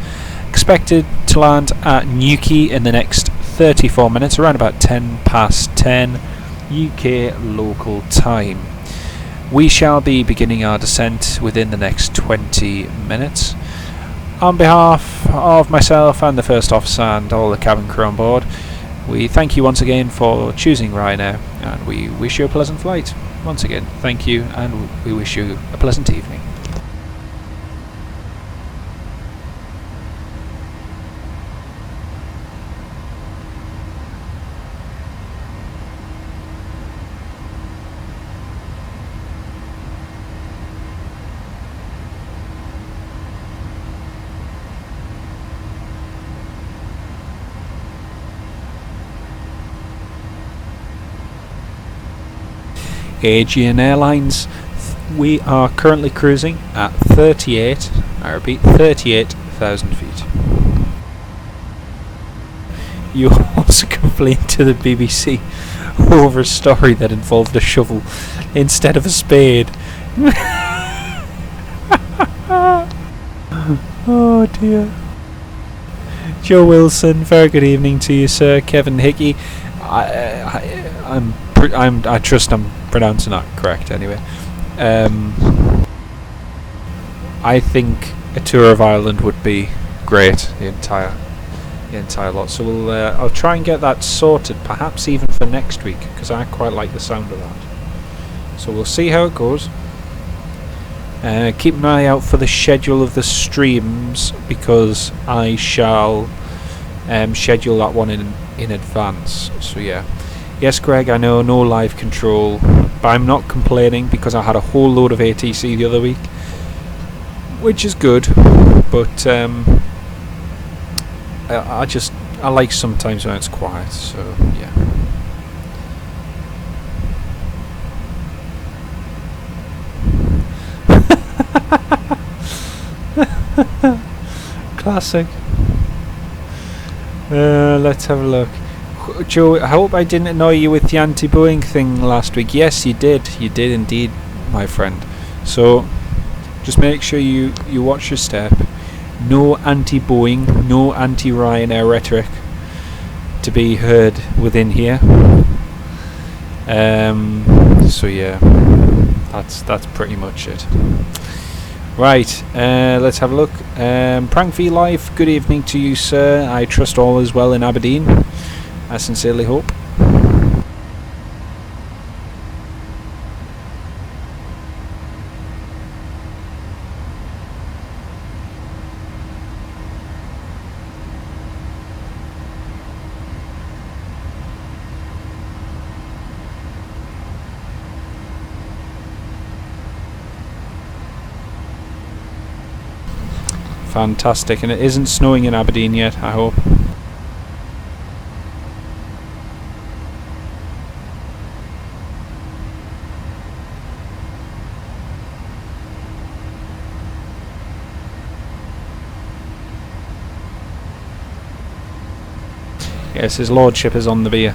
Expected to land at Nuki in the next 34 minutes, around about 10 past 10 UK local time. We shall be beginning our descent within the next 20 minutes. On behalf of myself and the first officer and all the cabin crew on board, we thank you once again for choosing Ryanair, and we wish you a pleasant flight. Once again, thank you, and we wish you a pleasant evening. Aegean Airlines, we are currently cruising at 38, I repeat, 38,000 feet. You also complained to the BBC over a story that involved a shovel instead of a spade. Oh dear. Joe Wilson, very good evening to you, sir. Kevin Hickey, I trust I'm pronouncing that correct anyway. I think a tour of Ireland would be great, the entire lot. So I'll try and get that sorted, perhaps even for next week, because I quite like the sound of that. So we'll see how it goes. Keep an eye out for the schedule of the streams, because I shall schedule that one in advance. So yeah. Yes, Greg, I know, no live control, but I'm not complaining because I had a whole load of ATC the other week, which is good, but I like sometimes when it's quiet, so yeah. Classic. Let's have a look. Joe, I hope I didn't annoy you with the anti-Boeing thing last week. Yes, you did. You did indeed, my friend. So, just make sure you watch your step. No anti-Boeing, no anti-Ryanair rhetoric to be heard within here. So yeah, that's pretty much it. Right, let's have a look. Prank V Life, good evening to you, sir. I trust all is well in Aberdeen. I sincerely hope. Fantastic, and it isn't snowing in Aberdeen yet, I hope. Yes, his lordship is on the beer.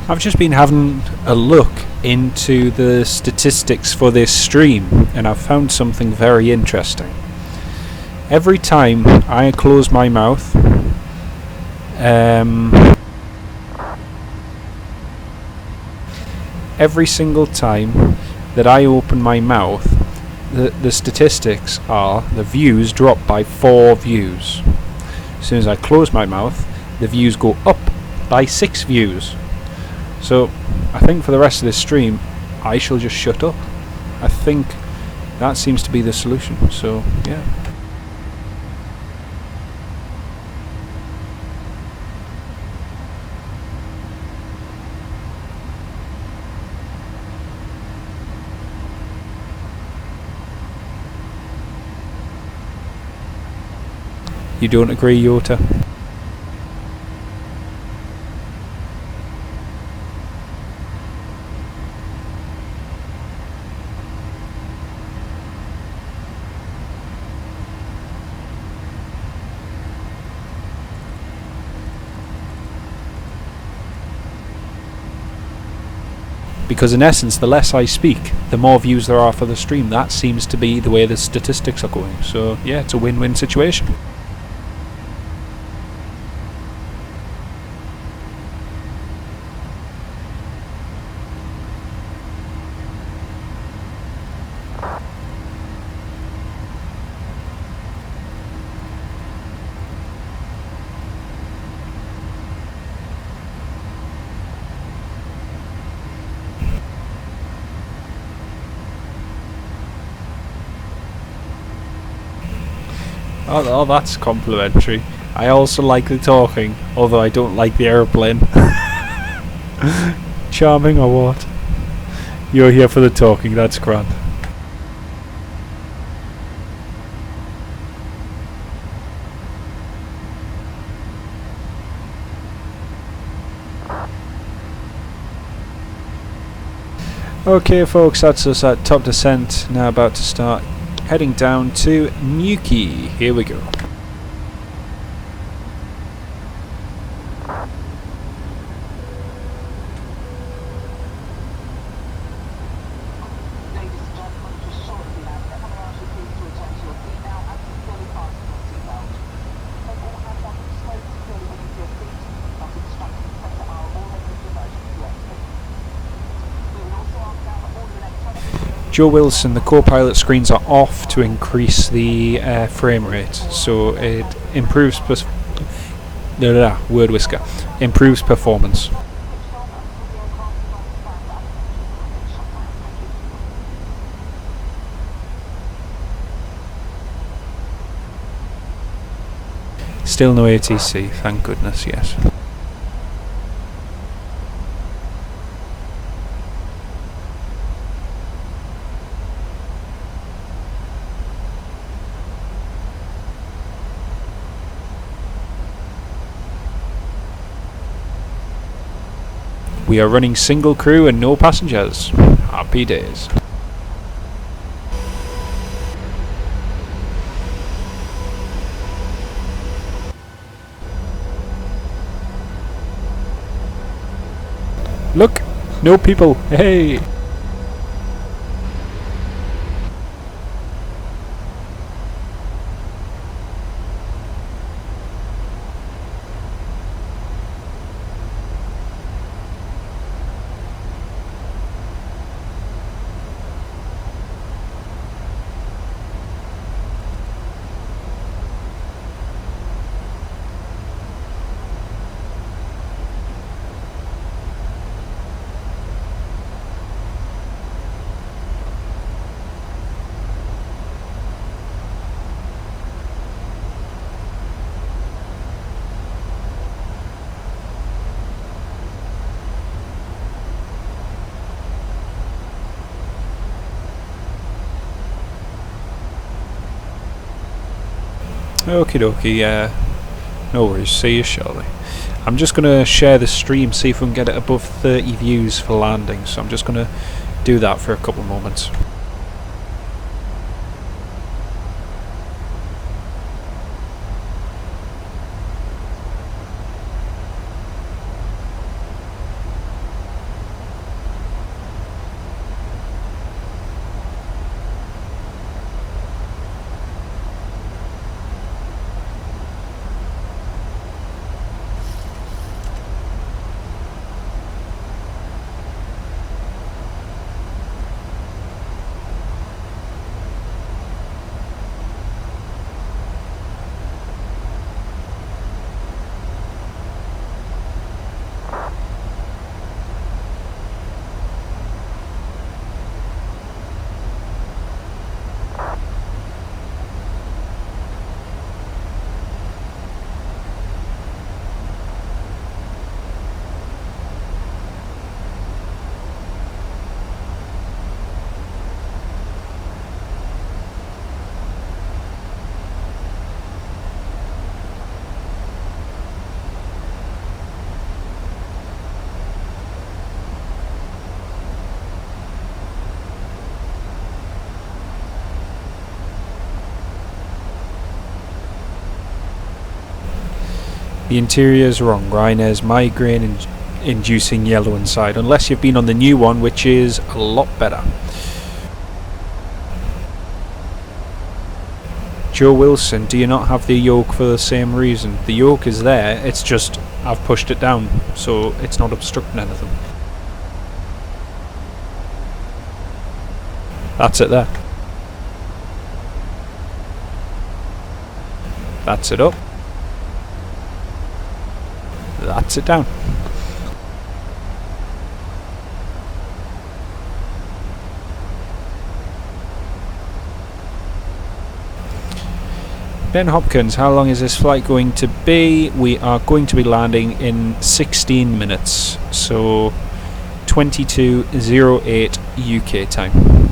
I've just been having a look into the statistics for this stream, and I've found something very interesting. Every time I close my mouth, every single time that I open my mouth, the statistics are the views drop by 4 views. As soon as I close my mouth, the views go up by 6 views. So I think for the rest of this stream I shall just shut up. I think that seems to be the solution. So yeah. You don't agree, Yota? Because in essence, the less I speak, the more views there are for the stream. That seems to be the way the statistics are going. So yeah, it's a win-win situation. Oh, that's complimentary. I also like the talking, although I don't like the aeroplane. Charming or what? You're here for the talking, that's grand. Okay folks, that's us at top descent, now about to start heading down to Nuki. Here we go. Joe Wilson, the co-pilot screens are off to increase the frame rate, so it improves word whisker, improves performance. Still no ATC, thank goodness, yes. We are running single crew and no passengers. Happy days. Look! No people! Hey! Okie dokie, no worries, see you shortly. I'm just going to share the stream, see if we can get it above 30 views for landing, so I'm just going to do that for a couple of moments. The interior's wrong. Ryanair's migraine inducing yellow inside, unless you've been on the new one, which is a lot better. Joe Wilson, do you not have the yoke for the same reason? The yoke is there, it's just I've pushed it down, so it's not obstructing anything. That's it there. That's it up. That's it down. Ben Hopkins, how long is this flight going to be? We are going to be landing in 16 minutes, so 22:08 UK time.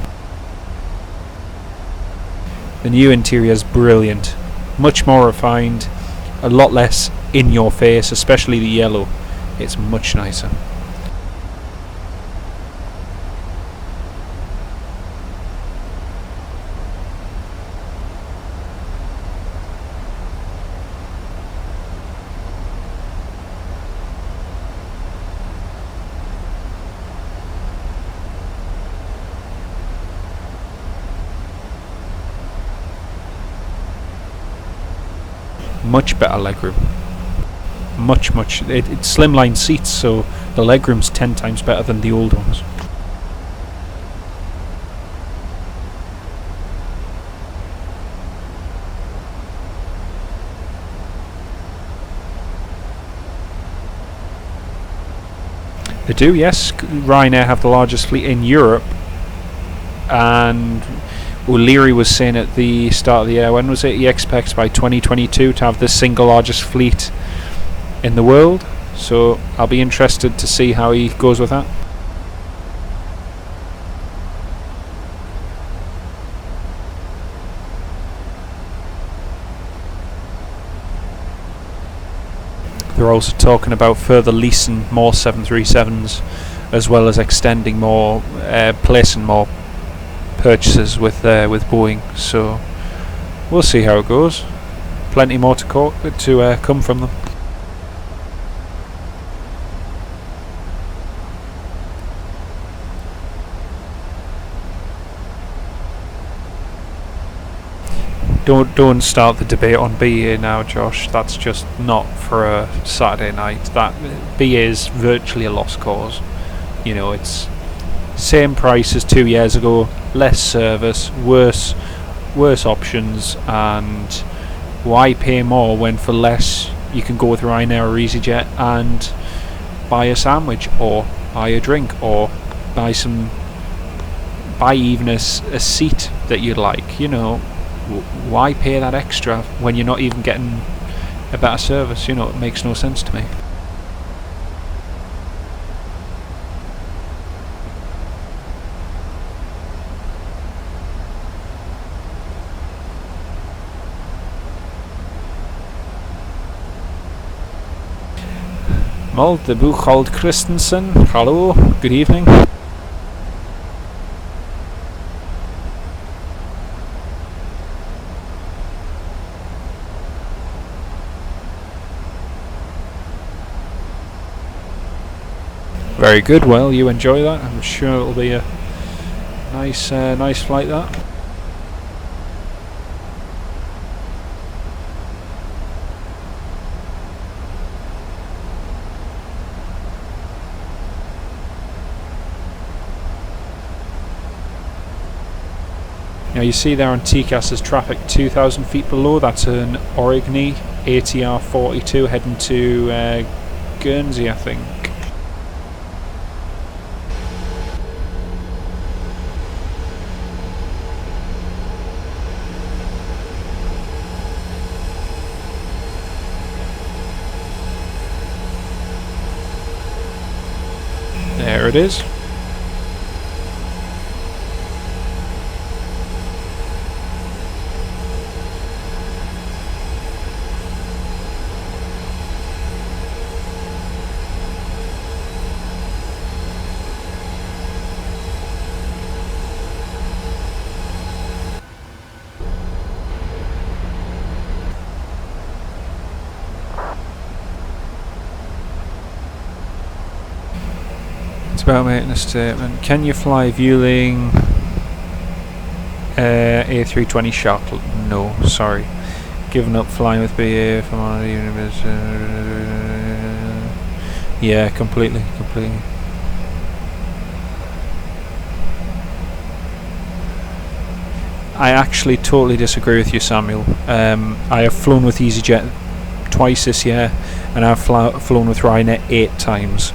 The new interior is brilliant, much more refined, a lot less in your face, especially the yellow. It's much nicer. Much better legroom. Much. It's slimline seats, so the legroom's 10 times better than the old ones. They do, yes. Ryanair have the largest fleet in Europe, and O'Leary was saying at the start of the year, when was it, he expects by 2022 to have the single largest fleet in the world, so I'll be interested to see how he goes with that. They're also talking about further leasing more 737s, as well as extending more, placing more purchases with Boeing. So we'll see how it goes. Plenty more to come from them. Don't start the debate on BA now, Josh. That's just not for a Saturday night. That BA is virtually a lost cause. You know, it's same price as 2 years ago, less service, worse options, and why pay more when for less you can go with Ryanair or EasyJet and buy a sandwich or buy a drink or buy even a seat that you'd like. You know, why pay that extra when you're not even getting a better service? You know, it makes no sense to me. Malte Buchhold Christensen, hello, good evening. Very good, well, you enjoy that. I'm sure it'll be a nice flight, that. Now you see there on TCAS as traffic 2,000 feet below, that's an Origny ATR 42 heading to Guernsey, I think. There it is. It's about making a statement. Can you fly Vueling A320 Shark? No, sorry. Giving up flying with BA if I'm on a university. Yeah, completely. I actually totally disagree with you, Samuel. I have flown with EasyJet twice this year, and I've flown with Ryanair 8 times.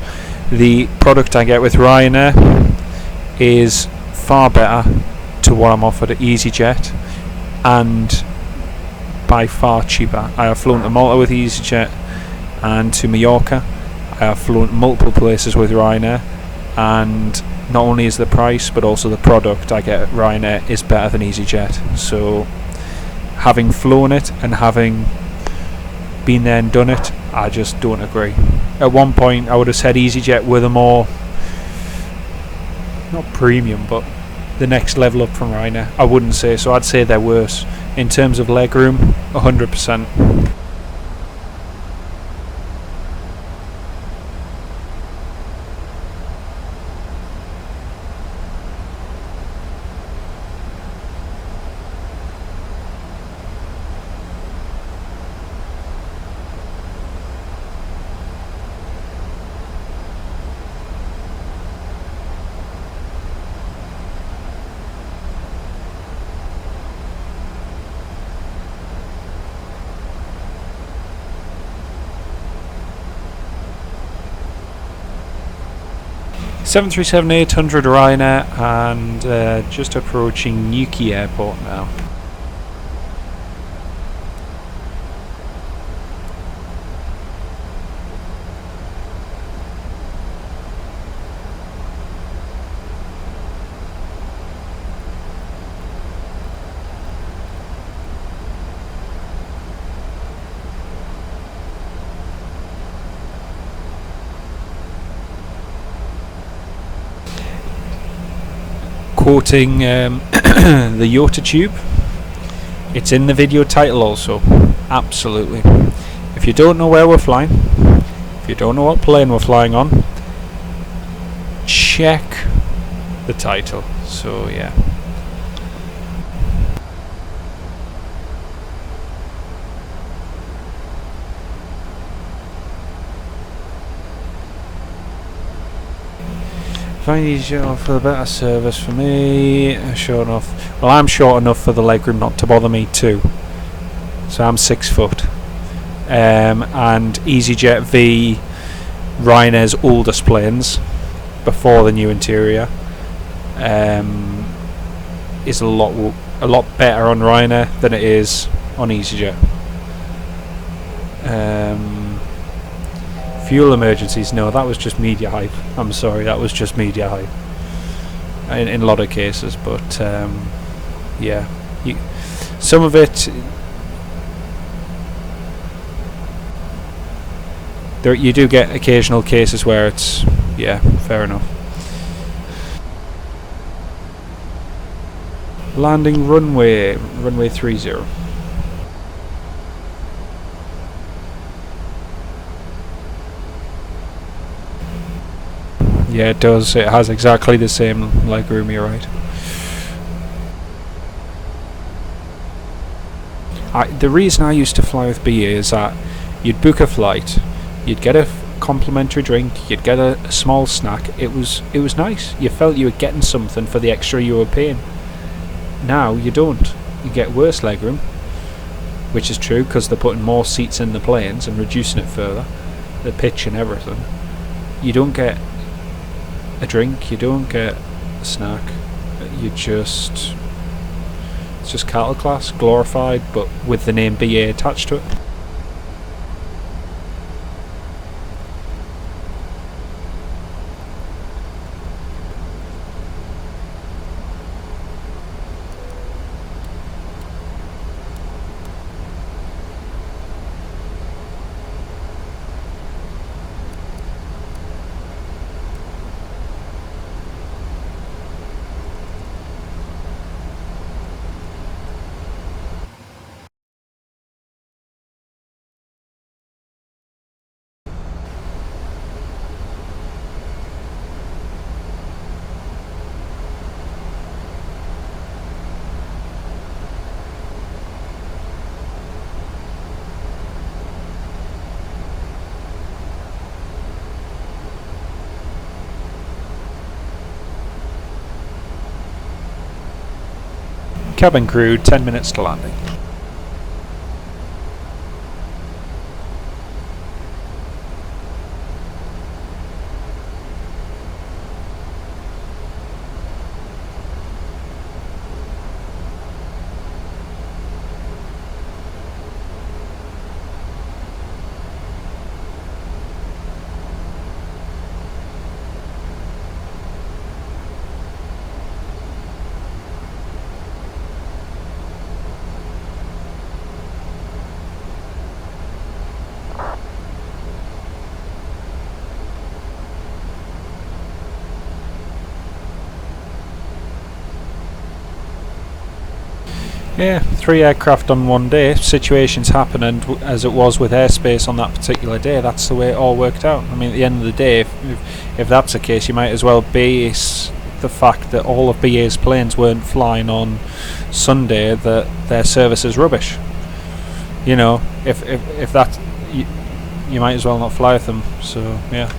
The product I get with Ryanair is far better to what I'm offered at EasyJet, and by far cheaper. I have flown to Malta with EasyJet and to Mallorca. I have flown to multiple places with Ryanair, and not only is the price but also the product I get at Ryanair is better than EasyJet. So having flown it and having been there and done it, I just don't agree. At one point I would have said EasyJet were the more, not premium, but the next level up from Ryanair. I wouldn't say so, I'd say they're worse. In terms of legroom, 100%. 737-800 Ryanair, and just approaching Newquay Airport now. Quoting the Yota tube, it's in the video title also. Absolutely. If you don't know where we're flying, if you don't know what plane we're flying on, check the title. So yeah. Find easier for the better service for me. Short enough. Well, I'm short enough for the legroom not to bother me too. So I'm 6 foot. And EasyJet v Ryanair's oldest planes before the new interior is a lot better on Ryanair than it is on EasyJet. Fuel emergencies, no, that was just media hype. I'm sorry, that was just media hype in a lot of cases, but yeah, some of it you do get occasional cases where it's, yeah, fair enough. Landing runway 30. Yeah, it does. It has exactly the same legroom, you're right. The reason I used to fly with BA is that you'd book a flight, you'd get a complimentary drink, you'd get a small snack. It was nice. You felt you were getting something for the extra you were paying. Now you don't. You get worse legroom, which is true because they're putting more seats in the planes and reducing it further, the pitch and everything. You don't get a drink, you don't get a snack, it's just cattle class, glorified, but with the name BA attached to it. Cabin crew, 10 minutes to landing. Yeah, 3 aircraft on one day. Situations happen, and as it was with airspace on that particular day, that's the way it all worked out. I mean, at the end of the day, if that's the case, you might as well base the fact that all of BA's planes weren't flying on Sunday that their service is rubbish. You know, if that, you might as well not fly with them. So yeah.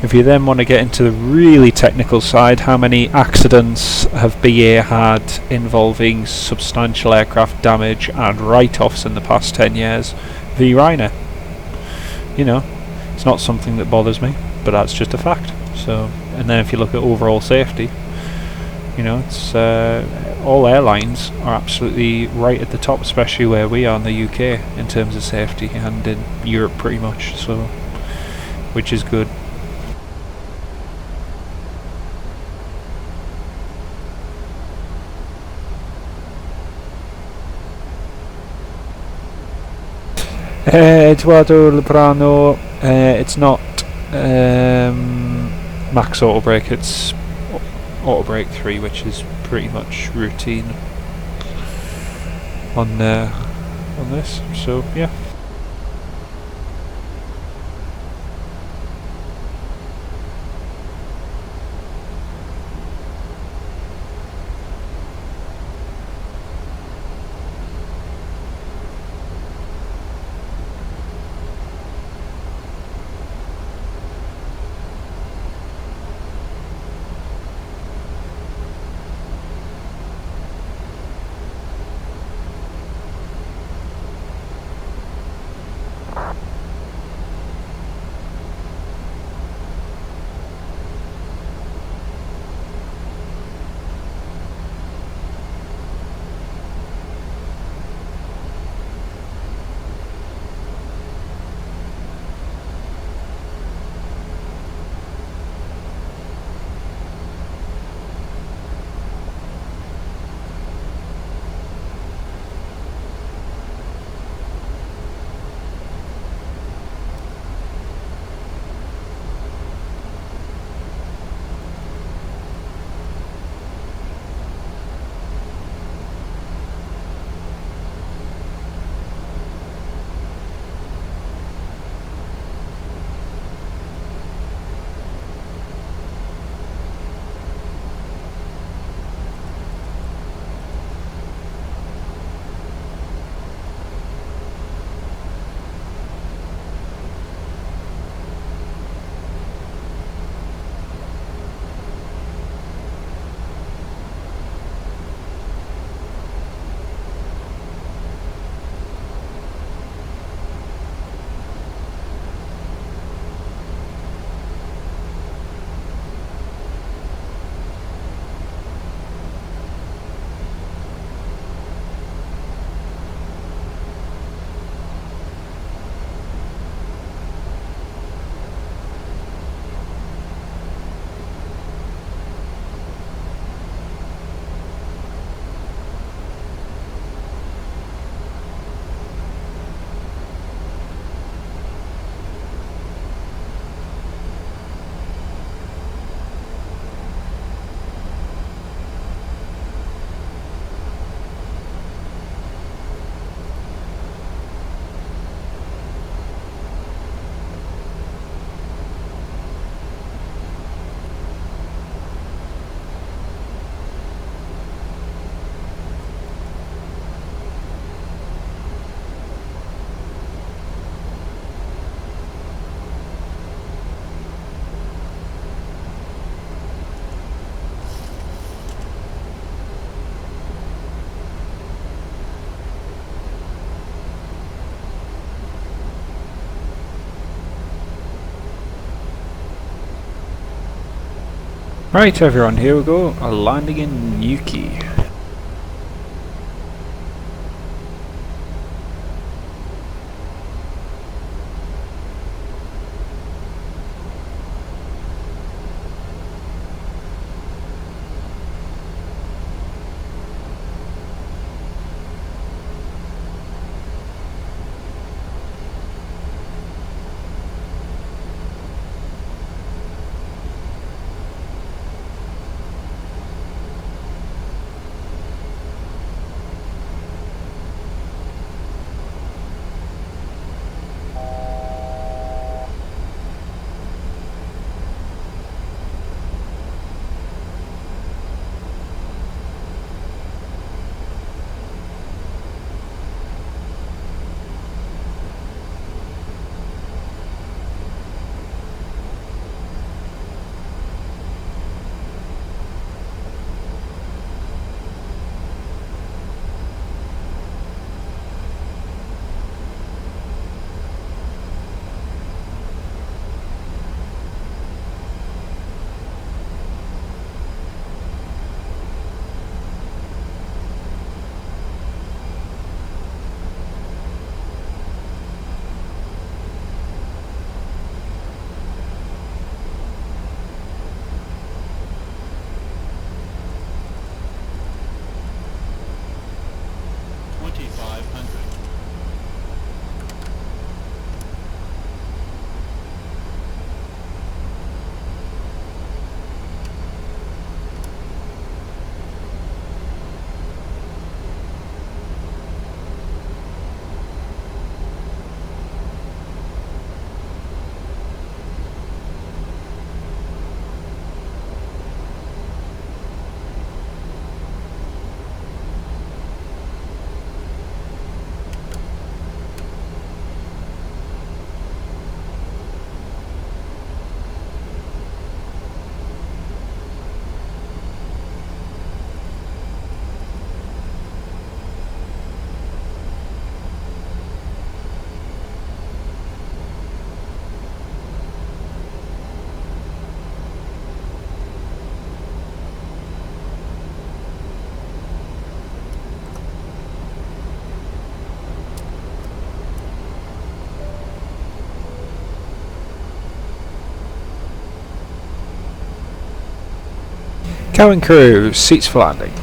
If you then want to get into the really technical side, how many accidents have BA had involving substantial aircraft damage and write-offs in the past 10 years v Ryanair? You know, it's not something that bothers me, but that's just a fact. So, and then if you look at overall safety, you know, it's all airlines are absolutely right at the top, especially where we are in the UK in terms of safety, and in Europe pretty much. So, which is good. Eduardo Lebrano, it's not max auto brake, it's auto brake 3, which is pretty much routine on this. So yeah. Right everyone, here we go, a landing in Nuki. Cabin crew, seats for landing.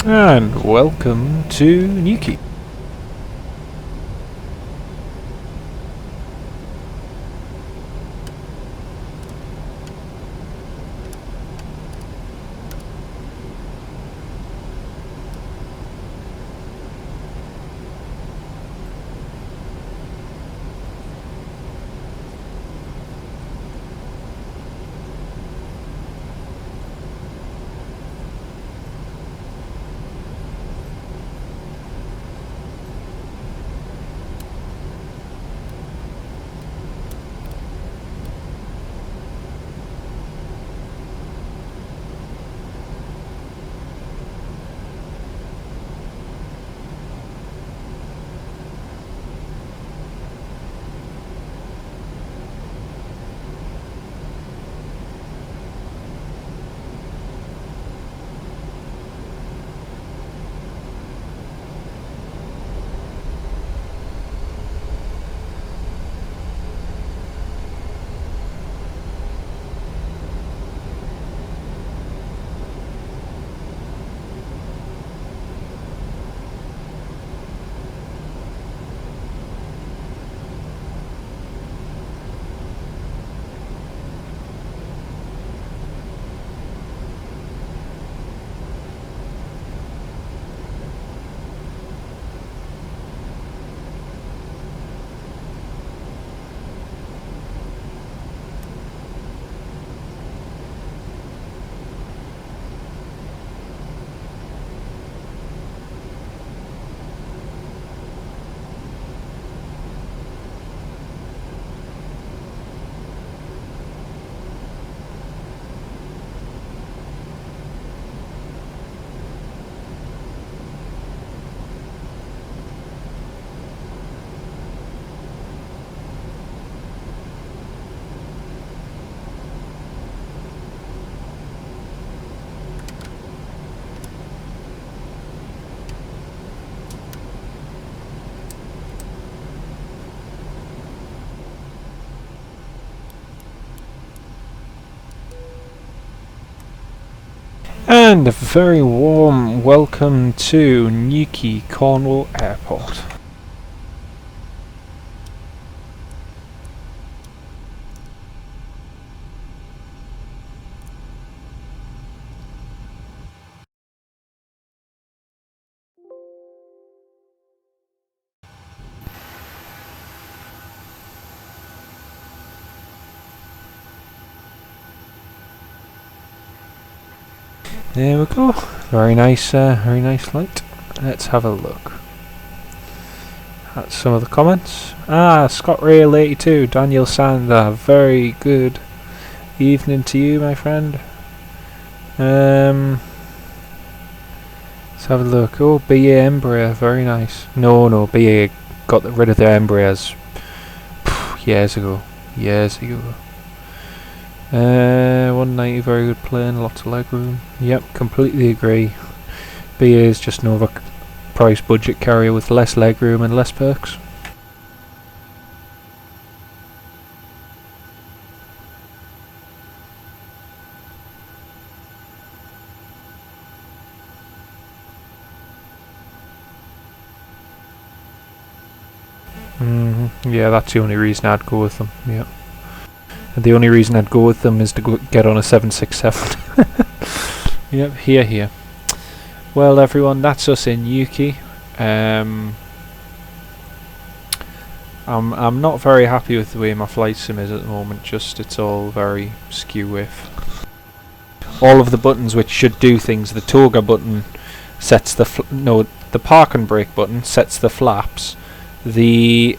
And welcome to Nuki. And a very warm welcome to Newquay Airport. There we go. Very nice light. Let's have a look at some of the comments. Scott Rail 82, Daniel Sander. Very good evening to you, my friend. Let's have a look. Oh, BA Embraer, very nice. No, BA got rid of their Embraers years ago. 190, very good plane, lots of legroom. Yep, completely agree. BA is just an overpriced budget carrier with less legroom and less perks. Yeah, that's the only reason I'd go with them. Yep. And the only reason I'd go with them is to get on a 767. Yep, here. Well, everyone, that's us in Newquay. I'm not very happy with the way my flight sim is at the moment. Just it's all very skew with. All of the buttons which should do things. The toga button sets the the park and brake button sets the flaps. The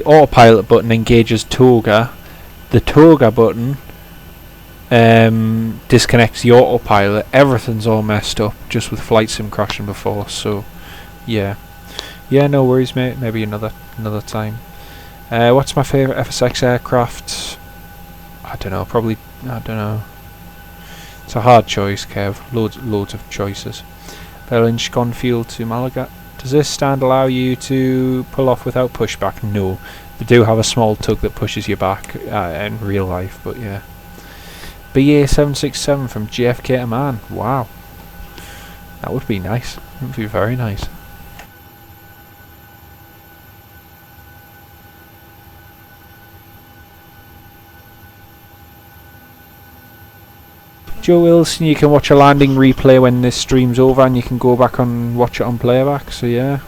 autopilot button engages toga. The toga button disconnects the autopilot. Everything's all messed up just with flight sim crashing before. So yeah, no worries, mate. Maybe another time. What's my favourite FSX aircraft? I don't know. It's a hard choice, Kev. Loads of choices. Berlin Schonfield to Malaga. Does this stand allow you to pull off without pushback? No. They do have a small tug that pushes you back in real life, but yeah. BA767 from JFK to Man. Wow. That would be nice. That would be very nice. Joe Wilson, you can watch a landing replay when this stream's over, and you can go back and watch it on playback, so yeah.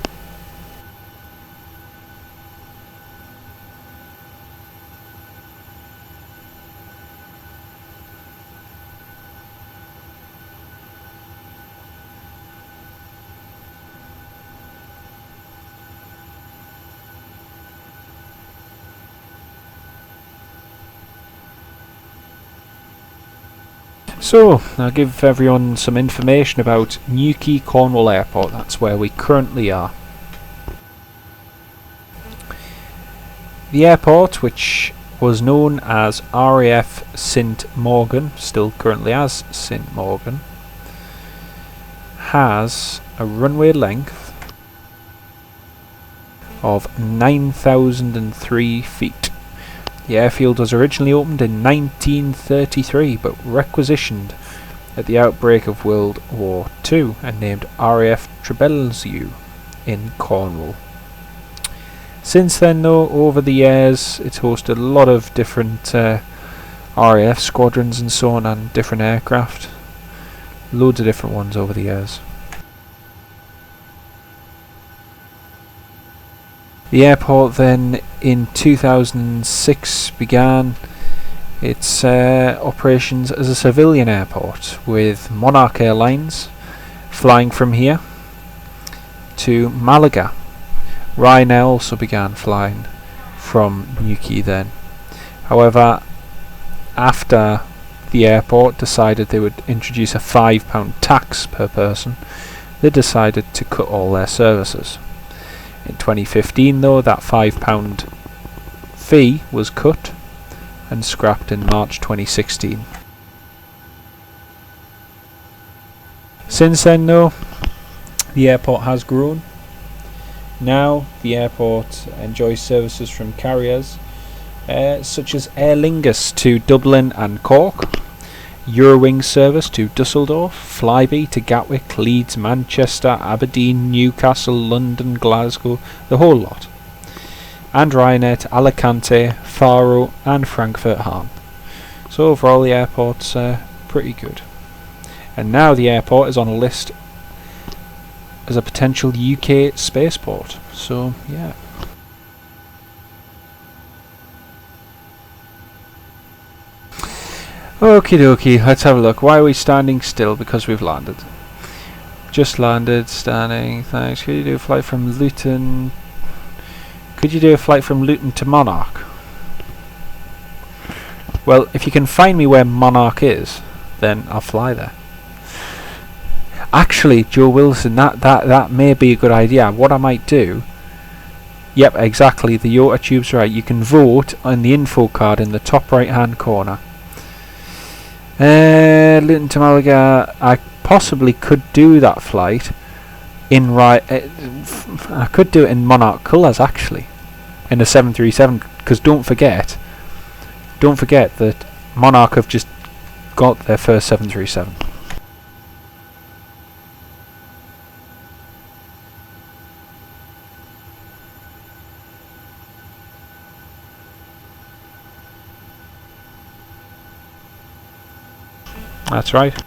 So, I'll give everyone some information about Newquay Cornwall Airport. That's where we currently are. The airport, which was known as RAF St Morgan, still currently as St Morgan, has a runway length of 9,003 feet. The airfield was originally opened in 1933 but requisitioned at the outbreak of World War II and named RAF Trabelsiu in Cornwall. Since then though, over the years, it's hosted a lot of different RAF squadrons and so on, and different aircraft. Loads of different ones over the years. The airport then in 2006 began its operations as a civilian airport, with Monarch Airlines flying from here to Malaga. Ryanair also began flying from Nuki then. However, after the airport decided they would introduce a £5 tax per person, they decided to cut all their services. In 2015 though, that £5 fee was cut and scrapped in March 2016. Since then though, the airport has grown. Now the airport enjoys services from carriers such as Aer Lingus to Dublin and Cork, Eurowings service to Dusseldorf, Flybe to Gatwick, Leeds, Manchester, Aberdeen, Newcastle, London, Glasgow, the whole lot. And Ryanair to Alicante, Faro and Frankfurt Hahn. So overall the airport's pretty good. And now the airport is on a list as a potential UK spaceport. So yeah. Okie dokie, let's have a look. Why are we standing still? Because we've landed. Just landed, standing, thanks. Could you do a flight from Luton? Could you do a flight from Luton to Monarch? Well, if you can find me where Monarch is, then I'll fly there. Actually, Joe Wilson, that may be a good idea. What I might do... Yep, exactly, the Yota tube's right. You can vote on the info card in the top right hand corner. Luton to Malaga, I possibly could do that flight in I could do it in Monarch colours actually, in a 737, because don't forget that Monarch have just got their first 737. That's right.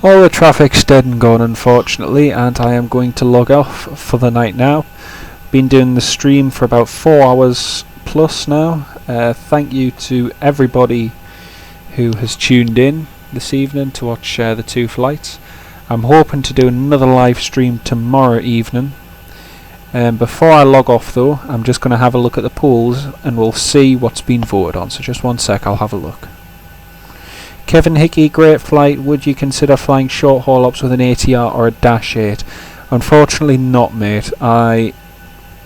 All the traffic's dead and gone unfortunately, and I am going to log off for the night now. Been doing the stream for about 4 hours plus now. Thank you to everybody who has tuned in this evening to watch the two flights. I'm hoping to do another live stream tomorrow evening. Before I log off though, I'm just going to have a look at the polls and we'll see what's been voted on. So just one sec, I'll have a look. Kevin Hickey, great flight. Would you consider flying short haul ops with an ATR or a Dash 8? Unfortunately not, mate. I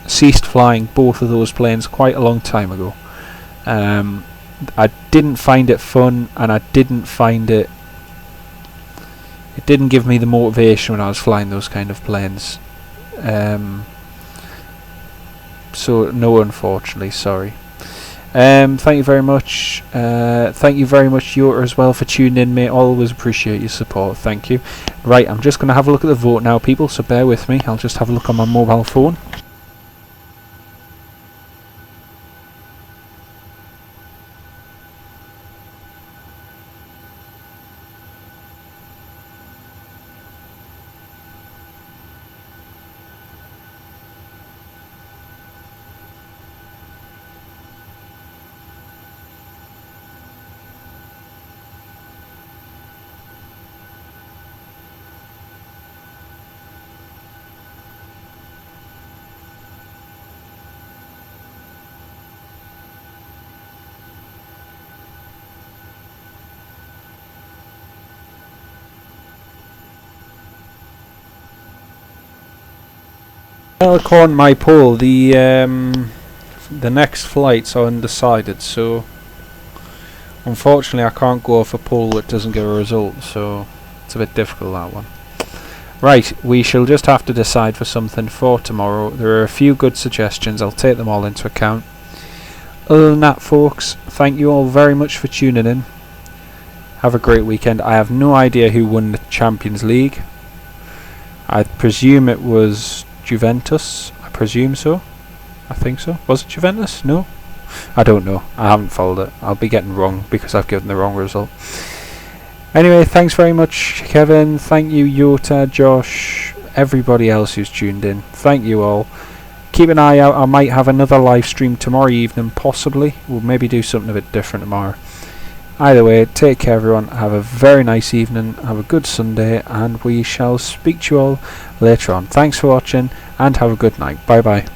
ceased flying both of those planes quite a long time ago. I didn't find it fun, and I didn't find it... It didn't give me the motivation when I was flying those kind of planes So no, unfortunately, sorry. Thank you very much. Thank you very much, Yoda, as well, for tuning in, mate. Always appreciate your support. Thank you. Right, I'm just going to have a look at the vote now, people, so bear with me. I'll just have a look on my mobile phone. Well, according to my poll, the next flights are undecided, so unfortunately I can't go off a poll that doesn't give a result, so it's a bit difficult, that one. Right, we shall just have to decide for something for tomorrow. There are a few good suggestions, I'll take them all into account. Other than that, folks, thank you all very much for tuning in. Have a great weekend. I have no idea who won the Champions League. I presume it was Juventus. I presume so. I think so. Was it Juventus? No? I don't know. I haven't followed it. I'll be getting wrong because I've given the wrong result. Anyway, thanks very much, Kevin. Thank you, Yota, Josh, everybody else who's tuned in. Thank you all. Keep an eye out. I might have another live stream tomorrow evening, possibly. We'll maybe do something a bit different tomorrow. Either way, take care everyone, have a very nice evening, have a good Sunday, and we shall speak to you all later on. Thanks for watching, and have a good night. Bye bye.